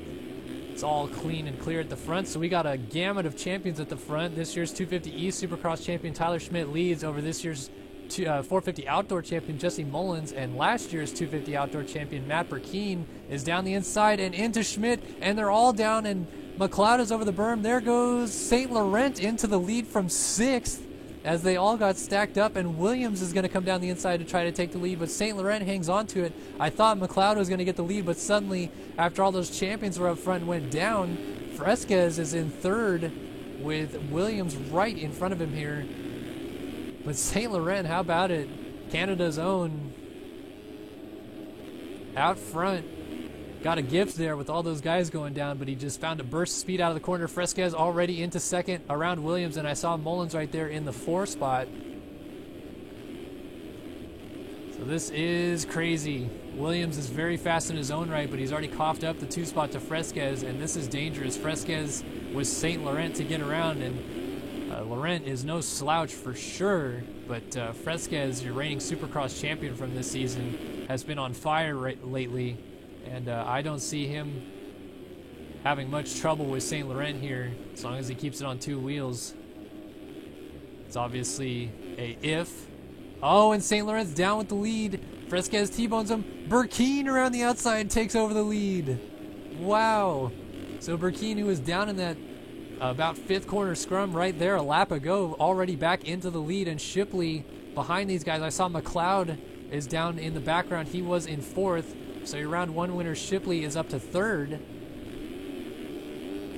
it's all clean and clear at the front. So we got a gamut of champions at the front. This year's 250 East Supercross champion Tyler Schmidt leads over this year's 450 outdoor champion Jesse Mullins, and last year's 250 outdoor champion Matt Burkeen is down the inside and into Schmidt, and they're all down, and McLeod is over the berm. There goes St. Laurent into the lead from 6th as they all got stacked up, and Williams is going to come down the inside to try to take the lead, but St. Laurent hangs on to it. I thought McLeod was going to get the lead, but suddenly, after all those champions were up front and went down, Fresquez is in 3rd with Williams right in front of him here. But St. Laurent, how about it? Canada's own. Out front. Got a gift there with all those guys going down, but he just found a burst of speed out of the corner. Fresquez already into 2nd around Williams, and I saw Mullins right there in the 4 spot. So this is crazy. Williams is very fast in his own right, but he's already coughed up the 2 spot to Fresquez, and this is dangerous. Fresquez with St. Laurent to get around, and Laurent is no slouch for sure, but Fresquez, your reigning Supercross champion from this season, has been on fire lately. And I don't see him having much trouble with St. Laurent here, as long as he keeps it on 2 wheels. It's obviously a if. Oh, and St. Laurent's down with the lead. Fresquez T-bones him. Burkeen around the outside takes over the lead. Wow. So Burkeen, who was down in that about 5th corner scrum right there a lap ago, already back into the lead, and Shipley behind these guys. I saw McLeod is down in the background. He was in 4th. So your round 1 winner Shipley is up to 3rd.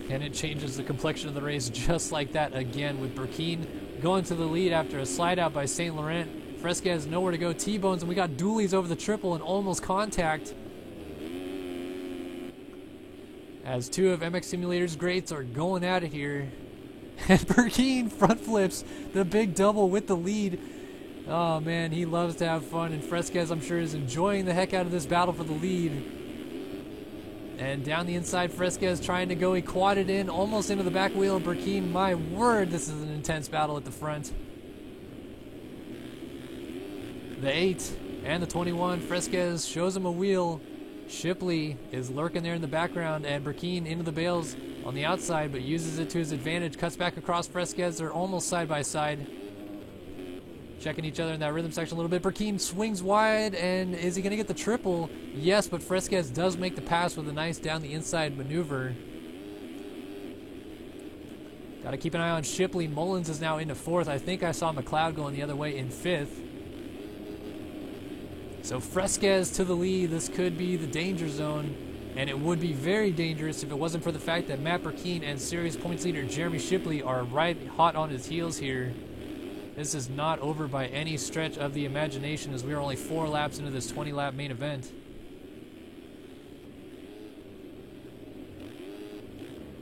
And it changes the complexion of the race just like that again, with Burkeen going to the lead after a slide out by St. Laurent. Fresquez nowhere to go, T-bones, and we got dualies over the triple and almost contact. As 2 of MX Simulator's greats are going at it here. And Burkeen front flips the big double with the lead. Oh man, he loves to have fun, and Fresquez, I'm sure, is enjoying the heck out of this battle for the lead. And down the inside, Fresquez trying to go. He quadded in, almost into the back wheel of Burkeen. My word, this is an intense battle at the front. The 8 and the 21, Fresquez shows him a wheel. Shipley is lurking there in the background, and Burkeen into the bales on the outside, but uses it to his advantage. Cuts back across Fresquez. They're almost side by side. Checking each other in that rhythm section a little bit. Burkeen swings wide, and is he going to get the triple? Yes, but Fresquez does make the pass with a nice down the inside maneuver. Got to keep an eye on Shipley. Mullins is now into 4th. I think I saw McLeod going the other way in 5th. So Fresquez to the lead. This could be the danger zone, and it would be very dangerous if it wasn't for the fact that Matt Burkeen and series points leader Jeremy Shipley are right hot on his heels here. This is not over by any stretch of the imagination, as we are only 4 laps into this 20-lap main event.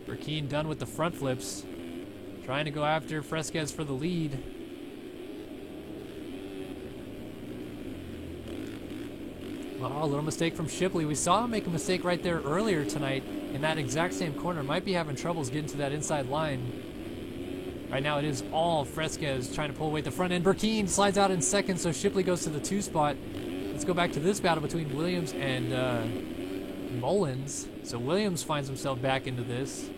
Burkeen done with the front flips, trying to go after Fresquez for the lead. Oh, a little mistake from Shipley. We saw him make a mistake right there earlier tonight in that exact same corner. Might be having troubles getting to that inside line. Right now it is all Fresquez trying to pull away at the front end. Burkeen slides out in 2nd, so Shipley goes to the 2 spot. Let's go back to this battle between Williams and Mullins. So Williams finds himself back into this.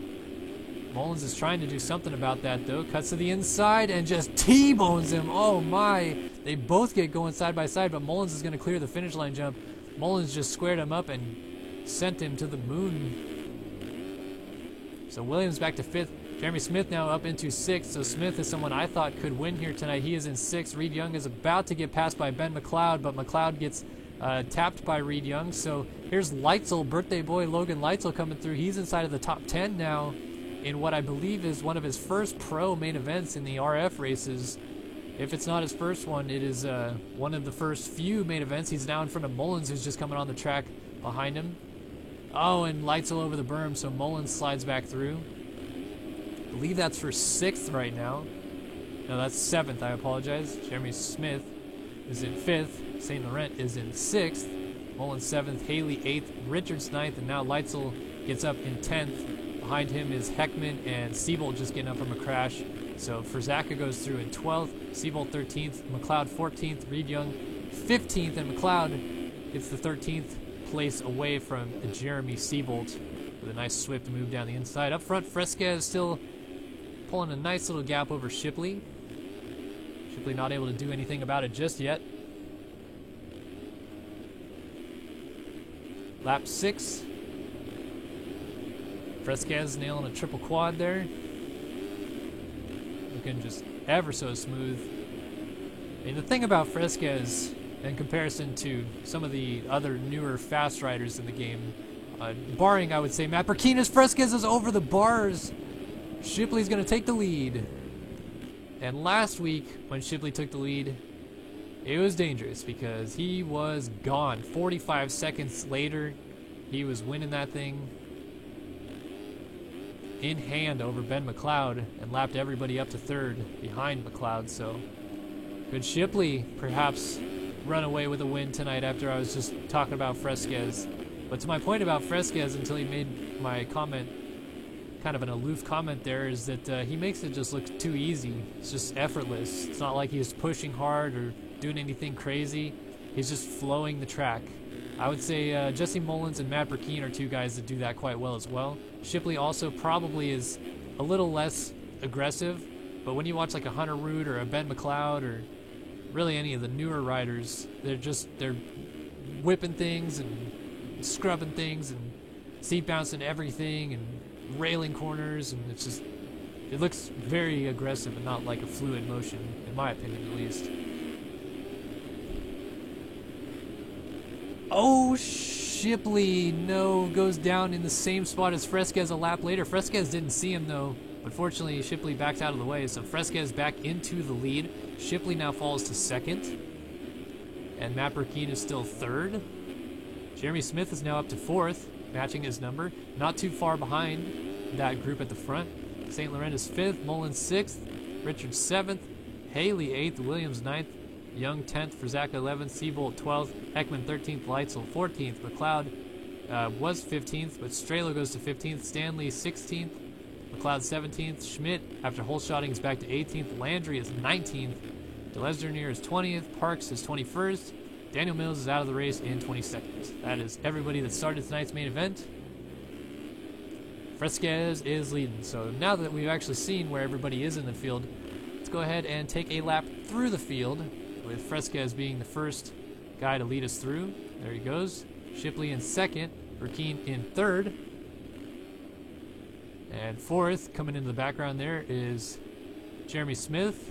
Mullins is trying to do something about that, though. Cuts to the inside and just T-bones him. Oh my. They both get going side by side, but Mullins is going to clear the finish line jump. Mullins just squared him up and sent him to the moon. So Williams back to 5th. Jeremy Smith now up into 6th, so Smith is someone I thought could win here tonight. He is in 6th. Reed Young is about to get passed by Ben McLeod, but McLeod gets tapped by Reed Young. So here's Leitzel, birthday boy Logan Leitzel coming through. He's inside of the top 10 now in what I believe is one of his first pro main events in the RF races. If it's not his first one, it is one of the first few main events. He's now in front of Mullins, who's just coming on the track behind him. Oh, and Leitzel over the berm, so Mullins slides back through. believe that's for 6th right now. No, that's 7th, I apologize. Jeremy Smith is in 5th. St. Laurent is in 6th. Mullins 7th, Haley 8th, Richards 9th, and now Leitzel gets up in 10th. Behind him is Heckman and Seabolt just getting up from a crash. So Frizaka goes through in 12th, Seabolt 13th, McLeod 14th, Reed Young 15th, and McLeod gets the 13th place away from Jeremy Seabolt with a nice swift move down the inside. Up front, Fresquez still pulling a nice little gap over Shipley. Shipley not able to do anything about it just yet. Lap 6. Fresquez nailing a triple quad there. Looking just ever so smooth. And the thing about Fresquez, in comparison to some of the other newer fast riders in the game, barring, I would say, Matt Burkinas, Fresquez is over the bars. Shipley's going to take the lead. And last week, when Shipley took the lead, it was dangerous because he was gone. 45 seconds later, he was winning that thing in hand over Ben McLeod and lapped everybody up to 3rd behind McLeod. So could Shipley perhaps run away with a win tonight after I was just talking about Fresquez? But to my point about Fresquez, until he made my comment, kind of an aloof comment there, is that he makes it just look too easy. It's just effortless. It's not like he's pushing hard or doing anything crazy. He's just flowing the track. I would say Jesse Mullins and Matt Burkeen are 2 guys that do that quite well as well. Shipley also probably is a little less aggressive, but when you watch like a Hunter Root or a Ben McLeod or really any of the newer riders, they're whipping things and scrubbing things and seat bouncing everything and railing corners, and it looks very aggressive and not like a fluid motion, in my opinion at least. Oh, Shipley, no, goes down in the same spot as Fresquez a lap later. Fresquez didn't see him though, but fortunately Shipley backed out of the way, so Fresquez back into the lead. Shipley now falls to 2nd, and Matt Burkeen is still 3rd. Jeremy Smith is now up to 4th, matching his number, not too far behind that group at the front. St. Laurent is 5th, Mullins 6th, Richards 7th, Haley 8th, Williams 9th, Young 10th, Frizaka 11th, Seabolt 12th, Heckman 13th, Leitzel 14th, McLeod was 15th, but Strelo goes to 15th, Stanley 16th, McLeod 17th, Schmidt, after holeshotting, is back to 18th, Landry is 19th, DeLesdurnier is 20th, Parks is 21st, Daniel Mills is out of the race in 22nd. That is everybody that started tonight's main event. Fresquez is leading. So now that we've actually seen where everybody is in the field, let's go ahead and take a lap through the field, with Fresquez being the first guy to lead us through. There he goes. Shipley in 2nd, Burkeen in 3rd. And 4th, coming into the background there, is Jeremy Smith.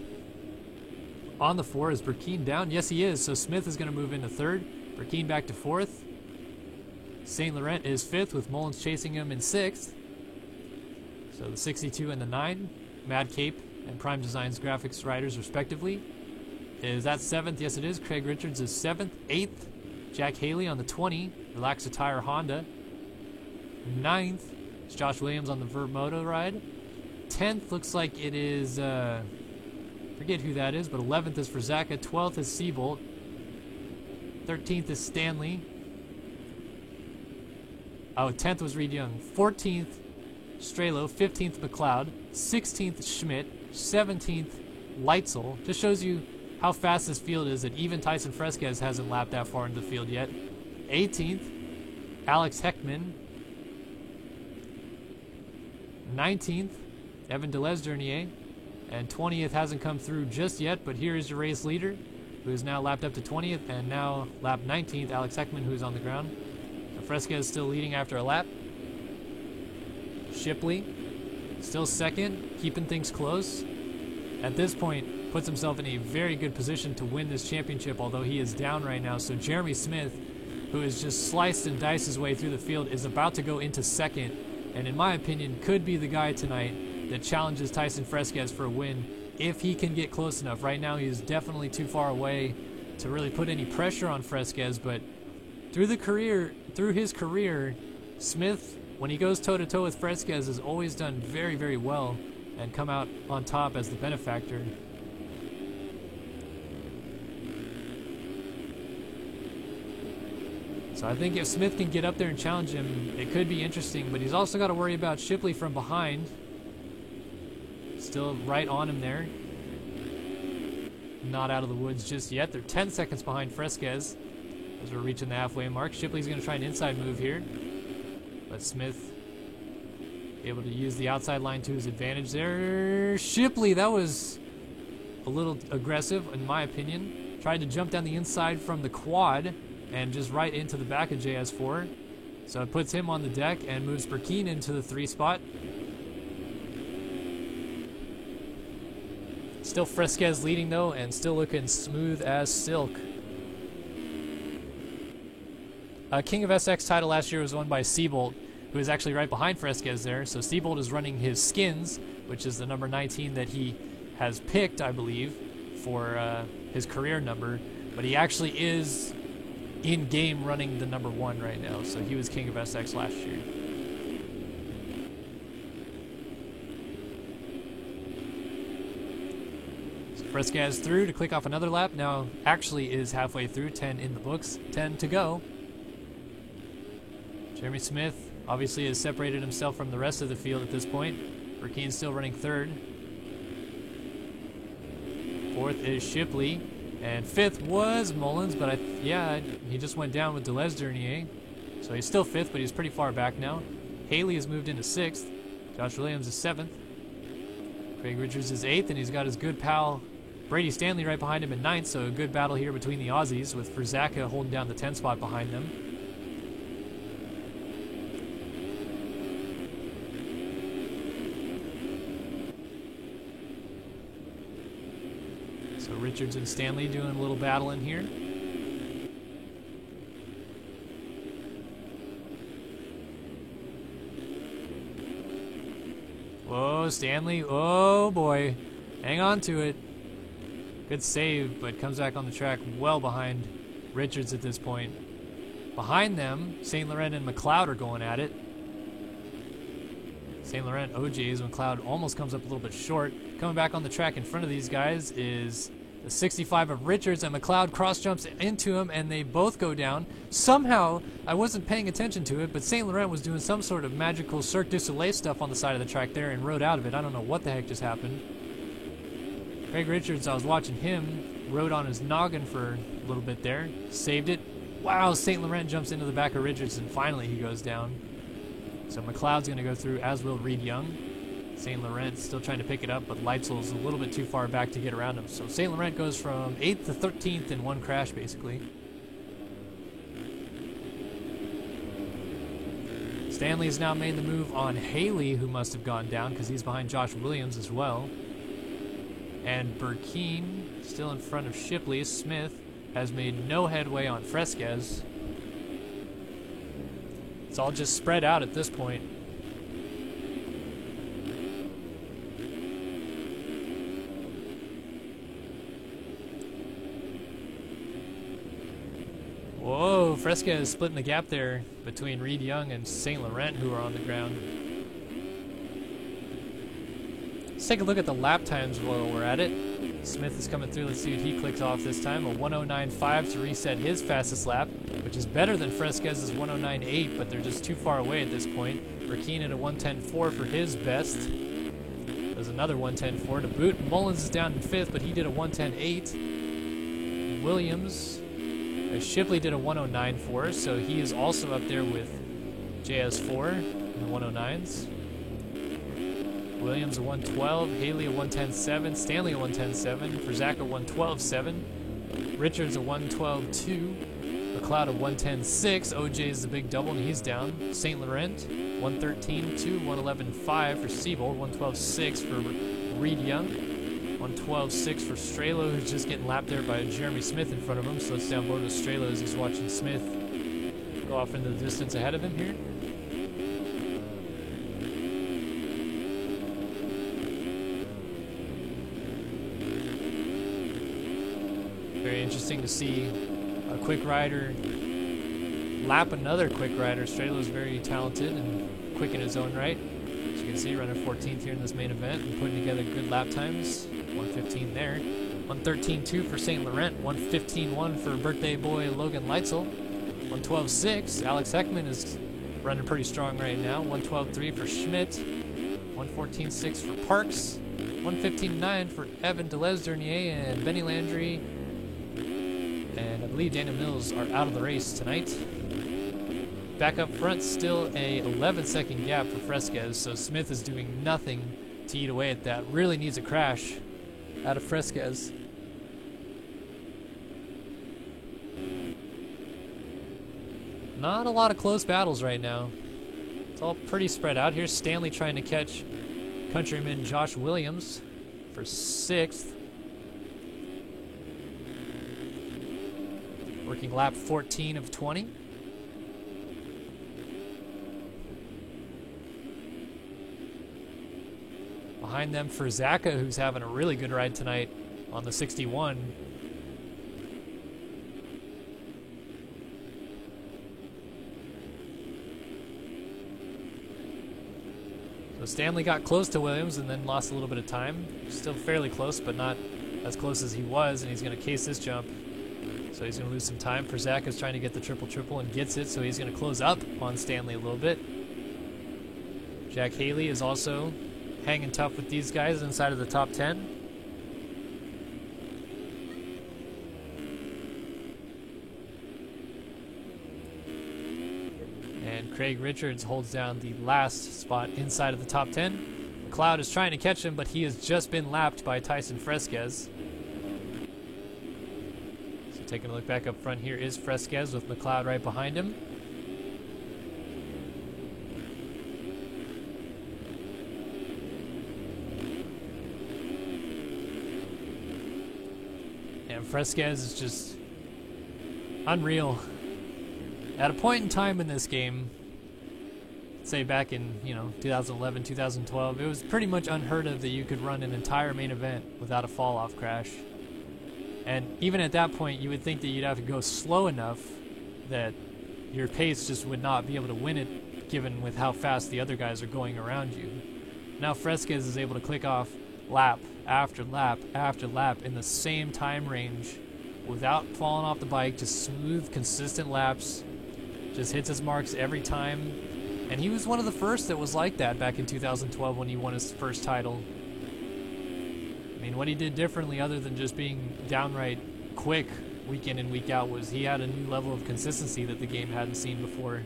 On the 4, is Burkeen down? Yes, he is. So Smith is going to move into 3rd. Burkeen back to 4th. St. Laurent is 5th, with Mullins chasing him in 6th. So the 62 and the 9, Mad Cape and Prime Designs graphics riders respectively. Is that 7th? Yes, it is. Craig Richards is 7th. 8th, Jack Haley on the 20, Relaxa Tire Honda. 9th is Josh Williams on the Vert Moto ride. 10th looks like it is, forget who that is, but 11th is Frizaka. 12th is Seabolt. 13th is Stanley. Oh, 10th was Reed Young. 14th, Strelo. 15th, McLeod. 16th, Schmidt. 17th, Leitzel. Just shows you how fast this field is, that even Tyson Fresquez hasn't lapped that far into the field yet. 18th, Alex Heckman. 19th, Evan DeLesdurnier. And 20th hasn't come through just yet, but here is your race leader, who is now lapped up to 20th, and now lap 19th, Alex Heckman, who's on the ground. Fresquez still leading after a lap. Shipley still 2nd, keeping things close. At this point, puts himself in a very good position to win this championship, although he is down right now. So Jeremy Smith, who has just sliced and diced his way through the field, is about to go into 2nd, and in my opinion, could be the guy tonight that challenges Tyson Fresquez for a win if he can get close enough. Right now, he is definitely too far away to really put any pressure on Fresquez, but through his career, Smith, when he goes toe-to-toe with Fresquez, has always done very, very well. and come out on top as the benefactor. So I think if Smith can get up there and challenge him, it could be interesting, but he's also got to worry about Shipley from behind. Still right on him there. Not out of the woods just yet. They're 10 seconds behind Fresquez as we're reaching the halfway mark. Shipley's going to try an inside move here, but Smith able to use the outside line to his advantage there. Shipley, that was a little aggressive in my opinion. Tried to jump down the inside from the quad and just right into the back of JS4. So it puts him on the deck and moves Burkeen into the 3 spot. Still Fresquez leading though, and still looking smooth as silk. King of SX title last year was won by Seabolt, who is actually right behind Fresquez there. So Seabolt is running his skins, which is the number 19 that he has picked, I believe, for his career number. But he actually is in-game running the number 1 right now. So he was King of SX last year. Fresquez through to click off another lap. Now actually is halfway through, 10 in the books, 10 to go. Jeremy Smith obviously has separated himself from the rest of the field at this point. Burkeen still running 3rd. 4th is Shipley. And 5th was Mullins, but he just went down with Deleuze Dernier. So he's still 5th, but he's pretty far back now. Haley has moved into 6th. Josh Williams is 7th. Craig Richards is 8th, and he's got his good pal Brady Stanley right behind him in 9th, so a good battle here between the Aussies, with Frizaka holding down the 10 spot behind them. So Richards and Stanley doing a little battle in here. Whoa, Stanley, oh boy, hang on to it. Good save, but comes back on the track well behind Richards at this point. Behind them, St. Laurent and McLeod are going at it. St. Laurent OJs, McLeod almost comes up a little bit short. Coming back on the track in front of these guys is the 65 of Richards, and McLeod cross jumps into him, and they both go down. Somehow, I wasn't paying attention to it, but St. Laurent was doing some sort of magical Cirque du Soleil stuff on the side of the track there and rode out of it. I don't know what the heck just happened. Craig Richards, I was watching him, rode on his noggin for a little bit there, saved it. Wow, St. Laurent jumps into the back of Richards, and finally he goes down. So McLeod's going to go through, as will Reed Young. St. Laurent still trying to pick it up, but Leitzel's a little bit too far back to get around him. So St. Laurent goes from 8th to 13th in one crash, basically. Stanley's now made the move on Haley, who must have gone down because he's behind Josh Williams as well. And Burkeen, still in front of Shipley. Smith has made no headway on Fresquez. It's all just spread out at this point. Whoa, Fresquez is splitting the gap there between Reed Young and St. Laurent, who are on the ground. Let's take a look at the lap times while we're at it. Smith is coming through. Let's see what he clicks off this time. A 109.5 to reset his fastest lap, which is better than Fresquez's 109.8, but they're just too far away at this point. Burkeen at a 110.4 for his best. There's another 110.4 to boot. Mullins is down in 5th, but he did a 110.8. Williams, Shipley did a 109.4, so he is also up there with JS4 in the 109s. Williams a 112, Haley a 110.7, Stanley a 110.7, Frizaka 112.7, Richards a 112.2, McLeod a 110.6, OJ is the big double and he's down. St. Laurent 113.2, 111.5 for Seabold, 112.6 for Reed Young, 112.6 for Strelo, who's just getting lapped there by Jeremy Smith in front of him. Slows down both of Strelo as he's watching Smith go off into the distance ahead of him here. Very interesting to see a quick rider lap another quick rider. Strelo's very talented and quick in his own right. So you can can see, running 14th here in this main event and putting together good lap times. 1:15 there. 1:13.2 for St. Laurent. 1:15.1 for birthday boy Logan Leitzel. 1:12.6. Alex Heckman is running pretty strong right now. 1:12.3 for Schmidt. 1:14.6 for Parks. 1:15.9 for Evan Deleuze-Dernier and Benny Landry. And I believe Daniel Mills are out of the race tonight. Back up front, still a 11-second gap for Fresquez, so Smith is doing nothing to eat away at that. Really needs a crash out of Fresquez. Not a lot of close battles right now. It's all pretty spread out. Here's Stanley trying to catch countryman Josh Williams for 6th. Working lap 14 of 20. Behind them for Zaka, who's having a really good ride tonight on the 61. So Stanley got close to Williams and then lost a little bit of time. Still fairly close, but not as close as he was, and he's going to case this jump. So he's going to lose some time. For Zaka's trying to get the triple and gets it, so he's going to close up on Stanley a little bit. Jack Haley is also hanging tough with these guys inside of the top 10. And Craig Richards holds down the last spot inside of the top 10. McLeod is trying to catch him, but he has just been lapped by Tyson Fresquez. So taking a look back up front, here is Fresquez with McLeod right behind him. Fresquez is just unreal. At a point in time in this game, say back in 2011, 2012, it was pretty much unheard of that you could run an entire main event without a fall-off crash. And even at that point, you would think that you'd have to go slow enough that your pace just would not be able to win it, given with how fast the other guys are going around you. Now Fresquez is able to click off lap after lap after lap in the same time range without falling off the bike, just smooth, consistent laps, just hits his marks every time. And he was one of the first that was like that back in 2012 when he won his first title. I mean, what he did differently other than just being downright quick week in and week out was he had a new level of consistency that the game hadn't seen before.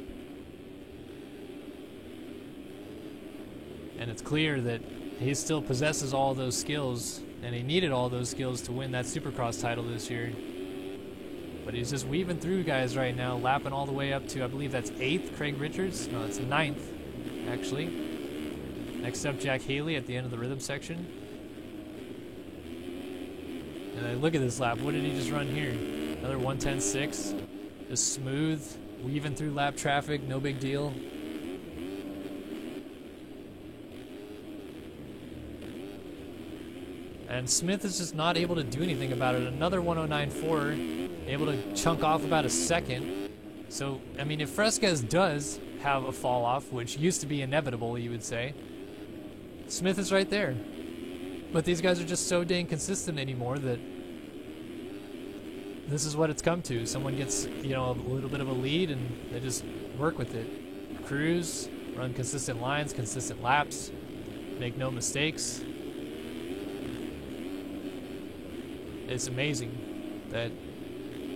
And it's clear that he still possesses all those skills, and he needed all those skills to win that Supercross title this year. But he's just weaving through guys right now, lapping all the way up to, I believe that's 8th, Craig Richards. No, it's 9th, actually. Next up, Jack Haley at the end of the rhythm section. And then look at this lap. What did he just run here? Another 1:10.6. Just smooth, weaving through lap traffic, no big deal. And Smith is just not able to do anything about it. Another 1:09.4, able to chunk off about a second. So, I mean, if Fresquez does have a fall off, which used to be inevitable, you would say, Smith is right there. But these guys are just so dang consistent anymore that this is what it's come to. Someone gets, a little bit of a lead and they just work with it. Cruise, run consistent lines, consistent laps, make no mistakes. It's amazing that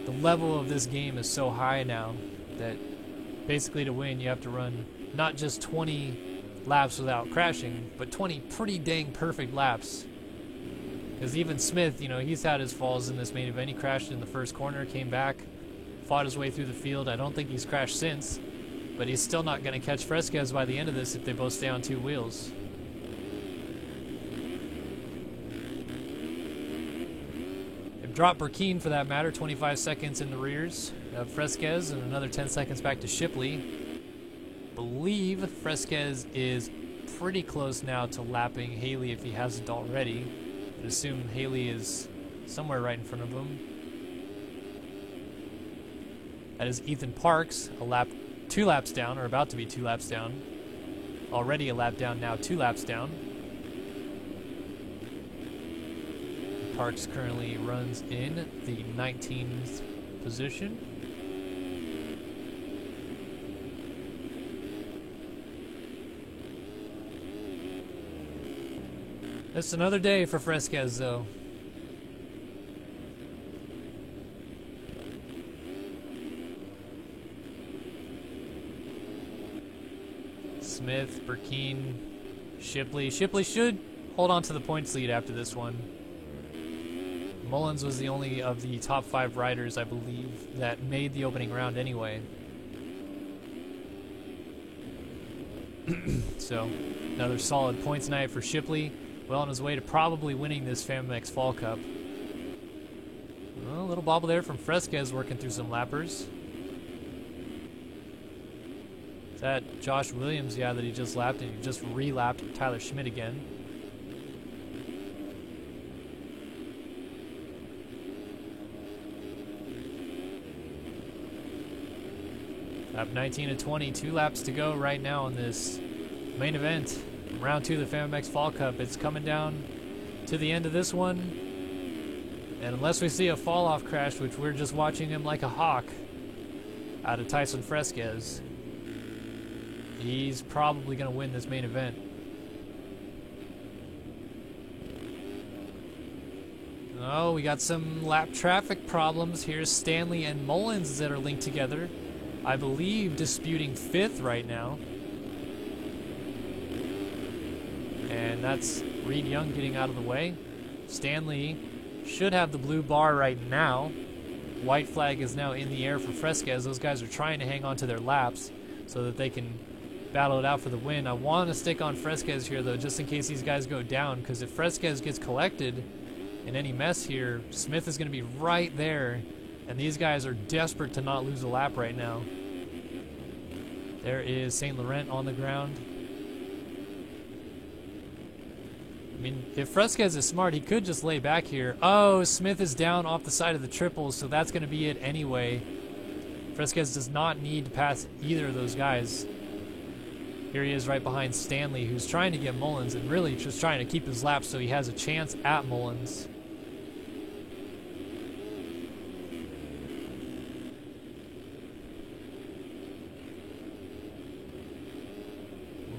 the level of this game is so high now that basically to win you have to run not just 20 laps without crashing, but 20 pretty dang perfect laps. Because even Smith, he's had his falls in this main event. He crashed in the first corner, came back, fought his way through the field. I don't think he's crashed since, but he's still not going to catch Fresquez by the end of this if they both stay on two wheels. Drop Burkeen, for that matter, 25 seconds in the rears of Fresquez and another 10 seconds back to Shipley. Believe Fresquez is pretty close now to lapping Haley if he hasn't already. I'd assume Haley is somewhere right in front of him. That is Ethan Parks, 2 laps down, or about to be 2 laps down. already a lap down, now 2 laps down. Parks currently runs in the 19th position. It's another day for Fresquez, though. Smith, Burkeen, Shipley. Shipley should hold on to the points lead after this one. Mullins was the only of the top 5 riders, I believe, that made the opening round anyway. So, another solid points night for Shipley. Well on his way to probably winning this FAMMX Fall Cup. Well, a little bobble there from Fresquez working through some lappers. Is that Josh Williams? Yeah, that he just lapped, and he just re-lapped Tyler Schmidt again. Lap 19 to 20, 2 laps to go right now on this main event. Round 2 of the FAMMX Fall Cup. It's coming down to the end of this one. And unless we see a fall-off crash, which we're just watching him like a hawk out of Tyson Fresquez, he's probably going to win this main event. Oh, we got some lap traffic problems. Here's Stanley and Mullins that are linked together. I believe disputing 5th right now. And that's Reed Young getting out of the way. Stanley should have the blue bar right now. White flag is now in the air for Fresquez. Those guys are trying to hang on to their laps so that they can battle it out for the win. I want to stick on Fresquez here, though, just in case these guys go down, because if Fresquez gets collected in any mess here, Smith is going to be right there, and these guys are desperate to not lose a lap right now. There is St. Laurent on the ground. I mean, if Fresquez is smart, he could just lay back here. Oh, Smith is down off the side of the triples, so that's going to be it anyway. Fresquez does not need to pass either of those guys. Here he is right behind Stanley, who's trying to get Mullins and really just trying to keep his lap so he has a chance at Mullins.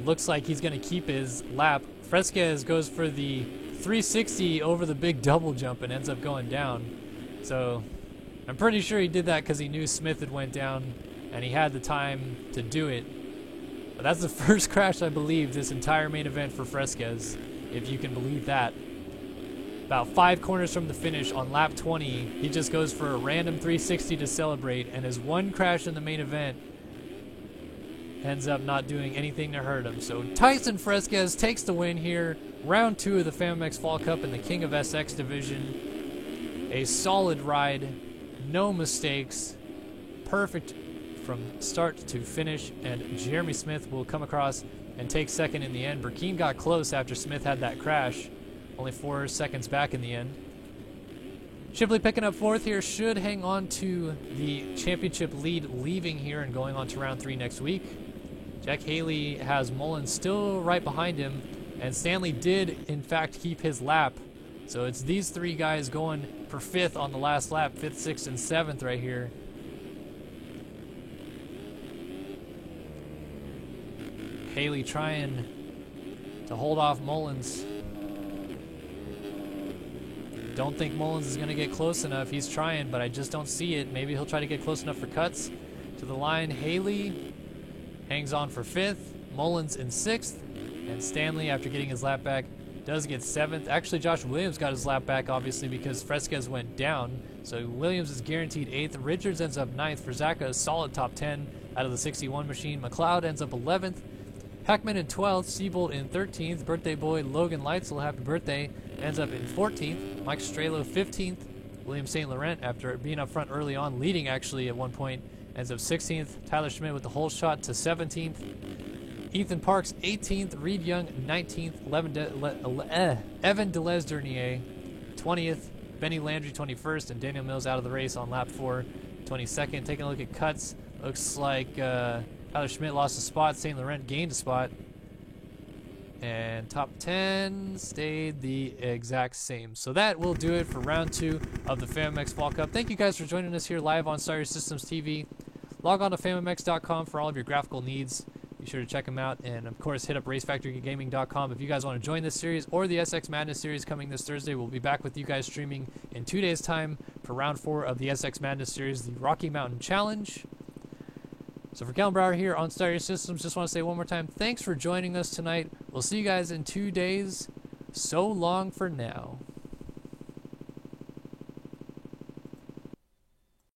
Looks like he's going to keep his lap. Fresquez goes for the 360 over the big double jump and ends up going down. So I'm pretty sure he did that because he knew Smith had went down and he had the time to do it. But that's the first crash, I believe, this entire main event for Fresquez, if you can believe that. About 5 corners from the finish on lap 20, he just goes for a random 360 to celebrate, and his one crash in the main event ends up not doing anything to hurt him. So Tyson Fresquez takes the win here. Round 2 of the FAMMX Fall Cup in the King of SX division. A solid ride, no mistakes, perfect from start to finish, and Jeremy Smith will come across and take second in the end. Burkeen got close after Smith had that crash, only 4 seconds back in the end. Shipley picking up 4th here, should hang on to the championship lead, leaving here and going on to round 3 next week. Jack Haley has Mullins still right behind him, and Stanley did in fact keep his lap. So it's these 3 guys going for 5th on the last lap, 5th, 6th, and 7th right here. Haley trying to hold off Mullins. Don't think Mullins is going to get close enough. He's trying, but I just don't see it. Maybe he'll try to get close enough for cuts to the line. Haley hangs on for 5th. Mullins in 6th. And Stanley, after getting his lap back, does get 7th. Actually, Josh Williams got his lap back, obviously, because Fresquez went down. So Williams is guaranteed 8th. Richards ends up 9th. Frizaka, a solid top 10 out of the 61 machine. McLeod ends up 11th. Heckman in 12th, Seabold in 13th, birthday boy Logan Leitzel, happy birthday, ends up in 14th, Mike Strelo 15th, William St. Laurent, after being up front early on, leading actually at one point, ends up 16th, Tyler Schmidt with the whole shot to 17th, Ethan Parks 18th, Reed Young 19th, Evan Delez-Dernier 20th, Benny Landry 21st, and Daniel Mills out of the race on lap 4, 22nd. Taking a look at cuts, looks like Tyler Schmidt lost a spot. St. Laurent gained a spot. and top 10 stayed the exact same. So that will do it for round 2 of the FanMX Fall Cup. Thank you guys for joining us here live on Star Your Systems TV. Log on to fanmx.com for all of your graphical needs. Be sure to check them out, and of course hit up racefactorygaming.com if you guys want to join this series or the SX Madness series coming this Thursday. We'll be back with you guys streaming in 2 days time for round 4 of the SX Madness series, the Rocky Mountain Challenge. So for Kellen Brower here on Star Your Systems, just want to say one more time, thanks for joining us tonight. We'll see you guys in 2 days. So long for now.